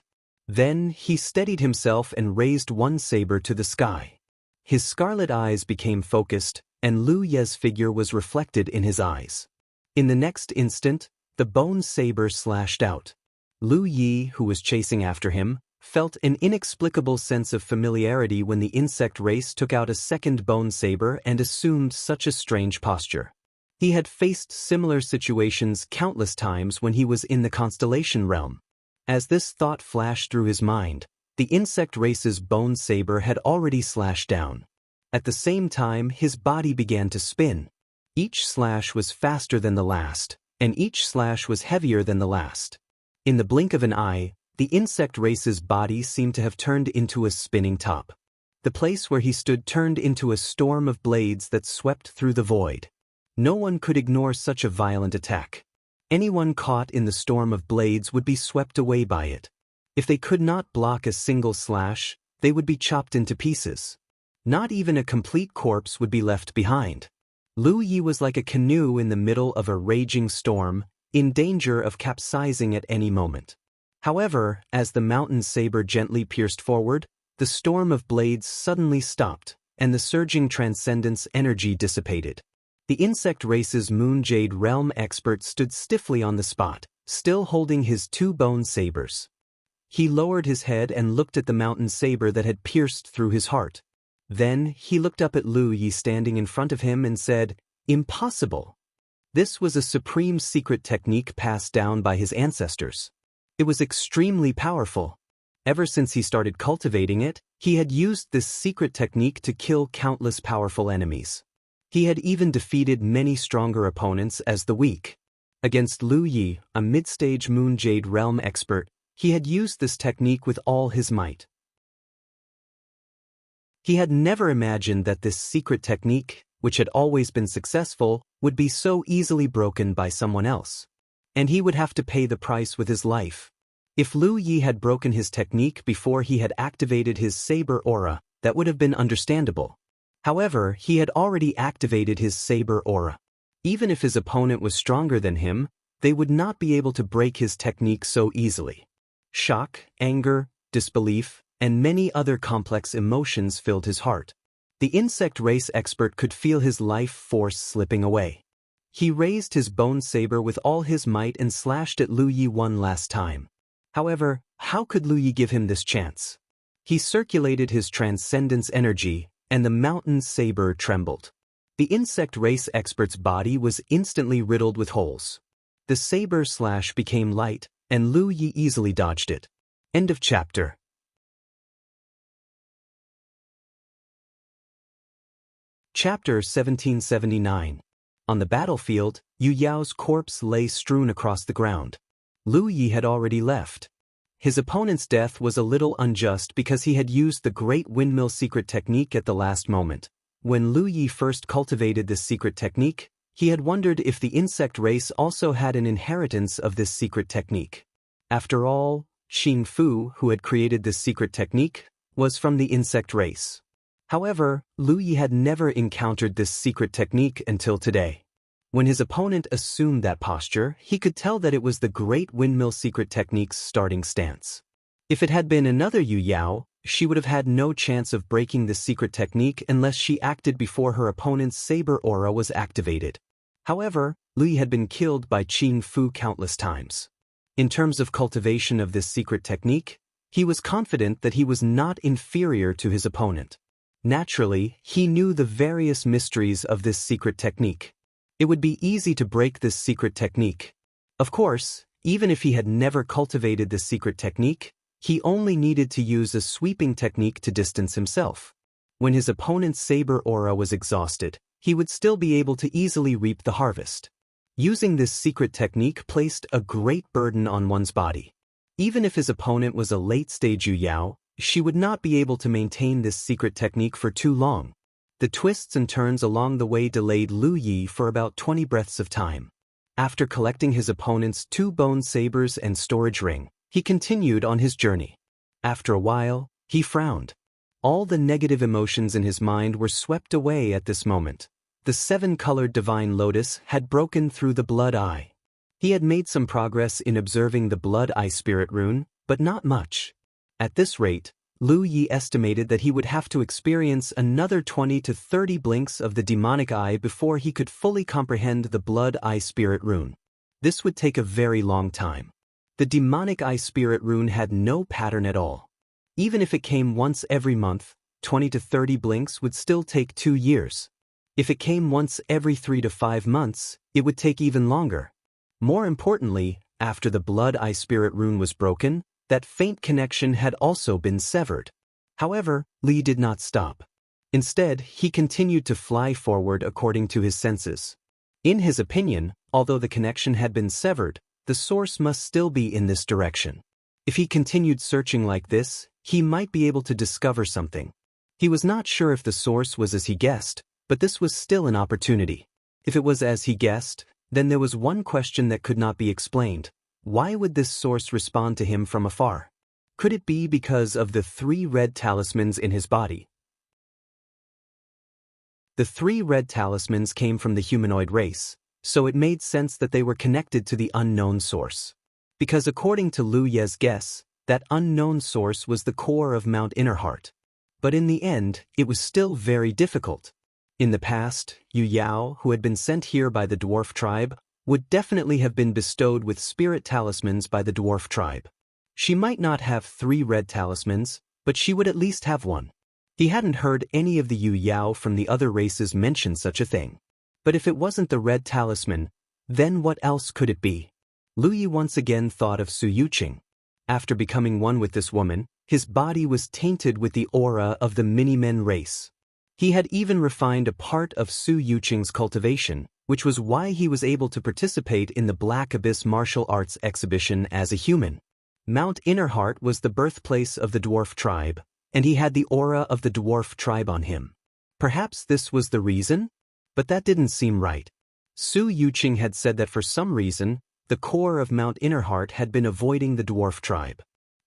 Then he steadied himself and raised one saber to the sky. His scarlet eyes became focused, and Lu Ye's figure was reflected in his eyes. In the next instant, the bone saber slashed out. Lu Yi, who was chasing after him, felt an inexplicable sense of familiarity when the insect race took out a second bone saber and assumed such a strange posture. He had faced similar situations countless times when he was in the constellation realm. As this thought flashed through his mind, the insect race's bone saber had already slashed down. At the same time, his body began to spin. Each slash was faster than the last, and each slash was heavier than the last. In the blink of an eye, the insect race's body seemed to have turned into a spinning top. The place where he stood turned into a storm of blades that swept through the void. No one could ignore such a violent attack. Anyone caught in the storm of blades would be swept away by it. If they could not block a single slash, they would be chopped into pieces. Not even a complete corpse would be left behind. Lu Yi was like a canoe in the middle of a raging storm, in danger of capsizing at any moment. However, as the mountain saber gently pierced forward, the storm of blades suddenly stopped, and the surging transcendence energy dissipated. The insect race's Moon Jade Realm expert stood stiffly on the spot, still holding his two bone sabers. He lowered his head and looked at the mountain saber that had pierced through his heart. Then he looked up at Lu Yi standing in front of him and said, "Impossible." This was a supreme secret technique passed down by his ancestors. It was extremely powerful. Ever since he started cultivating it, he had used this secret technique to kill countless powerful enemies. He had even defeated many stronger opponents as the weak. Against Lu Yi, a mid-stage Moon Jade Realm expert, he had used this technique with all his might. He had never imagined that this secret technique, which had always been successful, would be so easily broken by someone else. And he would have to pay the price with his life. If Lu Yi had broken his technique before he had activated his saber aura, that would have been understandable. However, he had already activated his saber aura. Even if his opponent was stronger than him, they would not be able to break his technique so easily. Shock, anger, disbelief, and many other complex emotions filled his heart. The insect race expert could feel his life force slipping away. He raised his bone saber with all his might and slashed at Lu Yi one last time. However, how could Lu Yi give him this chance? He circulated his transcendence energy, and the mountain saber trembled. The insect race expert's body was instantly riddled with holes. The saber slash became light, and Lu Yi easily dodged it. End of chapter. Chapter 1779. On the battlefield, Yu Yao's corpse lay strewn across the ground. Lu Yi had already left. His opponent's death was a little unjust because he had used the Great Windmill secret technique at the last moment. When Lu Yi first cultivated this secret technique, he had wondered if the insect race also had an inheritance of this secret technique. After all, Xing Fu, who had created this secret technique, was from the insect race. However, Lu Yi had never encountered this secret technique until today. When his opponent assumed that posture, he could tell that it was the Great Windmill secret technique's starting stance. If it had been another Yu Yao, she would have had no chance of breaking the secret technique unless she acted before her opponent's saber aura was activated. However, Lu Yi had been killed by Xing Fu countless times. In terms of cultivation of this secret technique, he was confident that he was not inferior to his opponent. Naturally, he knew the various mysteries of this secret technique. It would be easy to break this secret technique. Of course, even if he had never cultivated this secret technique, he only needed to use a sweeping technique to distance himself. When his opponent's saber aura was exhausted, he would still be able to easily reap the harvest. Using this secret technique placed a great burden on one's body. Even if his opponent was a late-stage Yu Yao, she would not be able to maintain this secret technique for too long. The twists and turns along the way delayed Lu Yi for about 20 breaths of time. After collecting his opponent's 2 bone sabers and storage ring, he continued on his journey. After a while, he frowned. All the negative emotions in his mind were swept away at this moment. The 7-colored divine lotus had broken through the blood eye. He had made some progress in observing the blood eye spirit rune, but not much. At this rate, Lu Yi estimated that he would have to experience another 20 to 30 blinks of the demonic eye before he could fully comprehend the blood eye spirit rune. This would take a very long time. The demonic eye spirit rune had no pattern at all. Even if it came once every month, 20 to 30 blinks would still take 2 years. If it came once every 3 to 5 months, it would take even longer. More importantly, after the blood eye spirit rune was broken, that faint connection had also been severed. However, Li did not stop. Instead, he continued to fly forward according to his senses. In his opinion, although the connection had been severed, the source must still be in this direction. If he continued searching like this, he might be able to discover something. He was not sure if the source was as he guessed, but this was still an opportunity. If it was as he guessed, then there was one question that could not be explained. Why would this source respond to him from afar? Could it be because of the 3 red talismans in his body? The 3 red talismans came from the humanoid race, so it made sense that they were connected to the unknown source. Because according to Lu Ye's guess, that unknown source was the core of Mount Innerheart. But in the end, it was still very difficult. In the past, Yu Yao, who had been sent here by the dwarf tribe, would definitely have been bestowed with spirit talismans by the dwarf tribe. She might not have 3 red talismans, but she would at least have one. He hadn't heard any of the Yu Yao from the other races mention such a thing. But if it wasn't the red talisman, then what else could it be? Lu Yi once again thought of Su Yuqing. After becoming one with this woman, his body was tainted with the aura of the Minimen race. He had even refined a part of Su Yuqing's cultivation, which was why he was able to participate in the Black Abyss martial arts exhibition as a human. Mount Innerheart was the birthplace of the dwarf tribe, and he had the aura of the dwarf tribe on him. Perhaps this was the reason? But that didn't seem right. Su Yuqing had said that for some reason, the core of Mount Innerheart had been avoiding the dwarf tribe.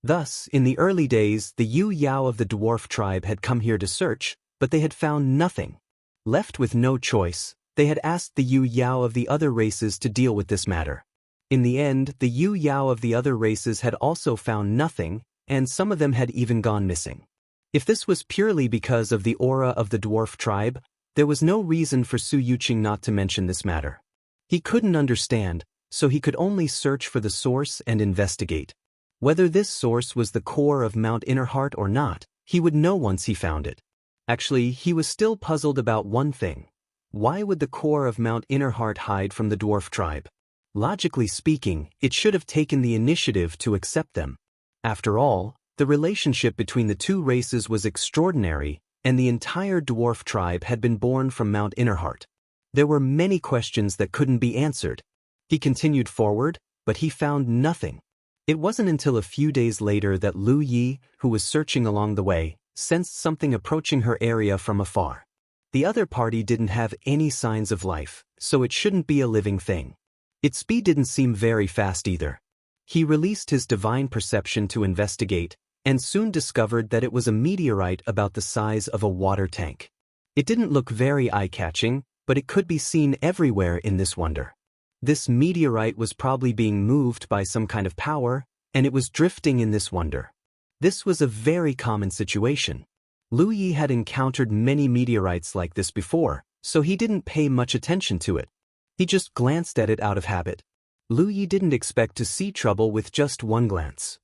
Thus, in the early days, the Yu Yao of the dwarf tribe had come here to search, but they had found nothing. Left with no choice, they had asked the Yu Yao of the other races to deal with this matter. In the end, the Yu Yao of the other races had also found nothing, and some of them had even gone missing. If this was purely because of the aura of the dwarf tribe, there was no reason for Su Yuqing not to mention this matter. He couldn't understand, so he could only search for the source and investigate. Whether this source was the core of Mount Innerheart or not, he would know once he found it. Actually, he was still puzzled about one thing. Why would the core of Mount Innerheart hide from the dwarf tribe? Logically speaking, it should have taken the initiative to accept them. After all, the relationship between the 2 races was extraordinary, and the entire dwarf tribe had been born from Mount Innerheart. There were many questions that couldn't be answered. He continued forward, but he found nothing. It wasn't until a few days later that Lu Yi, who was searching along the way, sensed something approaching her area from afar. The other party didn't have any signs of life, so it shouldn't be a living thing. Its speed didn't seem very fast either. He released his divine perception to investigate, and soon discovered that it was a meteorite about the size of a water tank. It didn't look very eye-catching, but it could be seen everywhere in this wonder. This meteorite was probably being moved by some kind of power, and it was drifting in this wonder. This was a very common situation. Lu Yi had encountered many meteorites like this before, so he didn't pay much attention to it. He just glanced at it out of habit. Lu Yi didn't expect to see trouble with just one glance.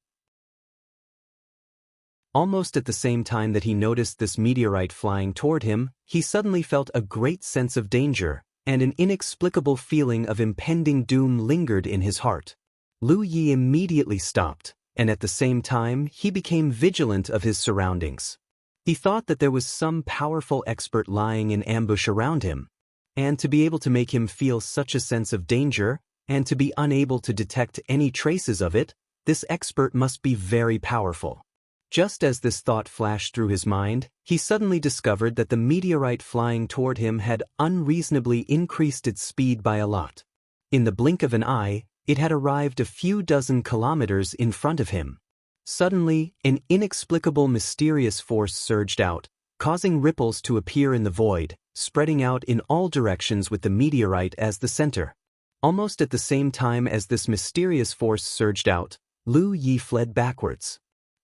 Almost at the same time that he noticed this meteorite flying toward him, he suddenly felt a great sense of danger, and an inexplicable feeling of impending doom lingered in his heart. Lu Yi immediately stopped, and at the same time he became vigilant of his surroundings. He thought that there was some powerful expert lying in ambush around him, and to be able to make him feel such a sense of danger, and to be unable to detect any traces of it, this expert must be very powerful. Just as this thought flashed through his mind, he suddenly discovered that the meteorite flying toward him had unreasonably increased its speed by a lot. In the blink of an eye, it had arrived a few dozen kilometers in front of him. Suddenly, an inexplicable mysterious force surged out, causing ripples to appear in the void, spreading out in all directions with the meteorite as the center. Almost at the same time as this mysterious force surged out, Lu Yi fled backwards.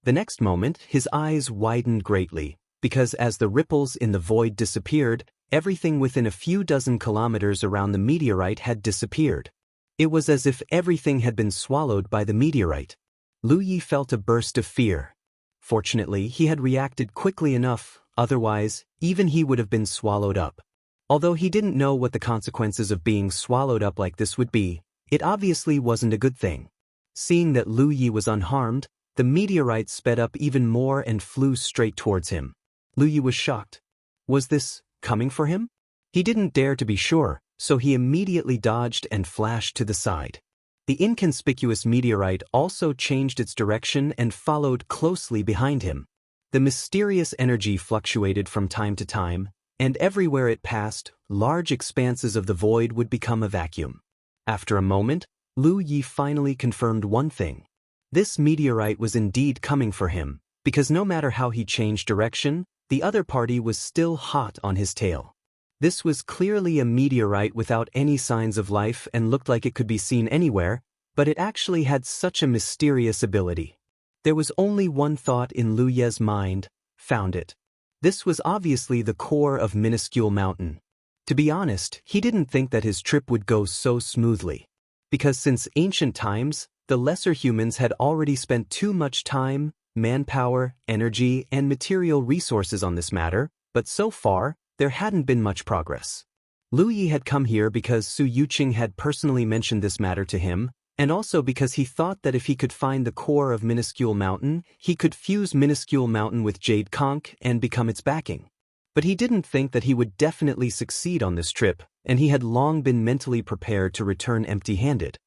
The next moment, his eyes widened greatly, because as the ripples in the void disappeared, everything within a few dozen kilometers around the meteorite had disappeared. It was as if everything had been swallowed by the meteorite. Lu Yi felt a burst of fear. Fortunately, he had reacted quickly enough, otherwise, even he would have been swallowed up. Although he didn't know what the consequences of being swallowed up like this would be, it obviously wasn't a good thing. Seeing that Lu Yi was unharmed, the meteorite sped up even more and flew straight towards him. Lu Yi was shocked. Was this coming for him? He didn't dare to be sure, so he immediately dodged and flashed to the side. The inconspicuous meteorite also changed its direction and followed closely behind him. The mysterious energy fluctuated from time to time, and everywhere it passed, large expanses of the void would become a vacuum. After a moment, Lu Yi finally confirmed one thing. This meteorite was indeed coming for him, because no matter how he changed direction, the other party was still hot on his tail. This was clearly a meteorite without any signs of life and looked like it could be seen anywhere, but it actually had such a mysterious ability. There was only one thought in Lu Ye's mind: found it. This was obviously the core of Minuscule Mountain. To be honest, he didn't think that his trip would go so smoothly. Because since ancient times, the lesser humans had already spent too much time, manpower, energy, and material resources on this matter, but so far, there hadn't been much progress. Lu Yi had come here because Su Yuqing had personally mentioned this matter to him, and also because he thought that if he could find the core of Minuscule Mountain, he could fuse Minuscule Mountain with Jade Conch and become its backing. But he didn't think that he would definitely succeed on this trip, and he had long been mentally prepared to return empty-handed.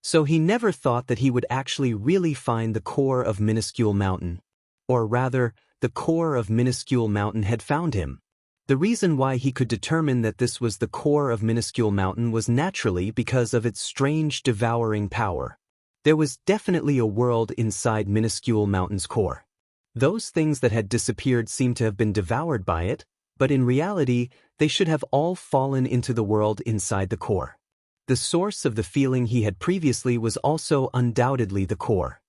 So he never thought that he would actually really find the core of Minuscule Mountain. Or rather, the core of Minuscule Mountain had found him. The reason why he could determine that this was the core of Minuscule Mountain was naturally because of its strange devouring power. There was definitely a world inside Minuscule Mountain's core. Those things that had disappeared seemed to have been devoured by it, but in reality, they should have all fallen into the world inside the core. The source of the feeling he had previously was also undoubtedly the core.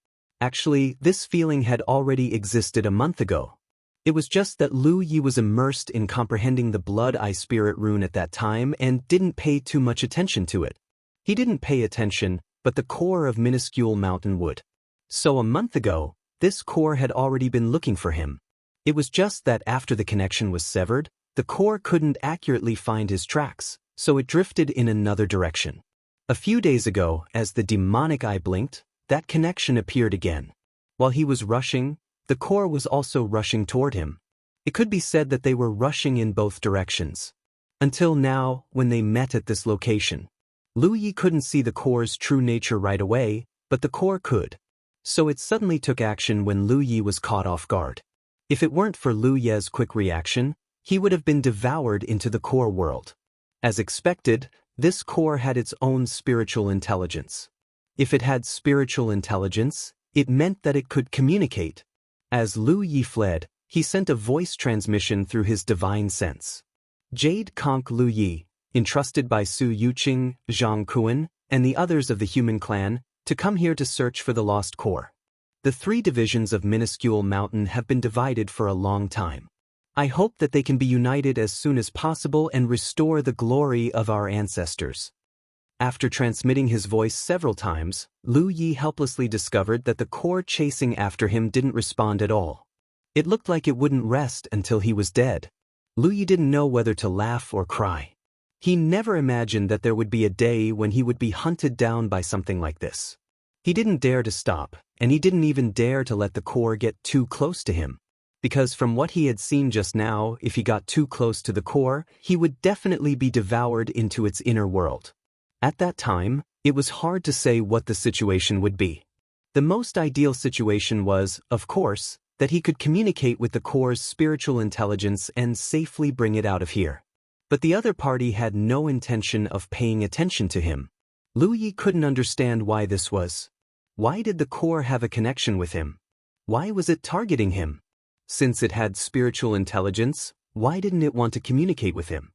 Actually, this feeling had already existed a month ago. It was just that Lu Yi was immersed in comprehending the Blood Eye Spirit rune at that time and didn't pay too much attention to it. He didn't pay attention, but the core of Minuscule Mountain would. So a month ago, this core had already been looking for him. It was just that after the connection was severed, the core couldn't accurately find his tracks, so it drifted in another direction. A few days ago, as the demonic eye blinked, that connection appeared again. While he was rushing, the core was also rushing toward him. It could be said that they were rushing in both directions. Until now, when they met at this location. Lu Yi couldn't see the core's true nature right away, but the core could. So it suddenly took action when Lu Yi was caught off guard. If it weren't for Lu Ye's quick reaction, he would have been devoured into the core world. As expected, this core had its own spiritual intelligence. If it had spiritual intelligence, it meant that it could communicate. As Lu Yi fled, he sent a voice transmission through his divine sense. Jade Conch Lu Yi, entrusted by Su Yuqing, Zhang Kuan, and the others of the human clan, to come here to search for the lost core. The 3 divisions of Minuscule Mountain have been divided for a long time. I hope that they can be united as soon as possible and restore the glory of our ancestors. After transmitting his voice several times, Lu Yi helplessly discovered that the core chasing after him didn't respond at all. It looked like it wouldn't rest until he was dead. Lu Yi didn't know whether to laugh or cry. He never imagined that there would be a day when he would be hunted down by something like this. He didn't dare to stop, and he didn't even dare to let the core get too close to him. Because from what he had seen just now, if he got too close to the core, he would definitely be devoured into its inner world. At that time, it was hard to say what the situation would be. The most ideal situation was, of course, that he could communicate with the core's spiritual intelligence and safely bring it out of here. But the other party had no intention of paying attention to him. Lu Yi couldn't understand why this was. Why did the core have a connection with him? Why was it targeting him? Since it had spiritual intelligence, why didn't it want to communicate with him?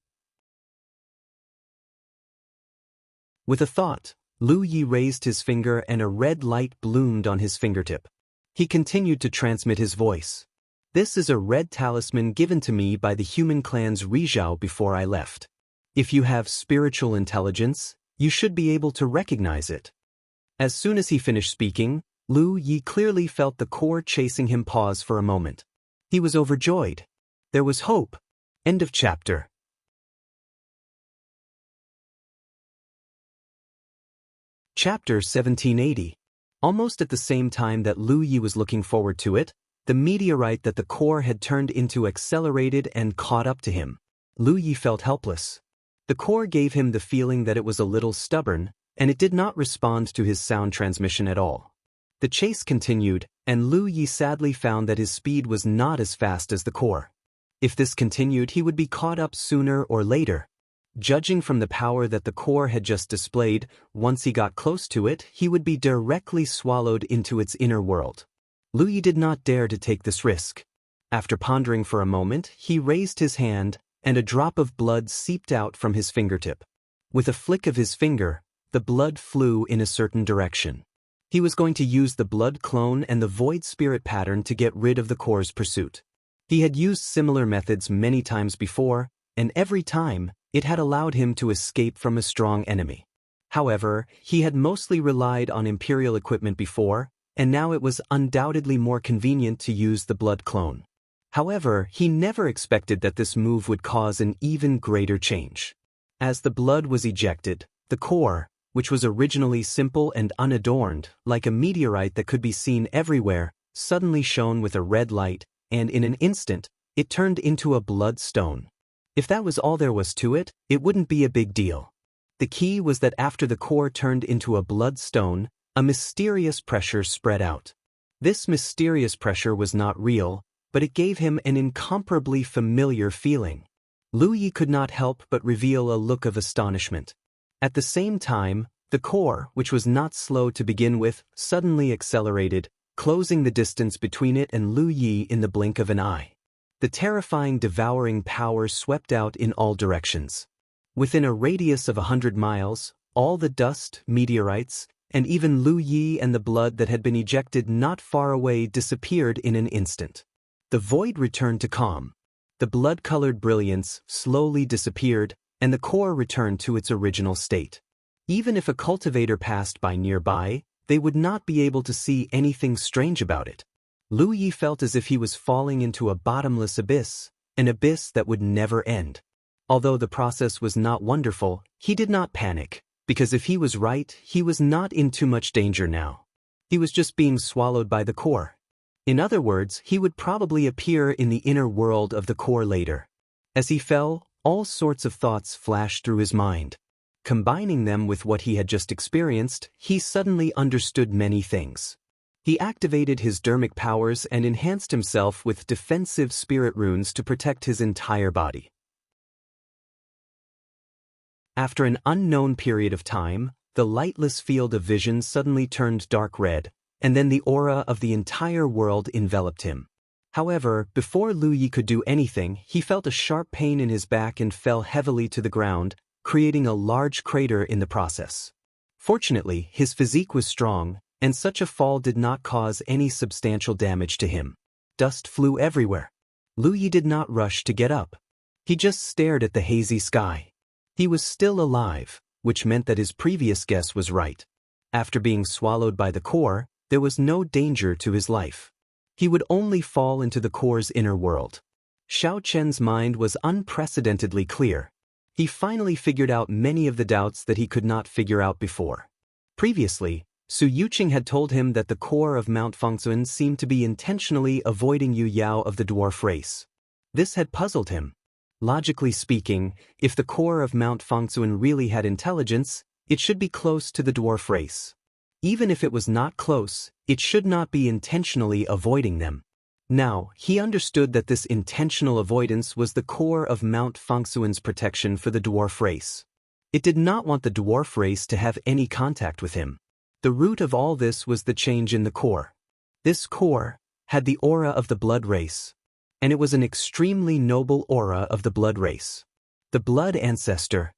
With a thought, Lu Yi raised his finger and a red light bloomed on his fingertip. He continued to transmit his voice. This is a red talisman given to me by the human clan's Rizhao before I left. If you have spiritual intelligence, you should be able to recognize it. As soon as he finished speaking, Lu Yi clearly felt the core chasing him pause for a moment. He was overjoyed. There was hope. End of chapter. Chapter 1780. Almost at the same time that Lu Yi was looking forward to it, the meteorite that the core had turned into accelerated and caught up to him. Lu Yi felt helpless. The core gave him the feeling that it was a little stubborn, and it did not respond to his sound transmission at all. The chase continued, and Lu Yi sadly found that his speed was not as fast as the core. If this continued, he would be caught up sooner or later. Judging from the power that the core had just displayed, once he got close to it, he would be directly swallowed into its inner world. Lu Yi did not dare to take this risk. After pondering for a moment, he raised his hand, and a drop of blood seeped out from his fingertip. With a flick of his finger, the blood flew in a certain direction. He was going to use the blood clone and the void spirit pattern to get rid of the core's pursuit. He had used similar methods many times before, and every time, it had allowed him to escape from a strong enemy. However, he had mostly relied on Imperial equipment before, and now it was undoubtedly more convenient to use the blood clone. However, he never expected that this move would cause an even greater change. As the blood was ejected, the core, which was originally simple and unadorned, like a meteorite that could be seen everywhere, suddenly shone with a red light, and in an instant, it turned into a blood stone. If that was all there was to it, it wouldn't be a big deal. The key was that after the core turned into a blood stone, a mysterious pressure spread out. This mysterious pressure was not real, but it gave him an incomparably familiar feeling. Lu Yi could not help but reveal a look of astonishment. At the same time, the core, which was not slow to begin with, suddenly accelerated, closing the distance between it and Lu Yi in the blink of an eye. The terrifying devouring power swept out in all directions. Within a radius of 100 miles, all the dust, meteorites, and even Lu Yi and the blood that had been ejected not far away disappeared in an instant. The void returned to calm. The blood-colored brilliance slowly disappeared, and the core returned to its original state. Even if a cultivator passed by nearby, they would not be able to see anything strange about it. Lu Yi felt as if he was falling into a bottomless abyss, an abyss that would never end. Although the process was not wonderful, he did not panic, because if he was right, he was not in too much danger now. He was just being swallowed by the core. In other words, he would probably appear in the inner world of the core later. As he fell, all sorts of thoughts flashed through his mind. Combining them with what he had just experienced, he suddenly understood many things. He activated his dermic powers and enhanced himself with defensive spirit runes to protect his entire body. After an unknown period of time, the lightless field of vision suddenly turned dark red, and then the aura of the entire world enveloped him. However, before Lu Yi could do anything, he felt a sharp pain in his back and fell heavily to the ground, creating a large crater in the process. Fortunately, his physique was strong, and such a fall did not cause any substantial damage to him. Dust flew everywhere. Lu Yi did not rush to get up. He just stared at the hazy sky. He was still alive, which meant that his previous guess was right. After being swallowed by the core, there was no danger to his life. He would only fall into the core's inner world. Xiao Chen's mind was unprecedentedly clear. He finally figured out many of the doubts that he could not figure out before. Previously, Su Yuqing had told him that the core of Mount Fengxun seemed to be intentionally avoiding Yu Yao of the dwarf race. This had puzzled him. Logically speaking, if the core of Mount Fengxun really had intelligence, it should be close to the dwarf race. Even if it was not close, it should not be intentionally avoiding them. Now, he understood that this intentional avoidance was the core of Mount Fengxuan's protection for the dwarf race. It did not want the dwarf race to have any contact with him. The root of all this was the change in the core. This core had the aura of the blood race, and it was an extremely noble aura of the blood race. The blood ancestor,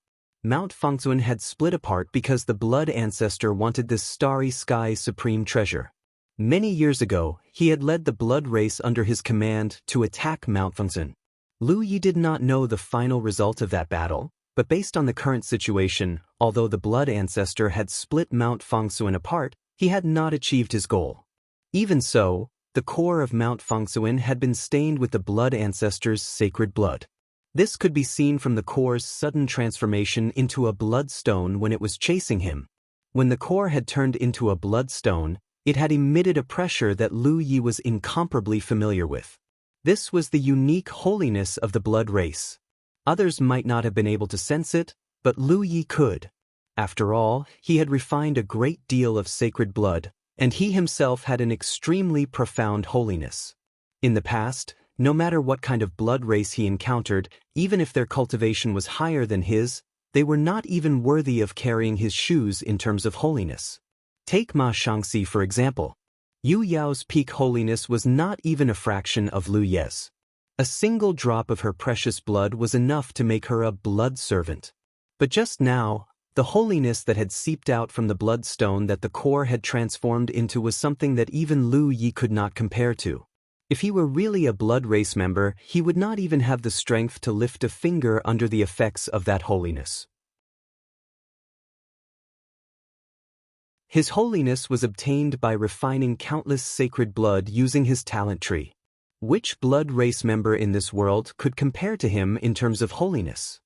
Mount Fengzuan had split apart because the blood ancestor wanted this starry sky's supreme treasure. Many years ago, he had led the blood race under his command to attack Mount Fengzuan. Lu Yi did not know the final result of that battle, but based on the current situation, although the blood ancestor had split Mount Fengzuan apart, he had not achieved his goal. Even so, the core of Mount Fengzuan had been stained with the blood ancestor's sacred blood. This could be seen from the core's sudden transformation into a bloodstone when it was chasing him. When the core had turned into a bloodstone, it had emitted a pressure that Lu Yi was incomparably familiar with. This was the unique holiness of the blood race. Others might not have been able to sense it, but Lu Yi could. After all, he had refined a great deal of sacred blood, and he himself had an extremely profound holiness. In the past, no matter what kind of blood race he encountered, even if their cultivation was higher than his, they were not even worthy of carrying his shoes in terms of holiness. Take Ma Shangxi for example. Yu Yao's peak holiness was not even a fraction of Lu Ye's. A single drop of her precious blood was enough to make her a blood servant. But just now, the holiness that had seeped out from the bloodstone that the core had transformed into was something that even Lu Yi could not compare to. If he were really a blood race member, he would not even have the strength to lift a finger under the effects of that holiness. His holiness was obtained by refining countless sacred blood using his talent tree. Which blood race member in this world could compare to him in terms of holiness?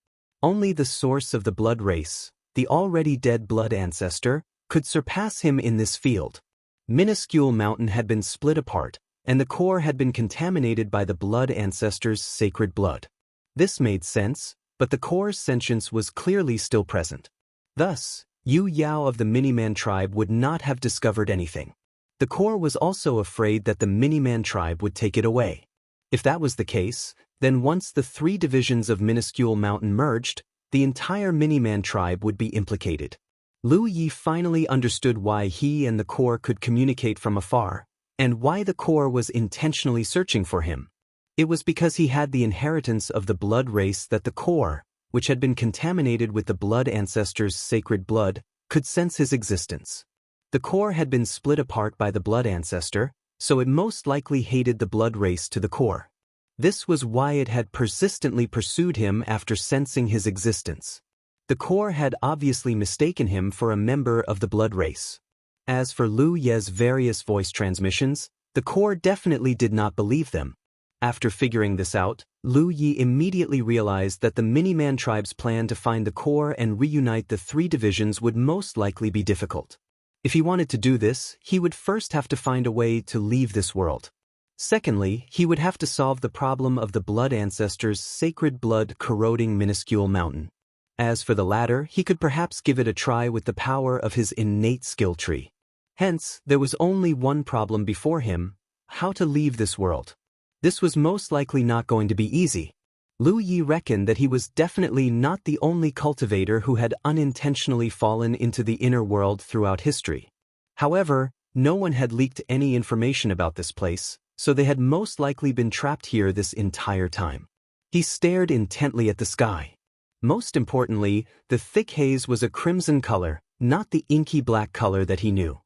Only the source of the blood race, the already dead blood ancestor, could surpass him in this field. Minuscule mountain had been split apart, and the core had been contaminated by the blood ancestor's sacred blood. This made sense, but the core's sentience was clearly still present. Thus, Yu Yao of the Miniman tribe would not have discovered anything. The core was also afraid that the Miniman tribe would take it away. If that was the case, then once the three divisions of Minuscule Mountain merged, the entire Miniman tribe would be implicated. Lu Yi finally understood why he and the core could communicate from afar, and why the core was intentionally searching for him. It was because he had the inheritance of the blood race that the core, which had been contaminated with the blood ancestor's sacred blood, could sense his existence. The core had been split apart by the blood ancestor, so it most likely hated the blood race to the core. This was why it had persistently pursued him after sensing his existence. The core had obviously mistaken him for a member of the blood race. As for Lu Ye's various voice transmissions, the core definitely did not believe them. After figuring this out, Lu Yi immediately realized that the Miniman tribe's plan to find the core and reunite the three divisions would most likely be difficult. If he wanted to do this, he would first have to find a way to leave this world. Secondly, he would have to solve the problem of the blood ancestor's sacred blood corroding Minuscule Mountain. As for the latter, he could perhaps give it a try with the power of his innate skill tree. Hence, there was only one problem before him: how to leave this world. This was most likely not going to be easy. Lu Yi reckoned that he was definitely not the only cultivator who had unintentionally fallen into the inner world throughout history. However, no one had leaked any information about this place, so they had most likely been trapped here this entire time. He stared intently at the sky. Most importantly, the thick haze was a crimson color, not the inky black color that he knew.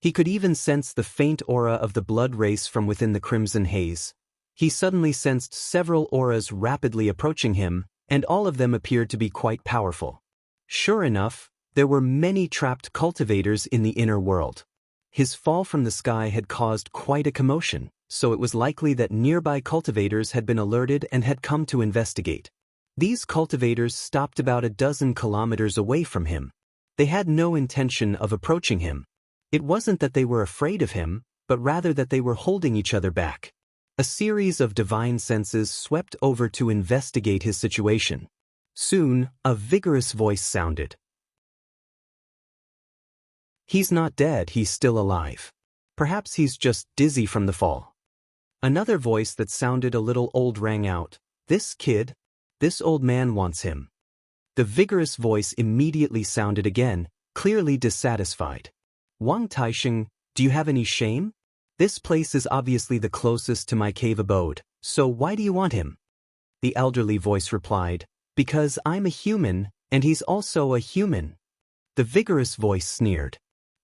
He could even sense the faint aura of the blood race from within the crimson haze. He suddenly sensed several auras rapidly approaching him, and all of them appeared to be quite powerful. Sure enough, there were many trapped cultivators in the inner world. His fall from the sky had caused quite a commotion, so it was likely that nearby cultivators had been alerted and had come to investigate. These cultivators stopped about a dozen kilometers away from him. They had no intention of approaching him. It wasn't that they were afraid of him, but rather that they were holding each other back. A series of divine senses swept over to investigate his situation. Soon, a vigorous voice sounded. "He's not dead, he's still alive. Perhaps he's just dizzy from the fall." Another voice that sounded a little old rang out. "This kid? This old man wants him." The vigorous voice immediately sounded again, clearly dissatisfied. "Wang Taisheng, do you have any shame? This place is obviously the closest to my cave abode, so why do you want him?" The elderly voice replied, "Because I'm a human, And he's also a human. The vigorous voice sneered.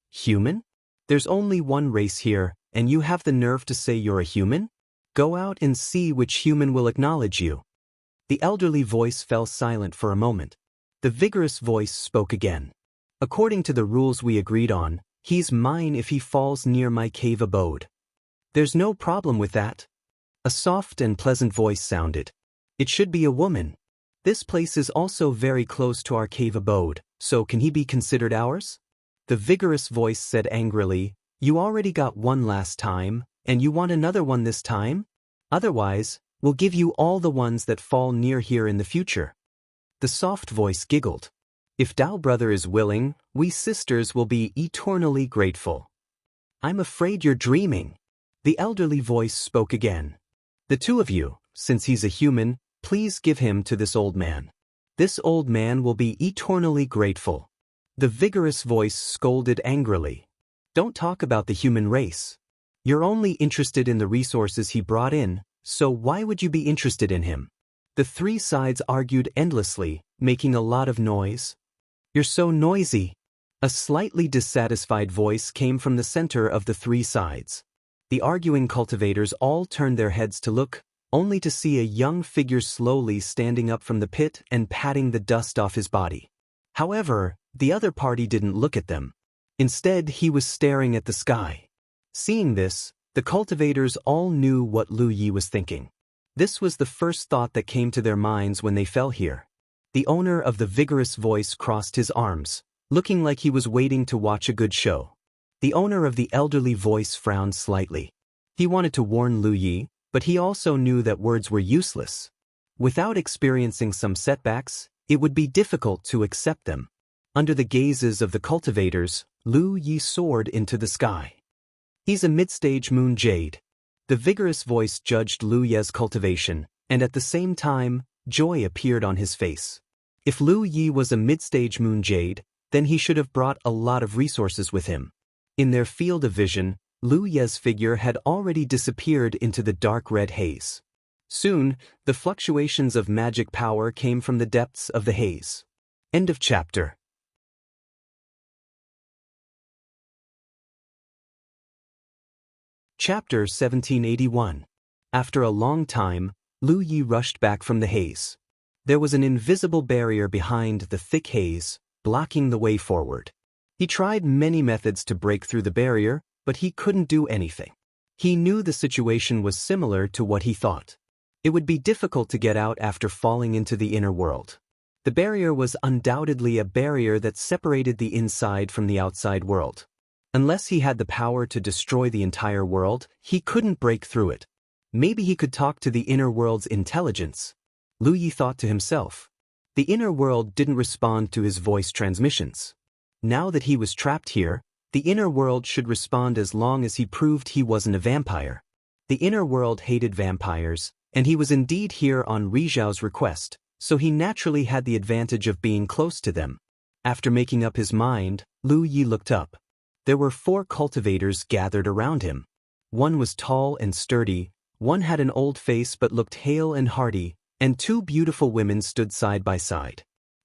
Human? There's only one race here, and you have the nerve to say you're a human? Go out and see which human will acknowledge you. The elderly voice fell silent for a moment. The vigorous voice spoke again. According to the rules we agreed on, he's mine if he falls near my cave abode. There's no problem with that. A soft and pleasant voice sounded. It should be a woman. This place is also very close to our cave abode, so can he be considered ours? The vigorous voice said angrily, You already got one last time, and you want another one this time? Otherwise, we'll give you all the ones that fall near here in the future. The soft voice giggled. If Dao brother is willing, we sisters will be eternally grateful. I'm afraid you're dreaming. The elderly voice spoke again. The two of you, since he's a human, please give him to this old man. This old man will be eternally grateful. The vigorous voice scolded angrily. Don't talk about the human race. You're only interested in the resources he brought in, so why would you be interested in him? The three sides argued endlessly, making a lot of noise. You're so noisy. A slightly dissatisfied voice came from the center of the three sides. The arguing cultivators all turned their heads to look, only to see a young figure slowly standing up from the pit and patting the dust off his body. However, the other party didn't look at them. Instead, he was staring at the sky. Seeing this, the cultivators all knew what Lu Yi was thinking. This was the first thought that came to their minds when they fell here. The owner of the vigorous voice crossed his arms, looking like he was waiting to watch a good show. The owner of the elderly voice frowned slightly. He wanted to warn Lu Yi, but he also knew that words were useless. Without experiencing some setbacks, it would be difficult to accept them. Under the gazes of the cultivators, Lu Yi soared into the sky. He's a mid-stage moon jade. The vigorous voice judged Lu Yi's cultivation, and at the same time, joy appeared on his face. If Lu Yi was a mid-stage moon jade, then he should have brought a lot of resources with him. In their field of vision, Lu Yi's figure had already disappeared into the dark red haze. Soon, the fluctuations of magic power came from the depths of the haze. End of chapter. Chapter 1781. After a long time, Lu Yi rushed back from the haze. There was an invisible barrier behind the thick haze, blocking the way forward. He tried many methods to break through the barrier, but he couldn't do anything. He knew the situation was similar to what he thought. It would be difficult to get out after falling into the inner world. The barrier was undoubtedly a barrier that separated the inside from the outside world. Unless he had the power to destroy the entire world, he couldn't break through it. Maybe he could talk to the inner world's intelligence. Lu Yi thought to himself. The inner world didn't respond to his voice transmissions. Now that he was trapped here, the inner world should respond as long as he proved he wasn't a vampire. The inner world hated vampires, and he was indeed here on Rizhao's request, so he naturally had the advantage of being close to them. After making up his mind, Lu Yi looked up. There were 4 cultivators gathered around him. One was tall and sturdy, one had an old face but looked hale and hearty, and 2 beautiful women stood side by side.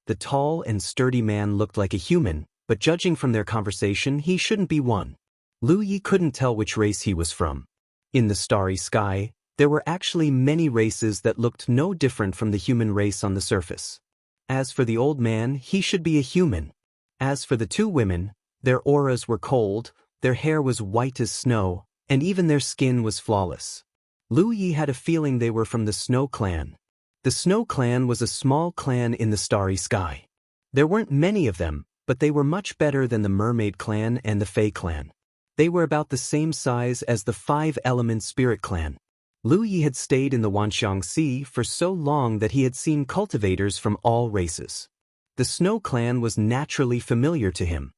The tall and sturdy man looked like a human, but judging from their conversation, he shouldn't be one. Lu Yi couldn't tell which race he was from. In the starry sky, there were actually many races that looked no different from the human race on the surface. As for the old man, he should be a human. As for the 2 women, their auras were cold, their hair was white as snow, and even their skin was flawless. Lu Yi had a feeling they were from the Snow Clan. The Snow Clan was a small clan in the starry sky. There weren't many of them, but they were much better than the Mermaid Clan and the Fae Clan. They were about the same size as the 5-element Spirit Clan. Lu Yi had stayed in the Wanxiang Sea for so long that he had seen cultivators from all races. The Snow Clan was naturally familiar to him.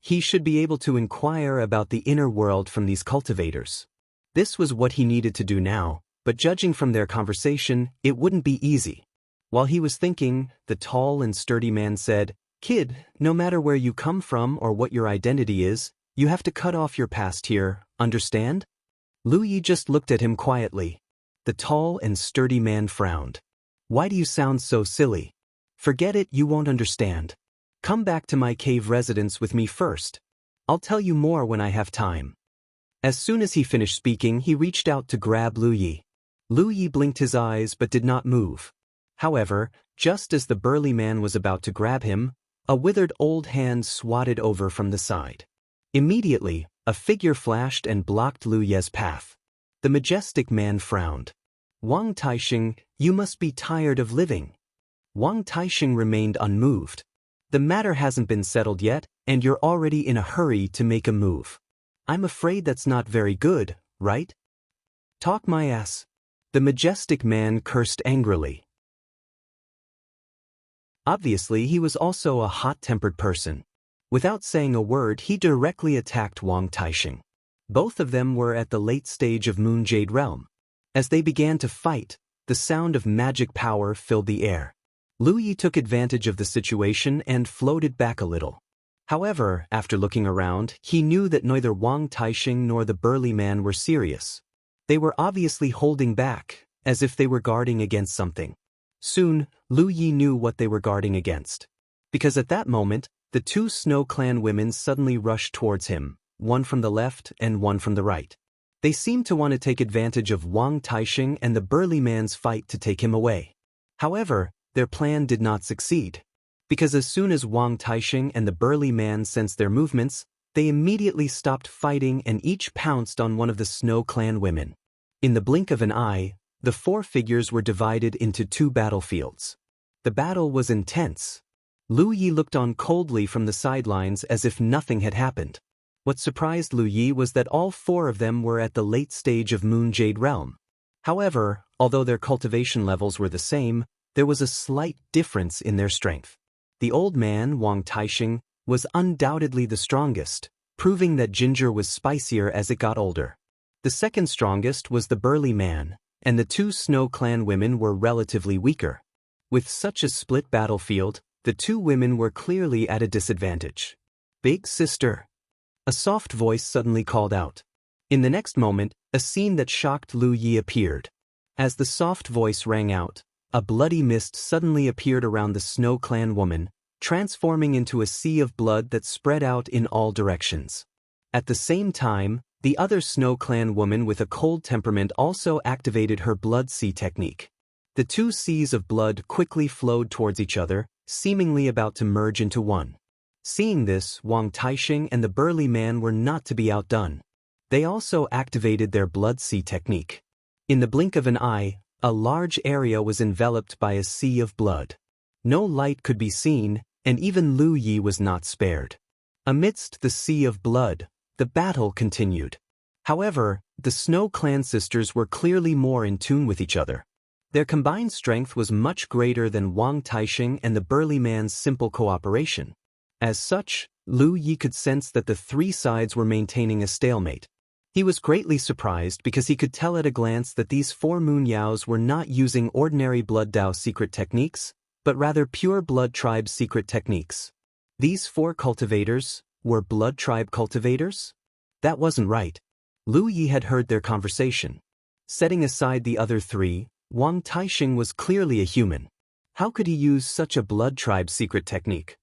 He should be able to inquire about the inner world from these cultivators. This was what he needed to do now, but judging from their conversation, it wouldn't be easy. While he was thinking, the tall and sturdy man said, "Kid, no matter where you come from or what your identity is, you have to cut off your past here, understand?" Lu Yi just looked at him quietly. The tall and sturdy man frowned. "Why do you sound so silly?" Forget it, you won't understand. Come back to my cave residence with me first. I'll tell you more when I have time. As soon as he finished speaking, he reached out to grab Lu Yi. Lu Yi blinked his eyes but did not move. However, just as the burly man was about to grab him, a withered old hand swatted over from the side. Immediately, a figure flashed and blocked Lu Ye's path. The majestic man frowned. Wang Taixing, you must be tired of living. Wang Taixing remained unmoved. The matter hasn't been settled yet, and you're already in a hurry to make a move. I'm afraid that's not very good, right? Talk my ass. The majestic man cursed angrily. Obviously, he was also a hot-tempered person. Without saying a word, he directly attacked Wang Taixing. Both of them were at the late stage of Moon Jade Realm. As they began to fight, the sound of magic power filled the air. Lu Yi took advantage of the situation and floated back a little. However, after looking around, he knew that neither Wang Taixing nor the burly man were serious. They were obviously holding back, as if they were guarding against something. Soon, Lu Yi knew what they were guarding against. Because at that moment, the two Snow Clan women suddenly rushed towards him, one from the left and one from the right. They seemed to want to take advantage of Wang Taixing and the burly man's fight to take him away. However, their plan did not succeed. Because as soon as Wang Taixing and the burly man sensed their movements, they immediately stopped fighting and each pounced on one of the Snow Clan women. In the blink of an eye, the four figures were divided into two battlefields. The battle was intense. Lu Yi looked on coldly from the sidelines as if nothing had happened. What surprised Lu Yi was that all four of them were at the late stage of Moon Jade Realm. However, although their cultivation levels were the same, there was a slight difference in their strength. The old man, Wang Taixing, was undoubtedly the strongest, proving that ginger was spicier as it got older. The second strongest was the burly man, and the two Snow Clan women were relatively weaker. With such a split battlefield, the two women were clearly at a disadvantage. Big sister. A soft voice suddenly called out. In the next moment, a scene that shocked Lu Yi appeared. As the soft voice rang out, a bloody mist suddenly appeared around the Snow Clan woman, transforming into a sea of blood that spread out in all directions. At the same time, the other Snow Clan woman with a cold temperament also activated her blood sea technique. The two seas of blood quickly flowed towards each other, seemingly about to merge into one. Seeing this, Wang Taixing and the burly man were not to be outdone. They also activated their blood sea technique. In the blink of an eye, a large area was enveloped by a sea of blood. No light could be seen, and even Lu Yi was not spared. Amidst the sea of blood, the battle continued. However, the Snow Clan sisters were clearly more in tune with each other. Their combined strength was much greater than Wang Taixing and the burly man's simple cooperation. As such, Lu Yi could sense that the three sides were maintaining a stalemate. He was greatly surprised because he could tell at a glance that these four Moon Yaos were not using ordinary Blood Dao secret techniques, but rather pure Blood Tribe secret techniques. These four cultivators were Blood Tribe cultivators? That wasn't right. Lu Yi had heard their conversation. Setting aside the other three, Wang Taixing was clearly a human. How could he use such a Blood Tribe secret technique?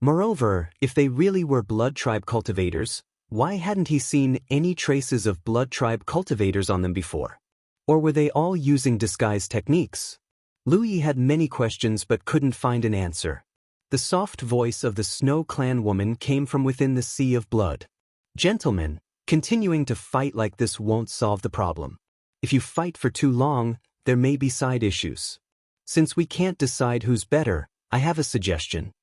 Moreover, if they really were Blood Tribe cultivators, why hadn't he seen any traces of Blood Tribe cultivators on them before? Or were they all using disguise techniques? Lu Yi had many questions but couldn't find an answer. The soft voice of the Snow Clan woman came from within the sea of blood. Gentlemen, continuing to fight like this won't solve the problem. If you fight for too long, there may be side issues. Since we can't decide who's better, I have a suggestion.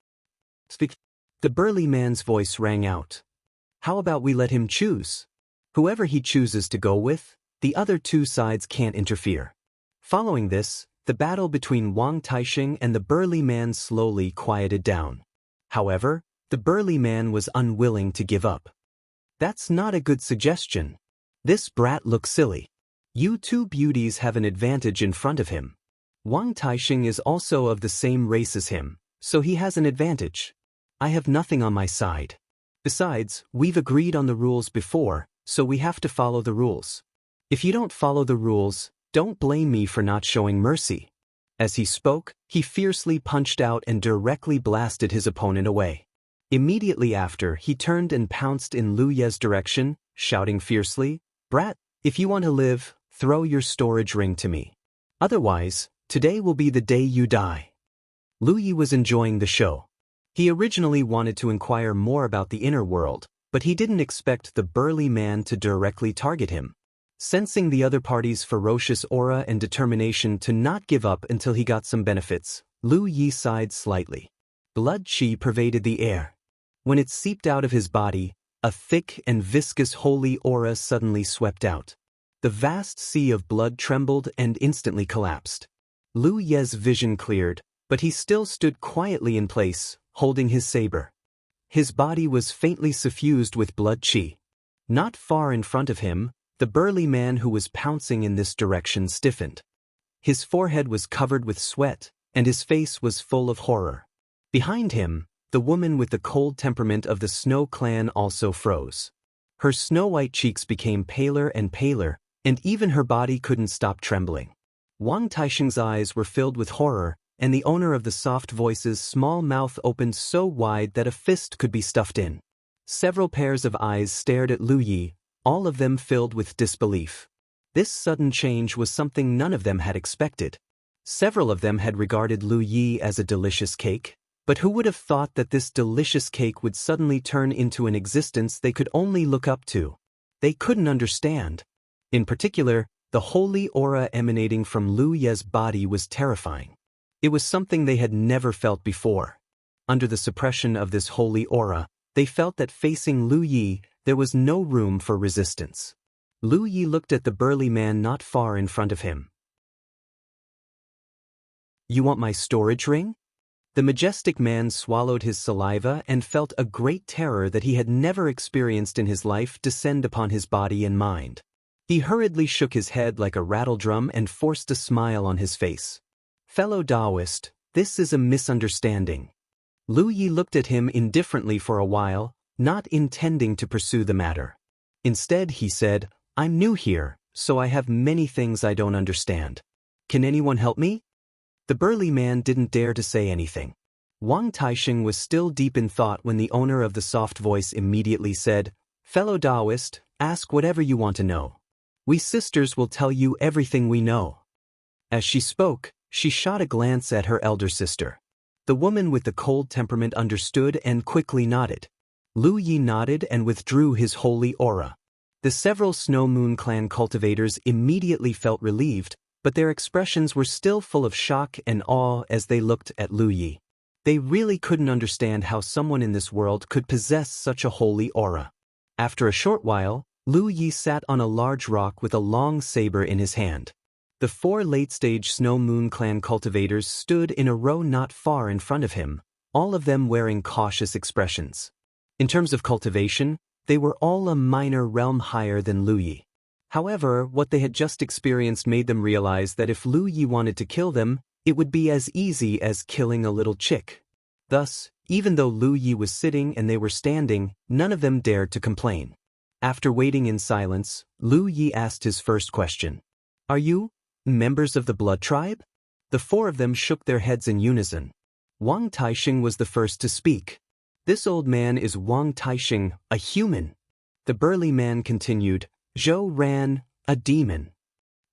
Speak. The burly man's voice rang out. How about we let him choose? Whoever he chooses to go with, the other two sides can't interfere. Following this, the battle between Wang Taixing and the burly man slowly quieted down. However, the burly man was unwilling to give up. That's not a good suggestion. This brat looks silly. You two beauties have an advantage in front of him. Wang Taixing is also of the same race as him, so he has an advantage. I have nothing on my side. Besides, we've agreed on the rules before, so we have to follow the rules. If you don't follow the rules, don't blame me for not showing mercy. As he spoke, he fiercely punched out and directly blasted his opponent away. Immediately after, he turned and pounced in Lu Ye's direction, shouting fiercely, "Brat, if you want to live, throw your storage ring to me. Otherwise, today will be the day you die." Lu Yi was enjoying the show. He originally wanted to inquire more about the inner world, but he didn't expect the burly man to directly target him. Sensing the other party's ferocious aura and determination to not give up until he got some benefits, Lu Yi sighed slightly. Blood qi pervaded the air. When it seeped out of his body, a thick and viscous holy aura suddenly swept out. The vast sea of blood trembled and instantly collapsed. Lu Ye's vision cleared, but he still stood quietly in place, holding his saber. His body was faintly suffused with blood qi. Not far in front of him, the burly man who was pouncing in this direction stiffened. His forehead was covered with sweat, and his face was full of horror. Behind him, the woman with the cold temperament of the Snow clan also froze. Her snow-white cheeks became paler and paler, and even her body couldn't stop trembling. Wang Taisheng's eyes were filled with horror, and the owner of the soft voice's small mouth opened so wide that a fist could be stuffed in. Several pairs of eyes stared at Lu Yi, all of them filled with disbelief. This sudden change was something none of them had expected. Several of them had regarded Lu Yi as a delicious cake, but who would have thought that this delicious cake would suddenly turn into an existence they could only look up to? They couldn't understand. In particular, the holy aura emanating from Lu Ye's body was terrifying. It was something they had never felt before. Under the suppression of this holy aura, they felt that facing Lu Yi, there was no room for resistance. Lu Yi looked at the burly man not far in front of him. "You want my storage ring?" The majestic man swallowed his saliva and felt a great terror that he had never experienced in his life descend upon his body and mind. He hurriedly shook his head like a rattledrum and forced a smile on his face. "Fellow Taoist, this is a misunderstanding." Lu Yi looked at him indifferently for a while, not intending to pursue the matter. Instead, he said, "I'm new here, so I have many things I don't understand. Can anyone help me?" The burly man didn't dare to say anything. Wang Taisheng was still deep in thought when the owner of the soft voice immediately said, "Fellow Taoist, ask whatever you want to know. We sisters will tell you everything we know." As she spoke, she shot a glance at her elder sister. The woman with the cold temperament understood and quickly nodded. Lu Yi nodded and withdrew his holy aura. The several Snow Moon clan cultivators immediately felt relieved, but their expressions were still full of shock and awe as they looked at Lu Yi. They really couldn't understand how someone in this world could possess such a holy aura. After a short while, Lu Yi sat on a large rock with a long saber in his hand. The 4 late-stage Snow Moon clan cultivators stood in a row not far in front of him, all of them wearing cautious expressions. In terms of cultivation, they were all a minor realm higher than Lu Yi. However, what they had just experienced made them realize that if Lu Yi wanted to kill them, it would be as easy as killing a little chick. Thus, even though Lu Yi was sitting and they were standing, none of them dared to complain. After waiting in silence, Lu Yi asked his first question. "Are you members of the blood tribe?" The 4 of them shook their heads in unison. Wang Taisheng was the first to speak. "This old man is Wang Taisheng, a human." The burly man continued, "Zhou Ran, a demon."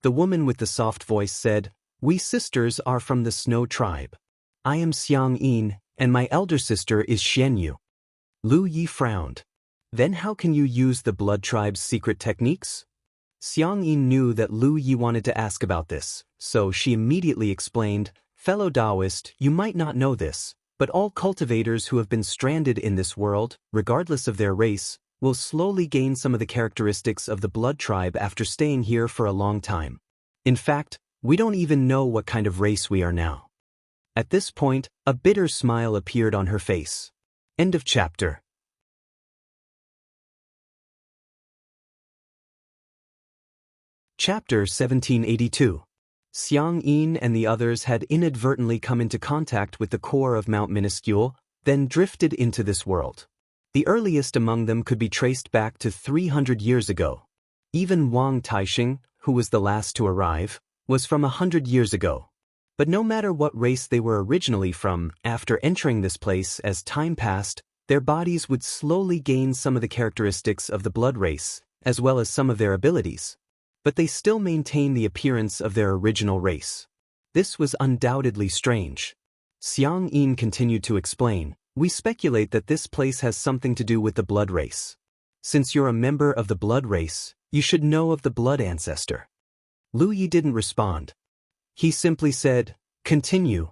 The woman with the soft voice said, "We sisters are from the Snow tribe. I am Xiang Yin, and my elder sister is Xian Yu." Lu Yi frowned. "Then how can you use the blood tribe's secret techniques?" Xiang Yin knew that Lu Yi wanted to ask about this, so she immediately explained, "Fellow Taoist, you might not know this, but all cultivators who have been stranded in this world, regardless of their race, will slowly gain some of the characteristics of the blood tribe after staying here for a long time. In fact, we don't even know what kind of race we are now." At this point, a bitter smile appeared on her face. End of chapter. Chapter 1782. Xiang Yin and the others had inadvertently come into contact with the core of Mount Minuscule, then drifted into this world. The earliest among them could be traced back to 300 years ago. Even Wang Taisheng, who was the last to arrive, was from 100 years ago. But no matter what race they were originally from, after entering this place, as time passed, their bodies would slowly gain some of the characteristics of the blood race, as well as some of their abilities. But they still maintain the appearance of their original race. This was undoubtedly strange. Xiang Yin continued to explain, "We speculate that this place has something to do with the blood race. Since you're a member of the blood race, you should know of the blood ancestor." Lu Yi didn't respond. He simply said, "Continue."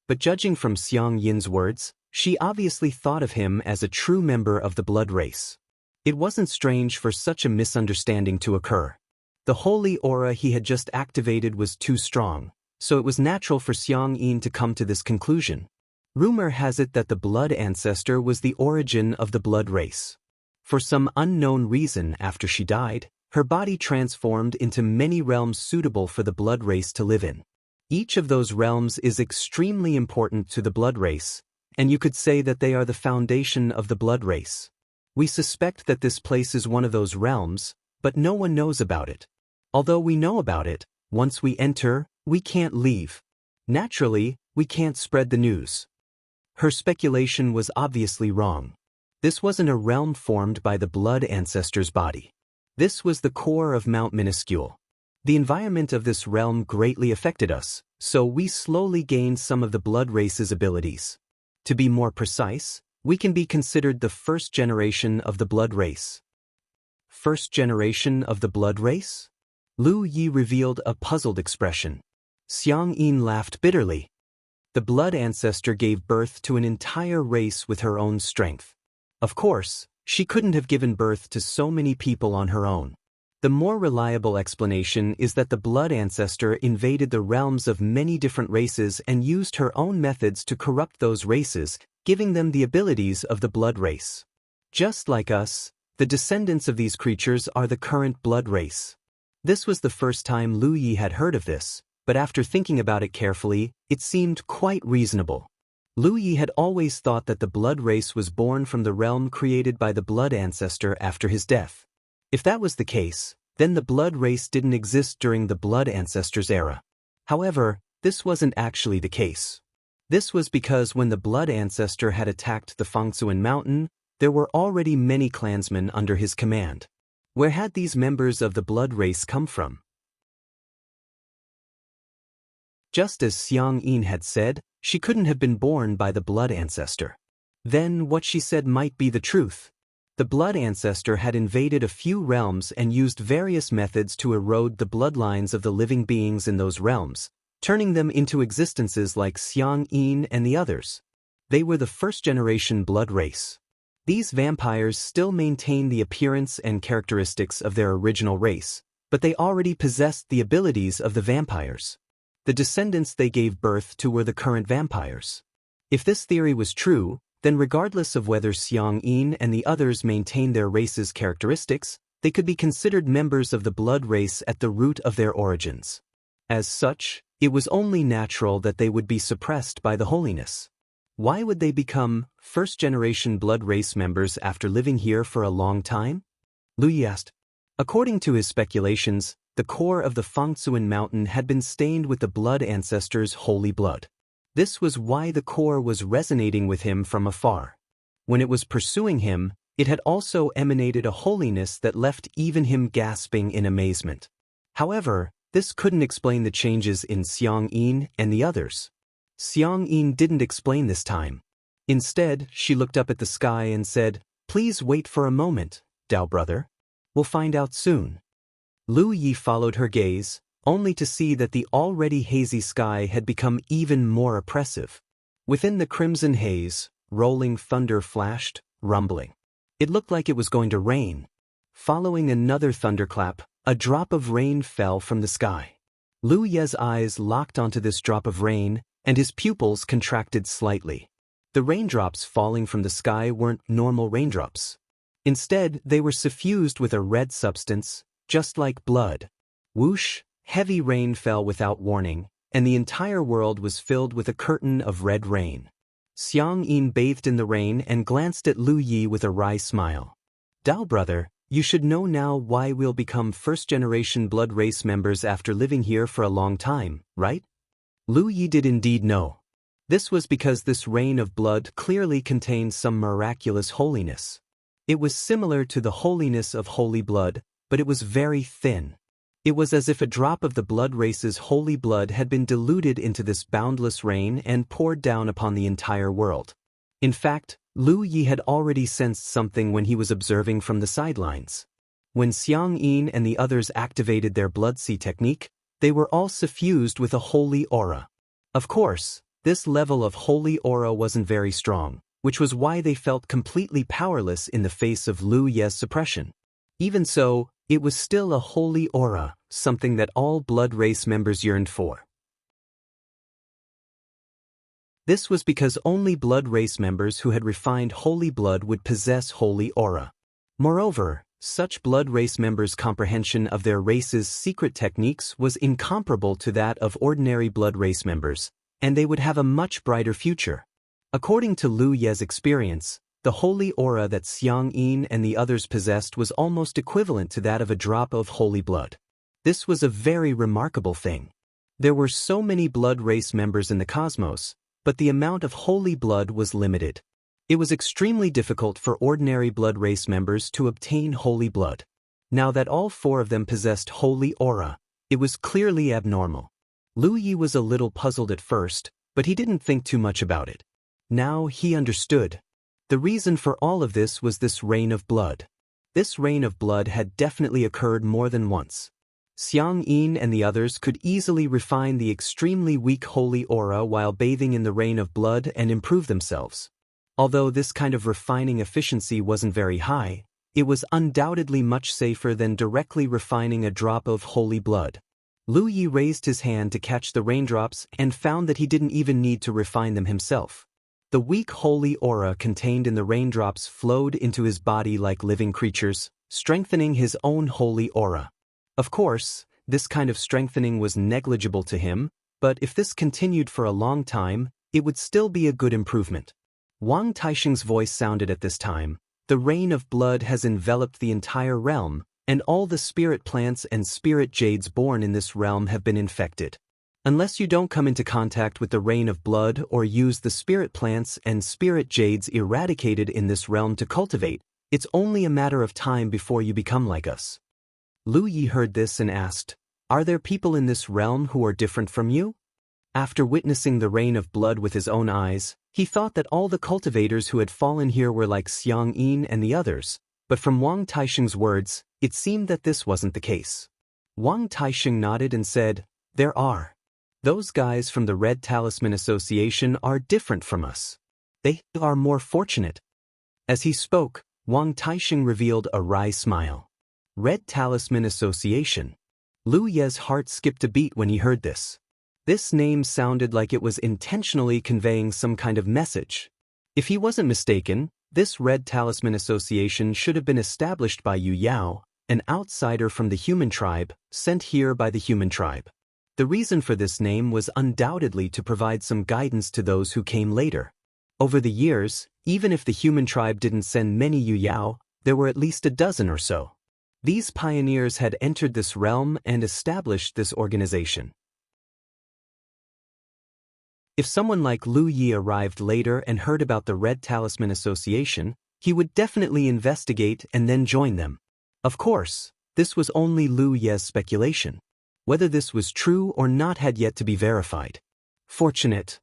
But judging from Xiang Yin's words, she obviously thought of him as a true member of the blood race. It wasn't strange for such a misunderstanding to occur. The holy aura he had just activated was too strong, so it was natural for Xiang Yin to come to this conclusion. Rumor has it that the blood ancestor was the origin of the blood race. For some unknown reason, after she died, her body transformed into many realms suitable for the blood race to live in. Each of those realms is extremely important to the blood race, and you could say that they are the foundation of the blood race. We suspect that this place is one of those realms, but no one knows about it. Although we know about it, once we enter, we can't leave. Naturally, we can't spread the news. Her speculation was obviously wrong. This wasn't a realm formed by the blood ancestor's body. This was the core of Mount Minuscule. The environment of this realm greatly affected us, so we slowly gained some of the blood race's abilities. To be more precise, we can be considered the first generation of the blood race. First generation of the blood race? Lu Yi revealed a puzzled expression. Xiang Yin laughed bitterly. The blood ancestor gave birth to an entire race with her own strength. Of course, she couldn't have given birth to so many people on her own. The more reliable explanation is that the blood ancestor invaded the realms of many different races and used her own methods to corrupt those races, giving them the abilities of the blood race. Just like us, the descendants of these creatures are the current blood race. This was the first time Lu Yi had heard of this, but after thinking about it carefully, it seemed quite reasonable. Lu Yi had always thought that the blood race was born from the realm created by the blood ancestor after his death. If that was the case, then the blood race didn't exist during the blood ancestor's era. However, this wasn't actually the case. This was because when the blood ancestor had attacked the Fangsuan Mountain, there were already many clansmen under his command. Where had these members of the blood race come from? Just as Xiang Yin had said, she couldn't have been born by the blood ancestor. Then what she said might be the truth. The blood ancestor had invaded a few realms and used various methods to erode the bloodlines of the living beings in those realms, turning them into existences like Xiang Yin and the others. They were the first-generation blood race. These vampires still maintain the appearance and characteristics of their original race, but they already possessed the abilities of the vampires. The descendants they gave birth to were the current vampires. If this theory was true, then regardless of whether Xiang Yin and the others maintained their race's characteristics, they could be considered members of the blood race at the root of their origins. As such, it was only natural that they would be suppressed by the holiness. Why would they become first-generation blood race members after living here for a long time? Lu Yi asked. According to his speculations, the core of the Fangsuan Mountain had been stained with the blood ancestor's holy blood. This was why the core was resonating with him from afar. When it was pursuing him, it had also emanated a holiness that left even him gasping in amazement. However, this couldn't explain the changes in Xiang Yin and the others. Xiang Yin didn't explain this time. Instead, she looked up at the sky and said, "Please wait for a moment, Dao brother. We'll find out soon." Lu Yi followed her gaze, only to see that the already hazy sky had become even more oppressive. Within the crimson haze, rolling thunder flashed, rumbling. It looked like it was going to rain. Following another thunderclap, a drop of rain fell from the sky. Lu Ye's eyes locked onto this drop of rain, and his pupils contracted slightly. The raindrops falling from the sky weren't normal raindrops. Instead, they were suffused with a red substance, just like blood. Whoosh, heavy rain fell without warning, and the entire world was filled with a curtain of red rain. Xiang Yin bathed in the rain and glanced at Lu Yi with a wry smile. "Dao brother, you should know now why we'll become first-generation blood race members after living here for a long time, right?" Lu Yi did indeed know. This was because this rain of blood clearly contained some miraculous holiness. It was similar to the holiness of holy blood, but it was very thin. It was as if a drop of the blood race's holy blood had been diluted into this boundless rain and poured down upon the entire world. In fact, Lu Yi had already sensed something when he was observing from the sidelines. When Xiang Yin and the others activated their blood sea technique, they were all suffused with a holy aura. Of course, this level of holy aura wasn't very strong, which was why they felt completely powerless in the face of Lu Ye's suppression. Even so, it was still a holy aura, something that all blood race members yearned for. This was because only blood race members who had refined holy blood would possess holy aura. Moreover, such blood race members' comprehension of their race's secret techniques was incomparable to that of ordinary blood race members, and they would have a much brighter future. According to Lu Ye's experience, the holy aura that Xiang Yin and the others possessed was almost equivalent to that of a drop of holy blood. This was a very remarkable thing. There were so many blood race members in the cosmos, but the amount of holy blood was limited. It was extremely difficult for ordinary blood race members to obtain holy blood. Now that all four of them possessed holy aura, it was clearly abnormal. Lu Yi was a little puzzled at first, but he didn't think too much about it. Now he understood. The reason for all of this was this rain of blood. This rain of blood had definitely occurred more than once. Xiang Yin and the others could easily refine the extremely weak holy aura while bathing in the rain of blood and improve themselves. Although this kind of refining efficiency wasn't very high, it was undoubtedly much safer than directly refining a drop of holy blood. Lu Yi raised his hand to catch the raindrops and found that he didn't even need to refine them himself. The weak holy aura contained in the raindrops flowed into his body like living creatures, strengthening his own holy aura. Of course, this kind of strengthening was negligible to him, but if this continued for a long time, it would still be a good improvement. Wang Taixing's voice sounded at this time. The rain of blood has enveloped the entire realm, and all the spirit plants and spirit jades born in this realm have been infected. Unless you don't come into contact with the rain of blood or use the spirit plants and spirit jades eradicated in this realm to cultivate, it's only a matter of time before you become like us. Lu Yi heard this and asked, "Are there people in this realm who are different from you?" After witnessing the rain of blood with his own eyes, he thought that all the cultivators who had fallen here were like Xiang Yin and the others, but from Wang Taixing's words, it seemed that this wasn't the case. Wang Taixing nodded and said, "There are. Those guys from the Red Talisman Association are different from us. They are more fortunate." As he spoke, Wang Taixing revealed a wry smile. Red Talisman Association. Lu Ye's heart skipped a beat when he heard this. This name sounded like it was intentionally conveying some kind of message. If he wasn't mistaken, this Red Talisman Association should have been established by Yu Yao, an outsider from the human tribe, sent here by the human tribe. The reason for this name was undoubtedly to provide some guidance to those who came later. Over the years, even if the human tribe didn't send many Yu Yao, there were at least a dozen or so. These pioneers had entered this realm and established this organization. If someone like Lu Yi arrived later and heard about the Red Talisman Association, he would definitely investigate and then join them. Of course, this was only Lu Ye's speculation. Whether this was true or not had yet to be verified. Fortunate.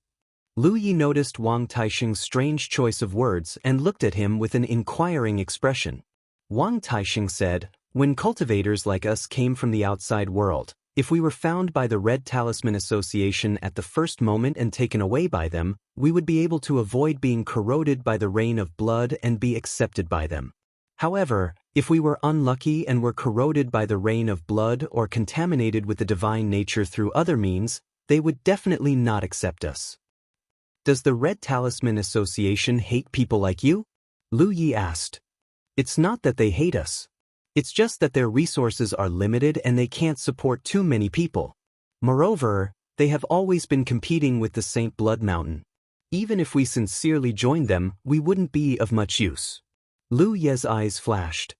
Lu Yi noticed Wang Taixing's strange choice of words and looked at him with an inquiring expression. Wang Taixing said, "When cultivators like us came from the outside world, if we were found by the Red Talisman Association at the first moment and taken away by them, we would be able to avoid being corroded by the rain of blood and be accepted by them. However, if we were unlucky and were corroded by the rain of blood or contaminated with the divine nature through other means, they would definitely not accept us." "Does the Red Talisman Association hate people like you?" Lu Yi asked. "It's not that they hate us. It's just that their resources are limited and they can't support too many people. Moreover, they have always been competing with the Saint Blood Mountain. Even if we sincerely joined them, we wouldn't be of much use." Lu Ye's eyes flashed.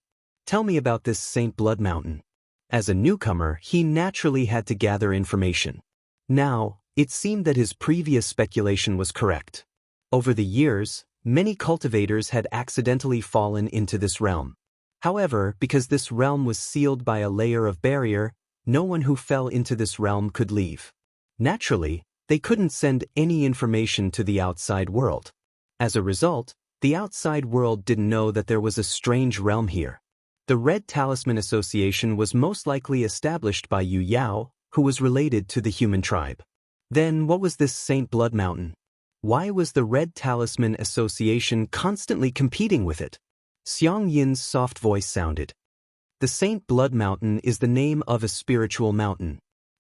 "Tell me about this Saint Blood Mountain." As a newcomer, he naturally had to gather information. Now, It seemed that his previous speculation was correct. Over the years, many cultivators had accidentally fallen into this realm. However, because this realm was sealed by a layer of barrier, no one who fell into this realm could leave. Naturally, they couldn't send any information to the outside world. As a result, the outside world didn't know that there was a strange realm here. The Red Talisman Association was most likely established by Yu Yao, who was related to the human tribe. Then what was this Saint Blood Mountain? Why was the Red Talisman Association constantly competing with it? Xiang Yin's soft voice sounded. The Saint Blood Mountain is the name of a spiritual mountain.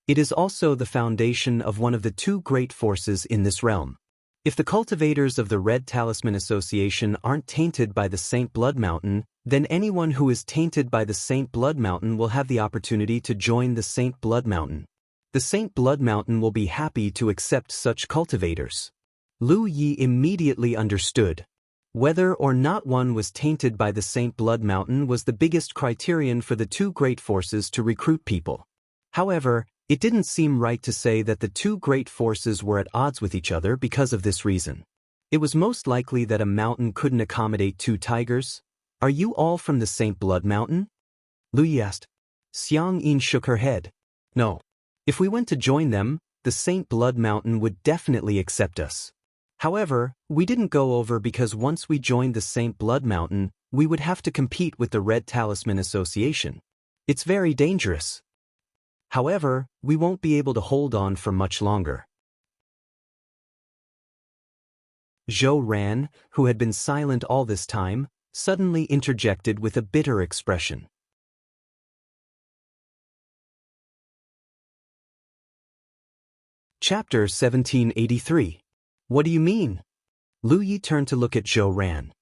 It is also the foundation of one of the two great forces in this realm. If the cultivators of the Red Talisman Association aren't tainted by the Saint Blood Mountain, then anyone who is tainted by the Saint Blood Mountain will have the opportunity to join the Saint Blood Mountain. The Saint Blood Mountain will be happy to accept such cultivators. Lu Yi immediately understood. Whether or not one was tainted by the Saint Blood Mountain was the biggest criterion for the two great forces to recruit people. However, it didn't seem right to say that the two great forces were at odds with each other because of this reason. It was most likely that a mountain couldn't accommodate two tigers. Are you all from the Saint Blood Mountain? Lu Yi asked. Xiang Yin shook her head. No. If we went to join them, the Saint Blood Mountain would definitely accept us. However, we didn't go over because once we joined the Saint Blood Mountain, we would have to compete with the Red Talisman Association. It's very dangerous. However, we won't be able to hold on for much longer. Zhou Ran, who had been silent all this time, suddenly interjected with a bitter expression. Chapter 1783. What do you mean? Lu Yi turned to look at Zhou Ran.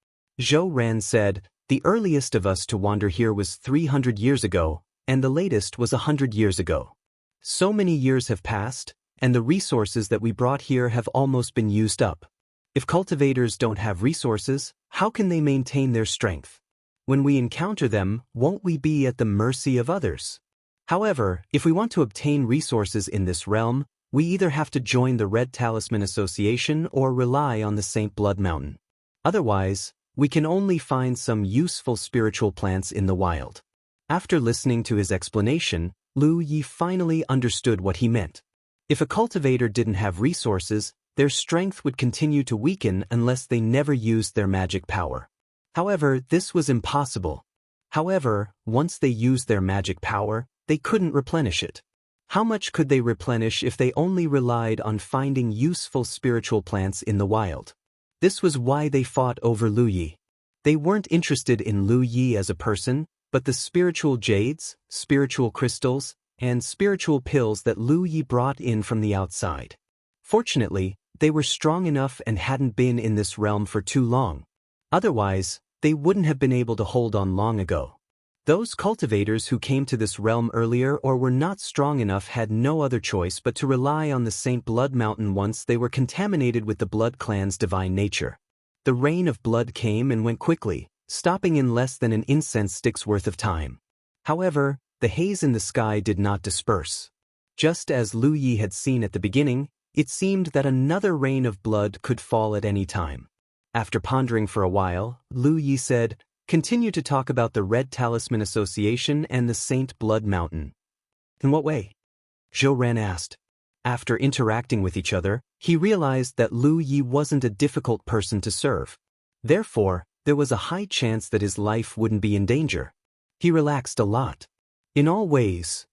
Zhou Ran said, the earliest of us to wander here was 300 years ago, and the latest was 100 years ago. So many years have passed, and the resources that we brought here have almost been used up. If cultivators don't have resources, how can they maintain their strength? When we encounter them, won't we be at the mercy of others? However, if we want to obtain resources in this realm, we either have to join the Red Talisman Association or rely on the Saint Blood Mountain. Otherwise, we can only find some useful spiritual plants in the wild. After listening to his explanation, Lu Yi finally understood what he meant. If a cultivator didn't have resources, their strength would continue to weaken unless they never used their magic power. However, this was impossible. However, once they used their magic power, they couldn't replenish it. How much could they replenish if they only relied on finding useful spiritual plants in the wild? This was why they fought over Lu Yi. They weren't interested in Lu Yi as a person, but the spiritual jades, spiritual crystals, and spiritual pills that Lu Yi brought in from the outside. Fortunately, they were strong enough and hadn't been in this realm for too long. Otherwise, they wouldn't have been able to hold on long ago. Those cultivators who came to this realm earlier or were not strong enough had no other choice but to rely on the Saint Blood Mountain once they were contaminated with the Blood Clan's divine nature. The rain of blood came and went quickly, stopping in less than an incense stick's worth of time. However, the haze in the sky did not disperse. Just as Lu Yi had seen at the beginning, it seemed that another rain of blood could fall at any time. After pondering for a while, Lu Yi said, "Continue to talk about the Red Talisman Association and the Saint Blood Mountain." "In what way?" Zhou Ran asked. After interacting with each other, he realized that Lu Yi wasn't a difficult person to serve. Therefore, there was a high chance that his life wouldn't be in danger. He relaxed a lot. In all ways.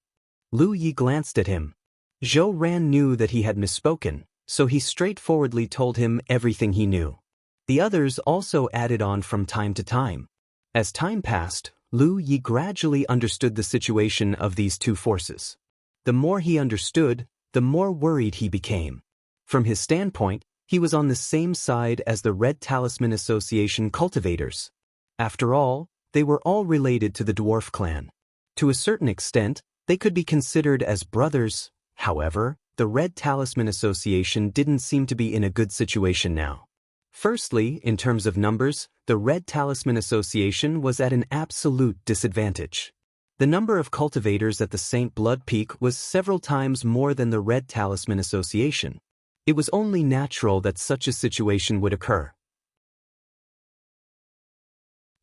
Lu Yi glanced at him. Zhou Ran knew that he had misspoken, so he straightforwardly told him everything he knew. The others also added on from time to time. As time passed, Lu Yi gradually understood the situation of these two forces. The more he understood, the more worried he became. From his standpoint, he was on the same side as the Red Talisman Association cultivators. After all, they were all related to the dwarf clan. To a certain extent, they could be considered as brothers. However, the Red Talisman Association didn't seem to be in a good situation now. Firstly, in terms of numbers, the Red Talisman Association was at an absolute disadvantage. The number of cultivators at the St. Blood Peak was several times more than the Red Talisman Association. It was only natural that such a situation would occur.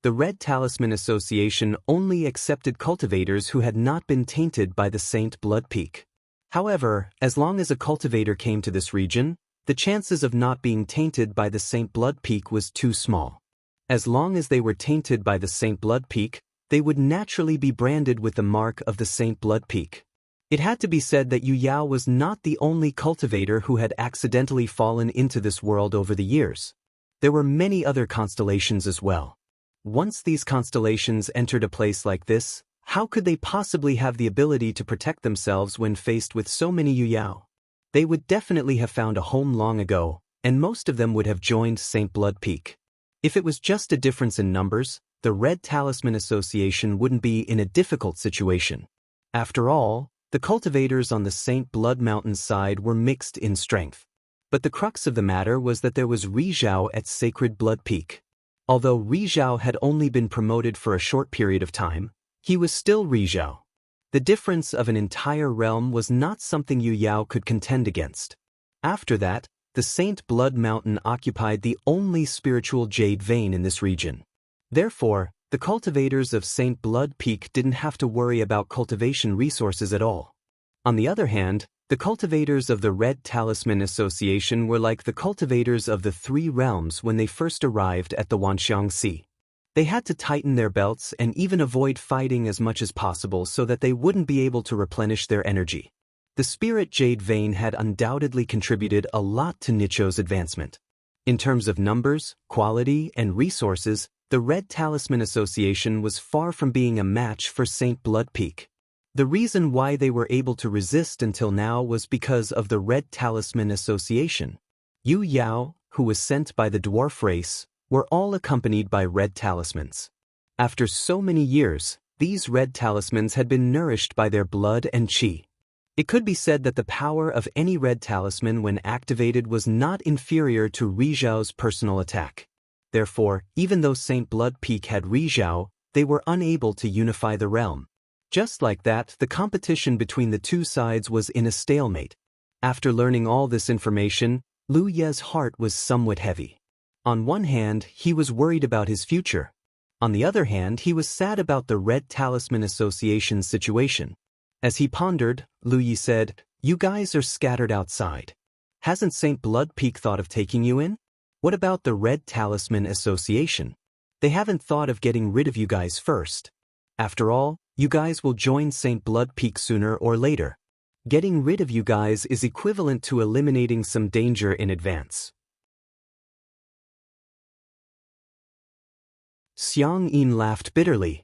The Red Talisman Association only accepted cultivators who had not been tainted by the St. Blood Peak. However, as long as a cultivator came to this region, the chances of not being tainted by the St. Blood Peak was too small. As long as they were tainted by the St. Blood Peak, they would naturally be branded with the mark of the St. Blood Peak. It had to be said that Yu Yao was not the only cultivator who had accidentally fallen into this world over the years. There were many other constellations as well. Once these constellations entered a place like this, how could they possibly have the ability to protect themselves when faced with so many Yu Yao? They would definitely have found a home long ago, and most of them would have joined St. Blood Peak. If it was just a difference in numbers, the Red Talisman Association wouldn't be in a difficult situation. After all, the cultivators on the St. Blood Mountain side were mixed in strength. But the crux of the matter was that there was Rizhao at Sacred Blood Peak. Although Rizhao had only been promoted for a short period of time, he was still Rizhao. The difference of an entire realm was not something Yu Yao could contend against. After that, the St. Blood Mountain occupied the only spiritual jade vein in this region. Therefore, the cultivators of St. Blood Peak didn't have to worry about cultivation resources at all. On the other hand, the cultivators of the Red Talisman Association were like the cultivators of the Three Realms when they first arrived at the Wanxiang Sea. They had to tighten their belts and even avoid fighting as much as possible so that they wouldn't be able to replenish their energy. The Spirit Jade Vein had undoubtedly contributed a lot to Nicho's advancement. In terms of numbers, quality, and resources, the Red Talisman Association was far from being a match for St. Blood Peak. The reason why they were able to resist until now was because of the Red Talisman Association. Yu Yao, who was sent by the dwarf race, were all accompanied by red talismans. After so many years, these red talismans had been nourished by their blood and qi. It could be said that the power of any red talisman when activated was not inferior to Rizhao's personal attack. Therefore, even though St. Blood Peak had Rizhao, they were unable to unify the realm. Just like that, the competition between the two sides was in a stalemate. After learning all this information, Lu Ye's heart was somewhat heavy. On one hand, he was worried about his future. On the other hand, he was sad about the Red Talisman Association's situation. As he pondered, Lu Yi said, "You guys are scattered outside. Hasn't St. Blood Peak thought of taking you in? What about the Red Talisman Association? They haven't thought of getting rid of you guys first. After all, you guys will join St. Blood Peak sooner or later. Getting rid of you guys is equivalent to eliminating some danger in advance." Xiang Yin laughed bitterly.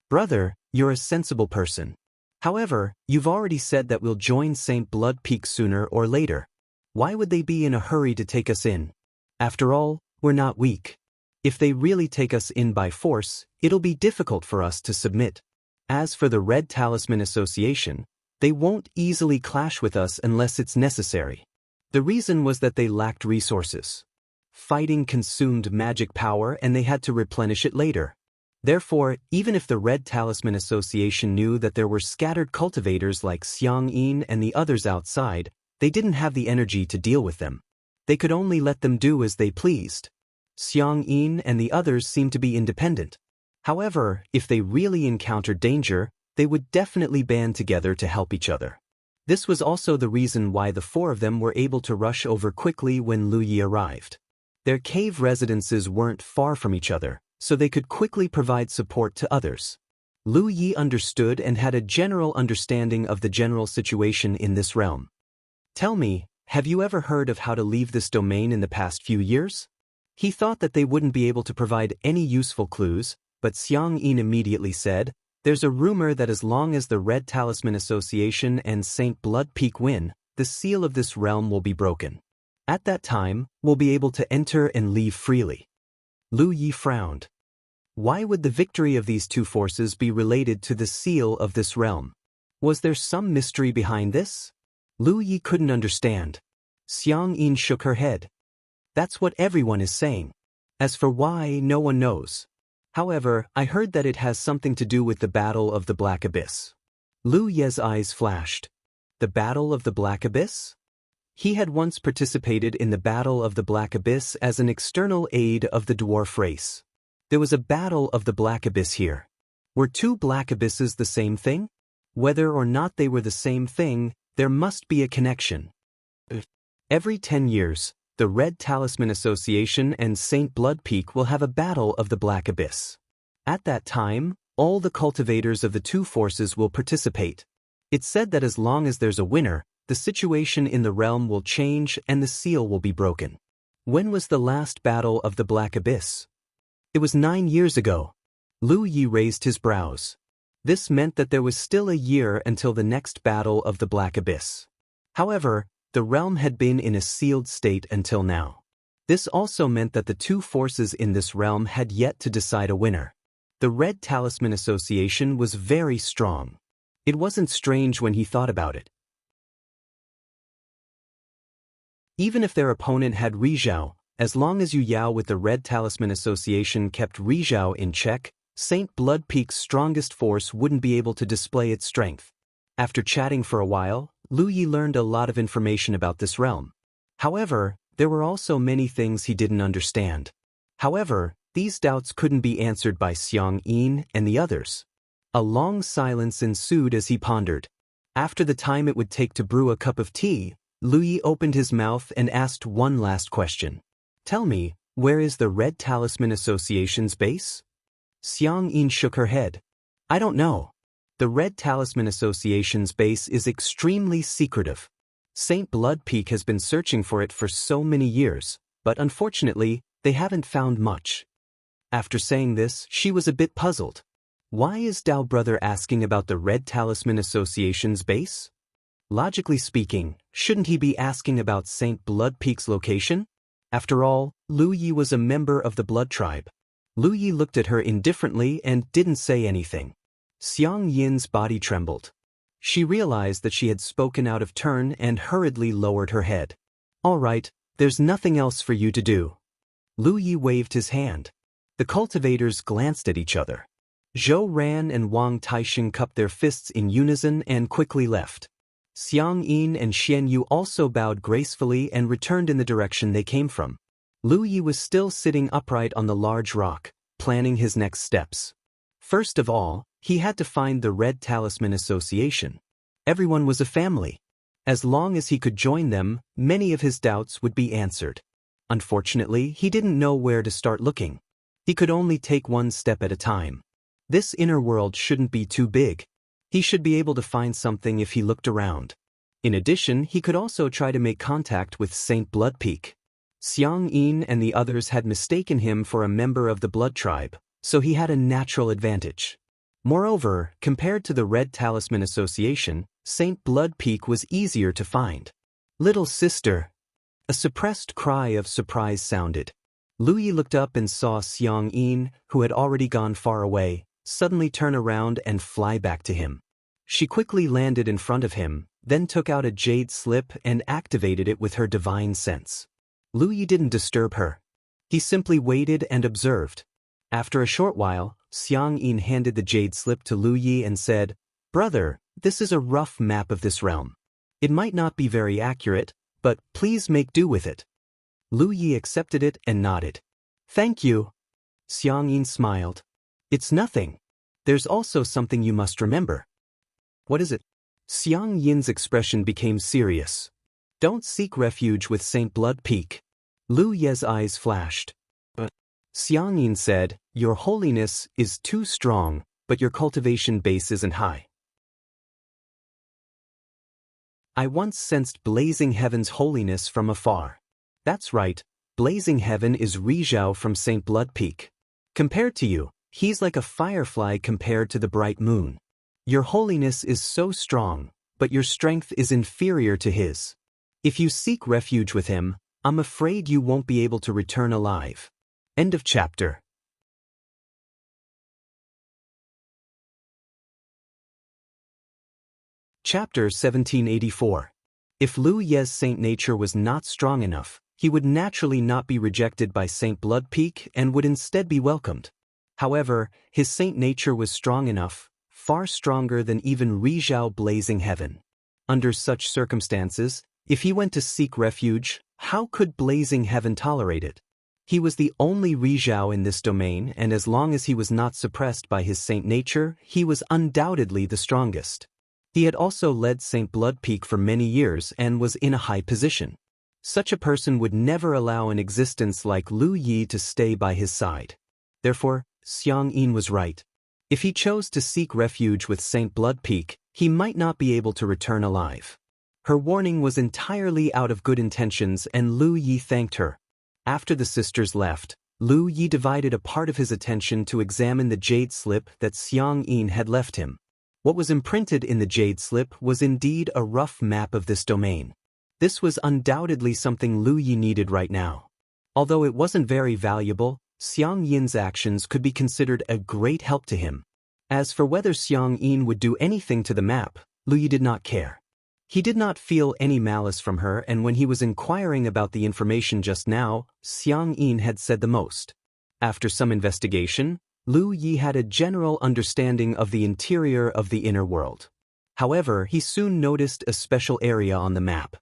"Brother, you're a sensible person. However, you've already said that we'll join St. Blood Peak sooner or later. Why would they be in a hurry to take us in? After all, we're not weak. If they really take us in by force, it'll be difficult for us to submit. As for the Red Talisman Association, they won't easily clash with us unless it's necessary." The reason was that they lacked resources. Fighting consumed magic power and they had to replenish it later. Therefore, even if the Red Talisman Association knew that there were scattered cultivators like Xiang Yin and the others outside, they didn't have the energy to deal with them. They could only let them do as they pleased. Xiang Yin and the others seemed to be independent. However, if they really encountered danger, they would definitely band together to help each other. This was also the reason why the four of them were able to rush over quickly when Lu Yi arrived. Their cave residences weren't far from each other, so they could quickly provide support to others. Lu Yi understood and had a general understanding of the general situation in this realm. "Tell me, have you ever heard of how to leave this domain in the past few years?" He thought that they wouldn't be able to provide any useful clues, but Xiang Yin immediately said, "There's a rumor that as long as the Red Talisman Association and St. Blood Peak win, the seal of this realm will be broken. At that time, we'll be able to enter and leave freely." Lu Yi frowned. Why would the victory of these two forces be related to the seal of this realm? Was there some mystery behind this? Lu Yi couldn't understand. Xiang Yin shook her head. "That's what everyone is saying. As for why, no one knows. However, I heard that it has something to do with the Battle of the Black Abyss. Lu Ye's eyes flashed. The Battle of the Black Abyss? He had once participated in the Battle of the Black Abyss as an external aid of the dwarf race. There was a Battle of the Black Abyss here. Were two Black Abysses the same thing? Whether or not they were the same thing, there must be a connection. Every 10 years, the Red Talisman Association and St. Blood Peak will have a Battle of the Black Abyss. At that time, all the cultivators of the two forces will participate. It's said that as long as there's a winner, the situation in the realm will change and the seal will be broken. When was the last Battle of the Black Abyss? It was 9 years ago. Lu Yi raised his brows. This meant that there was still a year until the next Battle of the Black Abyss. However, the realm had been in a sealed state until now. This also meant that the two forces in this realm had yet to decide a winner. The Red Talisman Association was very strong. It wasn't strange when he thought about it. Even if their opponent had Rizhao, as long as Yu Yao with the Red Talisman Association kept Rizhao in check, St. Blood Peak's strongest force wouldn't be able to display its strength. After chatting for a while, Lu Yi learned a lot of information about this realm. However, there were also many things he didn't understand. However, these doubts couldn't be answered by Xiang Yin and the others. A long silence ensued as he pondered. After the time it would take to brew a cup of tea, Lu Yi opened his mouth and asked one last question. Tell me, where is the Red Talisman Association's base? Xiang Yin shook her head. I don't know. The Red Talisman Association's base is extremely secretive. St. Blood Peak has been searching for it for so many years, but unfortunately, they haven't found much. After saying this, she was a bit puzzled. Why is Dao Brother asking about the Red Talisman Association's base? Logically speaking, shouldn't he be asking about St. Blood Peak's location? After all, Lu Yi was a member of the Blood Tribe. Lu Yi looked at her indifferently and didn't say anything. Xiang Yin's body trembled. She realized that she had spoken out of turn and hurriedly lowered her head. All right, there's nothing else for you to do. Lu Yi waved his hand. The cultivators glanced at each other. Zhou Ran and Wang Taixing cupped their fists in unison and quickly left. Xiang Yin and Xian Yu also bowed gracefully and returned in the direction they came from. Lu Yi was still sitting upright on the large rock, planning his next steps. First of all, he had to find the Red Talisman Association. Everyone was a family. As long as he could join them, many of his doubts would be answered. Unfortunately, he didn't know where to start looking. He could only take one step at a time. This inner world shouldn't be too big. He should be able to find something if he looked around. In addition, he could also try to make contact with St. Blood Peak. Xiang Yin and the others had mistaken him for a member of the Blood Tribe, so he had a natural advantage. Moreover, compared to the Red Talisman Association, St. Blood Peak was easier to find. Little sister. A suppressed cry of surprise sounded. Lu Yi looked up and saw Xiang Yin, who had already gone far away, suddenly turn around and fly back to him. She quickly landed in front of him, then took out a jade slip and activated it with her divine sense. Lu Yi didn't disturb her. He simply waited and observed. After a short while, Xiang Yin handed the jade slip to Lu Yi and said, "Brother, this is a rough map of this realm. It might not be very accurate, but please make do with it." Lu Yi accepted it and nodded. "Thank you." Xiang Yin smiled. "It's nothing. There's also something you must remember." "What is it?" Xiang Yin's expression became serious. "Don't seek refuge with St. Blood Peak." Lu Ye's eyes flashed. "But," Xiang Yin said, "Your holiness is too strong, but your cultivation base isn't high. I once sensed Blazing Heaven's holiness from afar." "That's right, Blazing Heaven is Rizhao from St. Blood Peak. Compared to you, he's like a firefly compared to the bright moon. Your holiness is so strong, but your strength is inferior to his. If you seek refuge with him, I'm afraid you won't be able to return alive." End of chapter. Chapter 1784. If Lu Ye's saint nature was not strong enough, he would naturally not be rejected by St. Blood Peak and would instead be welcomed. However, his saint nature was strong enough, far stronger than even Rizhao blazing heaven. Under such circumstances, if he went to seek refuge, how could blazing heaven tolerate it? He was the only Rizhao in this domain, and as long as he was not suppressed by his saint nature, he was undoubtedly the strongest. He had also led Saint Blood Peak for many years and was in a high position. Such a person would never allow an existence like Lu Yi to stay by his side. Therefore, Xiang Yin was right. If he chose to seek refuge with Saint Blood Peak, he might not be able to return alive. Her warning was entirely out of good intentions, and Lu Yi thanked her. After the sisters left, Lu Yi divided a part of his attention to examine the jade slip that Xiang Yin had left him. What was imprinted in the jade slip was indeed a rough map of this domain. This was undoubtedly something Lu Yi needed right now. Although it wasn't very valuable, Xiang Yin's actions could be considered a great help to him. As for whether Xiang Yin would do anything to the map, Lu Yi did not care. He did not feel any malice from her, and when he was inquiring about the information just now, Xiang Yin had said the most. After some investigation, Lu Yi had a general understanding of the interior of the inner world. However, he soon noticed a special area on the map.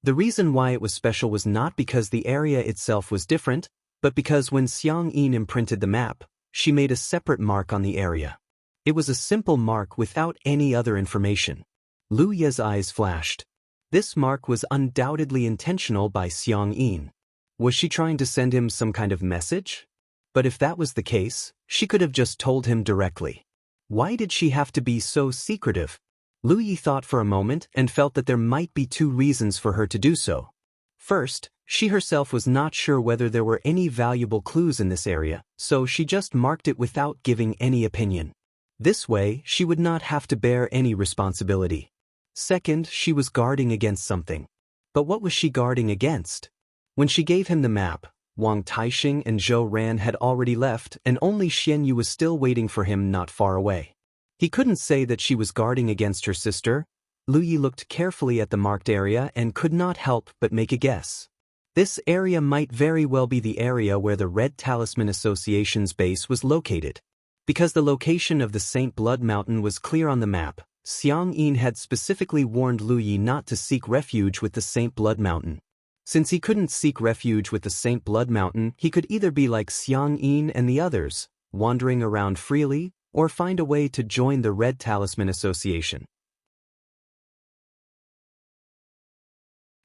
The reason why it was special was not because the area itself was different, but because when Xiang Yin imprinted the map, she made a separate mark on the area. It was a simple mark without any other information. Lu Yi's eyes flashed. This mark was undoubtedly intentional by Xiang Yin. Was she trying to send him some kind of message? But if that was the case, she could have just told him directly. Why did she have to be so secretive? Lu Yi thought for a moment and felt that there might be two reasons for her to do so. First, she herself was not sure whether there were any valuable clues in this area, so she just marked it without giving any opinion. This way, she would not have to bear any responsibility. Second, she was guarding against something. But what was she guarding against? When she gave him the map, Wang Taixing and Zhou Ran had already left, and only Xian Yu was still waiting for him not far away. He couldn't say that she was guarding against her sister. Lu Yi looked carefully at the marked area and could not help but make a guess. This area might very well be the area where the Red Talisman Association's base was located. Because the location of the Saint Blood Mountain was clear on the map, Xiang Yin had specifically warned Lu Yi not to seek refuge with the Saint Blood Mountain. Since he couldn't seek refuge with the Saint Blood Mountain, he could either be like Xiang Yin and the others, wandering around freely, or find a way to join the Red Talisman Association.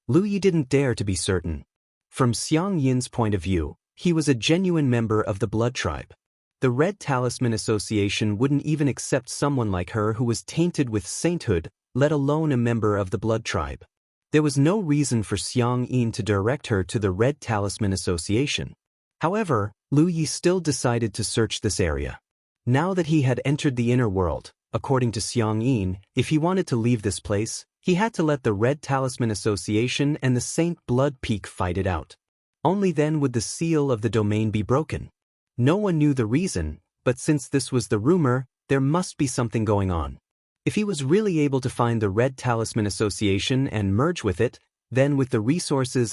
Lu Yi didn't dare to be certain. From Xiang Yin's point of view, he was a genuine member of the Blood Tribe. The Red Talisman Association wouldn't even accept someone like her who was tainted with sainthood, let alone a member of the Blood Tribe. There was no reason for Xiang Yin to direct her to the Red Talisman Association. However, Lu Yi still decided to search this area. Now that he had entered the inner world, according to Xiang Yin, if he wanted to leave this place, he had to let the Red Talisman Association and the Saint Blood Peak fight it out. Only then would the seal of the domain be broken. No one knew the reason, but since this was the rumor, there must be something going on. If he was really able to find the Red Talisman Association and merge with it, then with the resources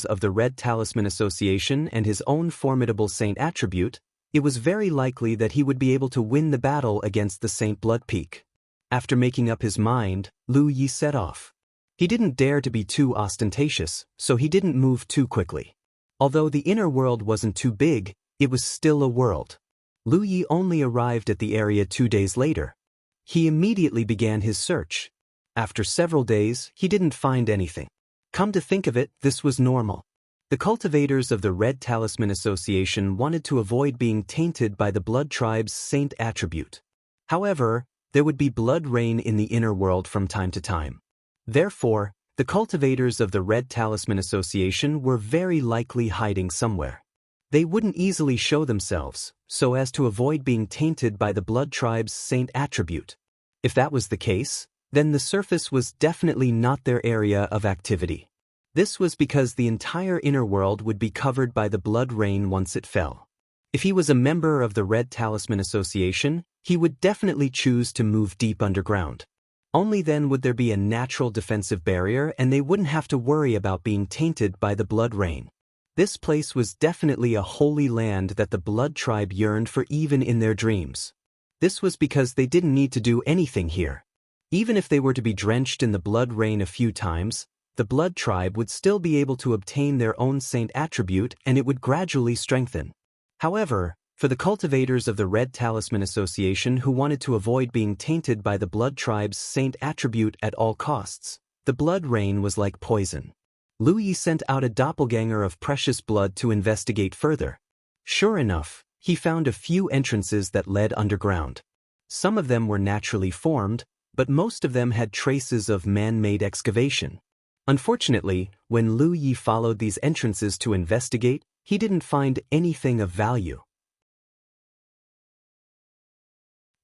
of the Red Talisman Association and his own formidable saint attribute, it was very likely that he would be able to win the battle against the Saint Blood Peak. After making up his mind, Lu Yi set off. He didn't dare to be too ostentatious, so he didn't move too quickly. Although the inner world wasn't too big, it was still a world. Lu Yi only arrived at the area 2 days later. He immediately began his search. After several days, he didn't find anything. Come to think of it, this was normal. The cultivators of the Red Talisman Association wanted to avoid being tainted by the Blood Tribe's saint attribute. However, there would be blood rain in the inner world from time to time. Therefore, the cultivators of the Red Talisman Association were very likely hiding somewhere. They wouldn't easily show themselves, so as to avoid being tainted by the Blood Tribe's saint attribute. If that was the case, then the surface was definitely not their area of activity. This was because the entire inner world would be covered by the blood rain once it fell. If he was a member of the Red Talisman Association, he would definitely choose to move deep underground. Only then would there be a natural defensive barrier and they wouldn't have to worry about being tainted by the blood rain. This place was definitely a holy land that the Blood Tribe yearned for even in their dreams. This was because they didn't need to do anything here. Even if they were to be drenched in the blood rain a few times, the Blood Tribe would still be able to obtain their own saint attribute and it would gradually strengthen. However, for the cultivators of the Red Talisman Association who wanted to avoid being tainted by the Blood Tribe's saint attribute at all costs, the blood rain was like poison. Lu Yi sent out a doppelganger of precious blood to investigate further. Sure enough, he found a few entrances that led underground. Some of them were naturally formed, but most of them had traces of man-made excavation. Unfortunately, when Lu Yi followed these entrances to investigate, he didn't find anything of value.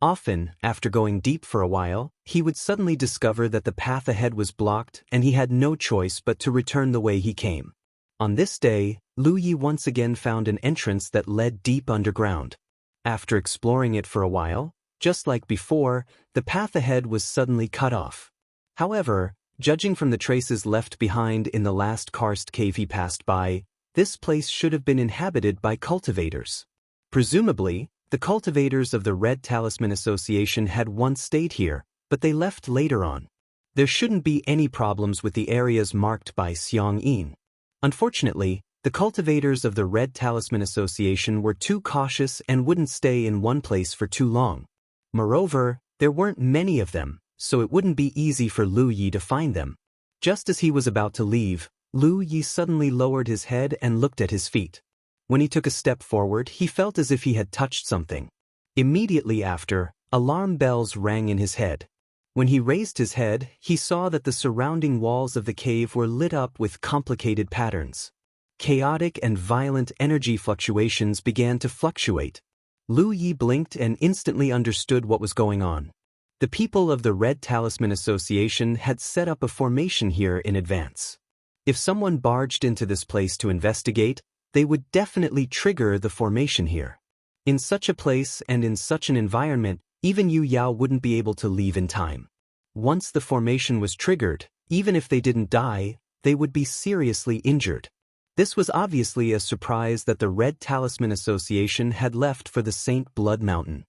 Often, after going deep for a while, he would suddenly discover that the path ahead was blocked and he had no choice but to return the way he came. On this day, Lu Yi once again found an entrance that led deep underground. After exploring it for a while, just like before, the path ahead was suddenly cut off. However, judging from the traces left behind in the last karst cave he passed by, this place should have been inhabited by cultivators. Presumably, the cultivators of the Red Talisman Association had once stayed here, but they left later on. There shouldn't be any problems with the areas marked by Xiang Yin. Unfortunately, the cultivators of the Red Talisman Association were too cautious and wouldn't stay in one place for too long. Moreover, there weren't many of them, so it wouldn't be easy for Lu Yi to find them. Just as he was about to leave, Lu Yi suddenly lowered his head and looked at his feet. When he took a step forward, he felt as if he had touched something. Immediately after, alarm bells rang in his head. When he raised his head, he saw that the surrounding walls of the cave were lit up with complicated patterns. Chaotic and violent energy fluctuations began to fluctuate. Lu Yi blinked and instantly understood what was going on. The people of the Red Talisman Association had set up a formation here in advance. If someone barged into this place to investigate, they would definitely trigger the formation here. In such a place and in such an environment, even Yu Yao wouldn't be able to leave in time. Once the formation was triggered, even if they didn't die, they would be seriously injured. This was obviously a surprise that the Red Talisman Association had left for the Saint Blood Mountain.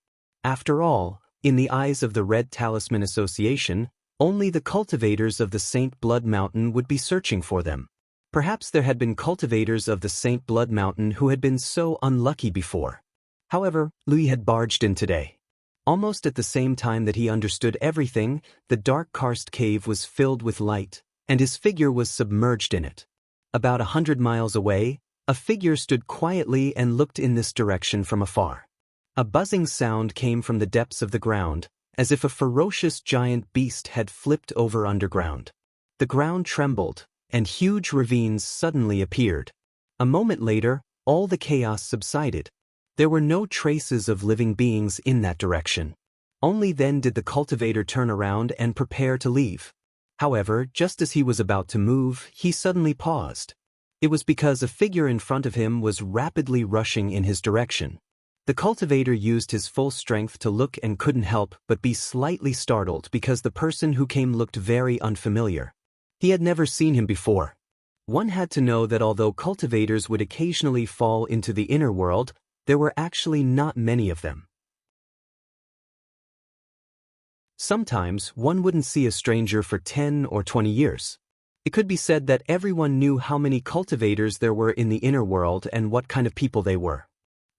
After all, in the eyes of the Red Talisman Association, only the cultivators of the Saint Blood Mountain would be searching for them. Perhaps there had been cultivators of the Saint Blood Mountain who had been so unlucky before. However, Lu Yi had barged in today. Almost at the same time that he understood everything, the dark karst cave was filled with light, and his figure was submerged in it. About 100 miles away, a figure stood quietly and looked in this direction from afar. A buzzing sound came from the depths of the ground, as if a ferocious giant beast had flipped over underground. The ground trembled, and huge ravines suddenly appeared. A moment later, all the chaos subsided. There were no traces of living beings in that direction. Only then did the cultivator turn around and prepare to leave. However, just as he was about to move, he suddenly paused. It was because a figure in front of him was rapidly rushing in his direction. The cultivator used his full strength to look and couldn't help but be slightly startled because the person who came looked very unfamiliar. He had never seen him before. One had to know that although cultivators would occasionally fall into the inner world, there were actually not many of them. Sometimes one wouldn't see a stranger for 10 or 20 years. It could be said that everyone knew how many cultivators there were in the inner world and what kind of people they were.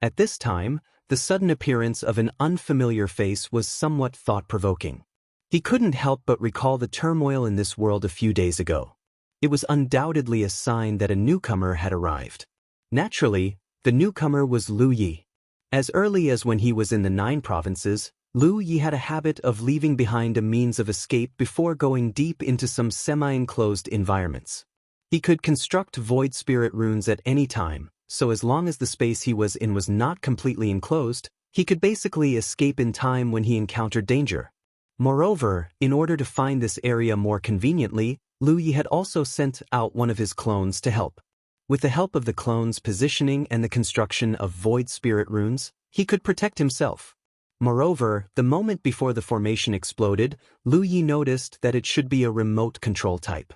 At this time, the sudden appearance of an unfamiliar face was somewhat thought-provoking. He couldn't help but recall the turmoil in this world a few days ago. It was undoubtedly a sign that a newcomer had arrived. Naturally, the newcomer was Lu Yi. As early as when he was in the 9 provinces, Lu Yi had a habit of leaving behind a means of escape before going deep into some semi-enclosed environments. He could construct void spirit runes at any time, so as long as the space he was in was not completely enclosed, he could basically escape in time when he encountered danger. Moreover, in order to find this area more conveniently, Lu Yi had also sent out one of his clones to help. With the help of the clone's positioning and the construction of void spirit runes, he could protect himself. Moreover, the moment before the formation exploded, Lu Yi noticed that it should be a remote control type.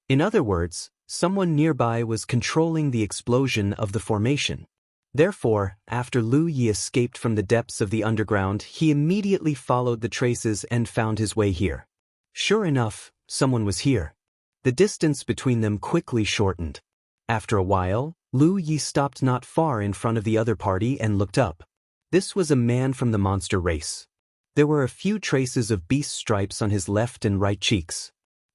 In other words, Someone nearby was controlling the explosion of the formation. Therefore, after Lu Yi escaped from the depths of the underground, he immediately followed the traces and found his way here. Sure enough, someone was here. The distance between them quickly shortened. After a while, Lu Yi stopped not far in front of the other party and looked up. This was a man from the monster race. There were a few traces of beast stripes on his left and right cheeks.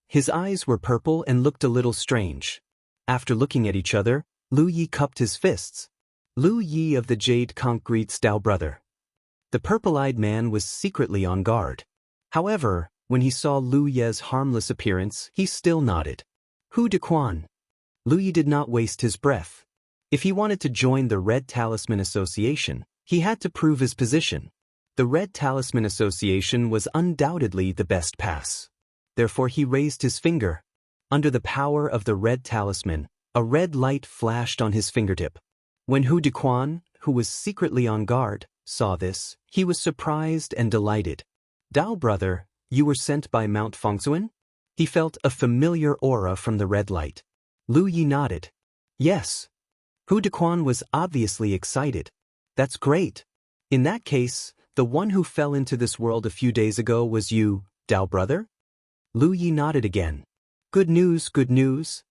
His eyes were purple and looked a little strange. After looking at each other, Lu Yi cupped his fists. Lu Yi of the Jade Conch greets Dao brother. The purple-eyed man was secretly on guard. However, when he saw Lu Ye's harmless appearance, he still nodded. Hu Dequan. Lu Yi did not waste his breath. If he wanted to join the Red Talisman Association, he had to prove his position. The Red Talisman Association was undoubtedly the best pass. Therefore he raised his finger. Under the power of the Red Talisman, a red light flashed on his fingertip. When Hu Dequan, who was secretly on guard, saw this, he was surprised and delighted. Dao brother, you were sent by Mount Fengsuan? He felt a familiar aura from the red light. Lu Yi nodded. Yes. Hu Dequan was obviously excited. That's great. In that case, the one who fell into this world a few days ago was you, Dao brother? Lu Yi nodded again. Good news, good news.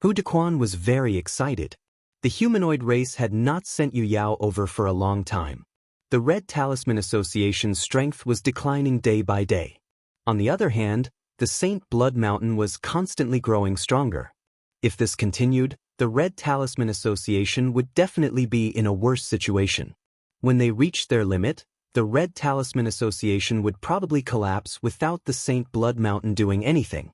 Hu Dequan was very excited. The humanoid race had not sent Yu Yao over for a long time. The Red Talisman Association's strength was declining day by day. On the other hand, the Saint Blood Mountain was constantly growing stronger. If this continued, the Red Talisman Association would definitely be in a worse situation. When they reached their limit, the Red Talisman Association would probably collapse without the Saint Blood Mountain doing anything.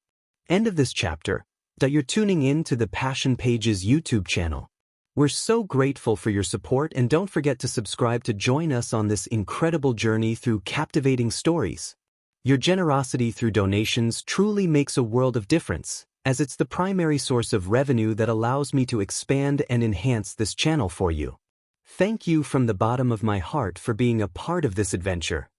End of this chapter. You're tuning in to the Passion Pages YouTube channel. We're so grateful for your support, and don't forget to subscribe to join us on this incredible journey through captivating stories. Your generosity through donations truly makes a world of difference, as it's the primary source of revenue that allows me to expand and enhance this channel for you. Thank you from the bottom of my heart for being a part of this adventure.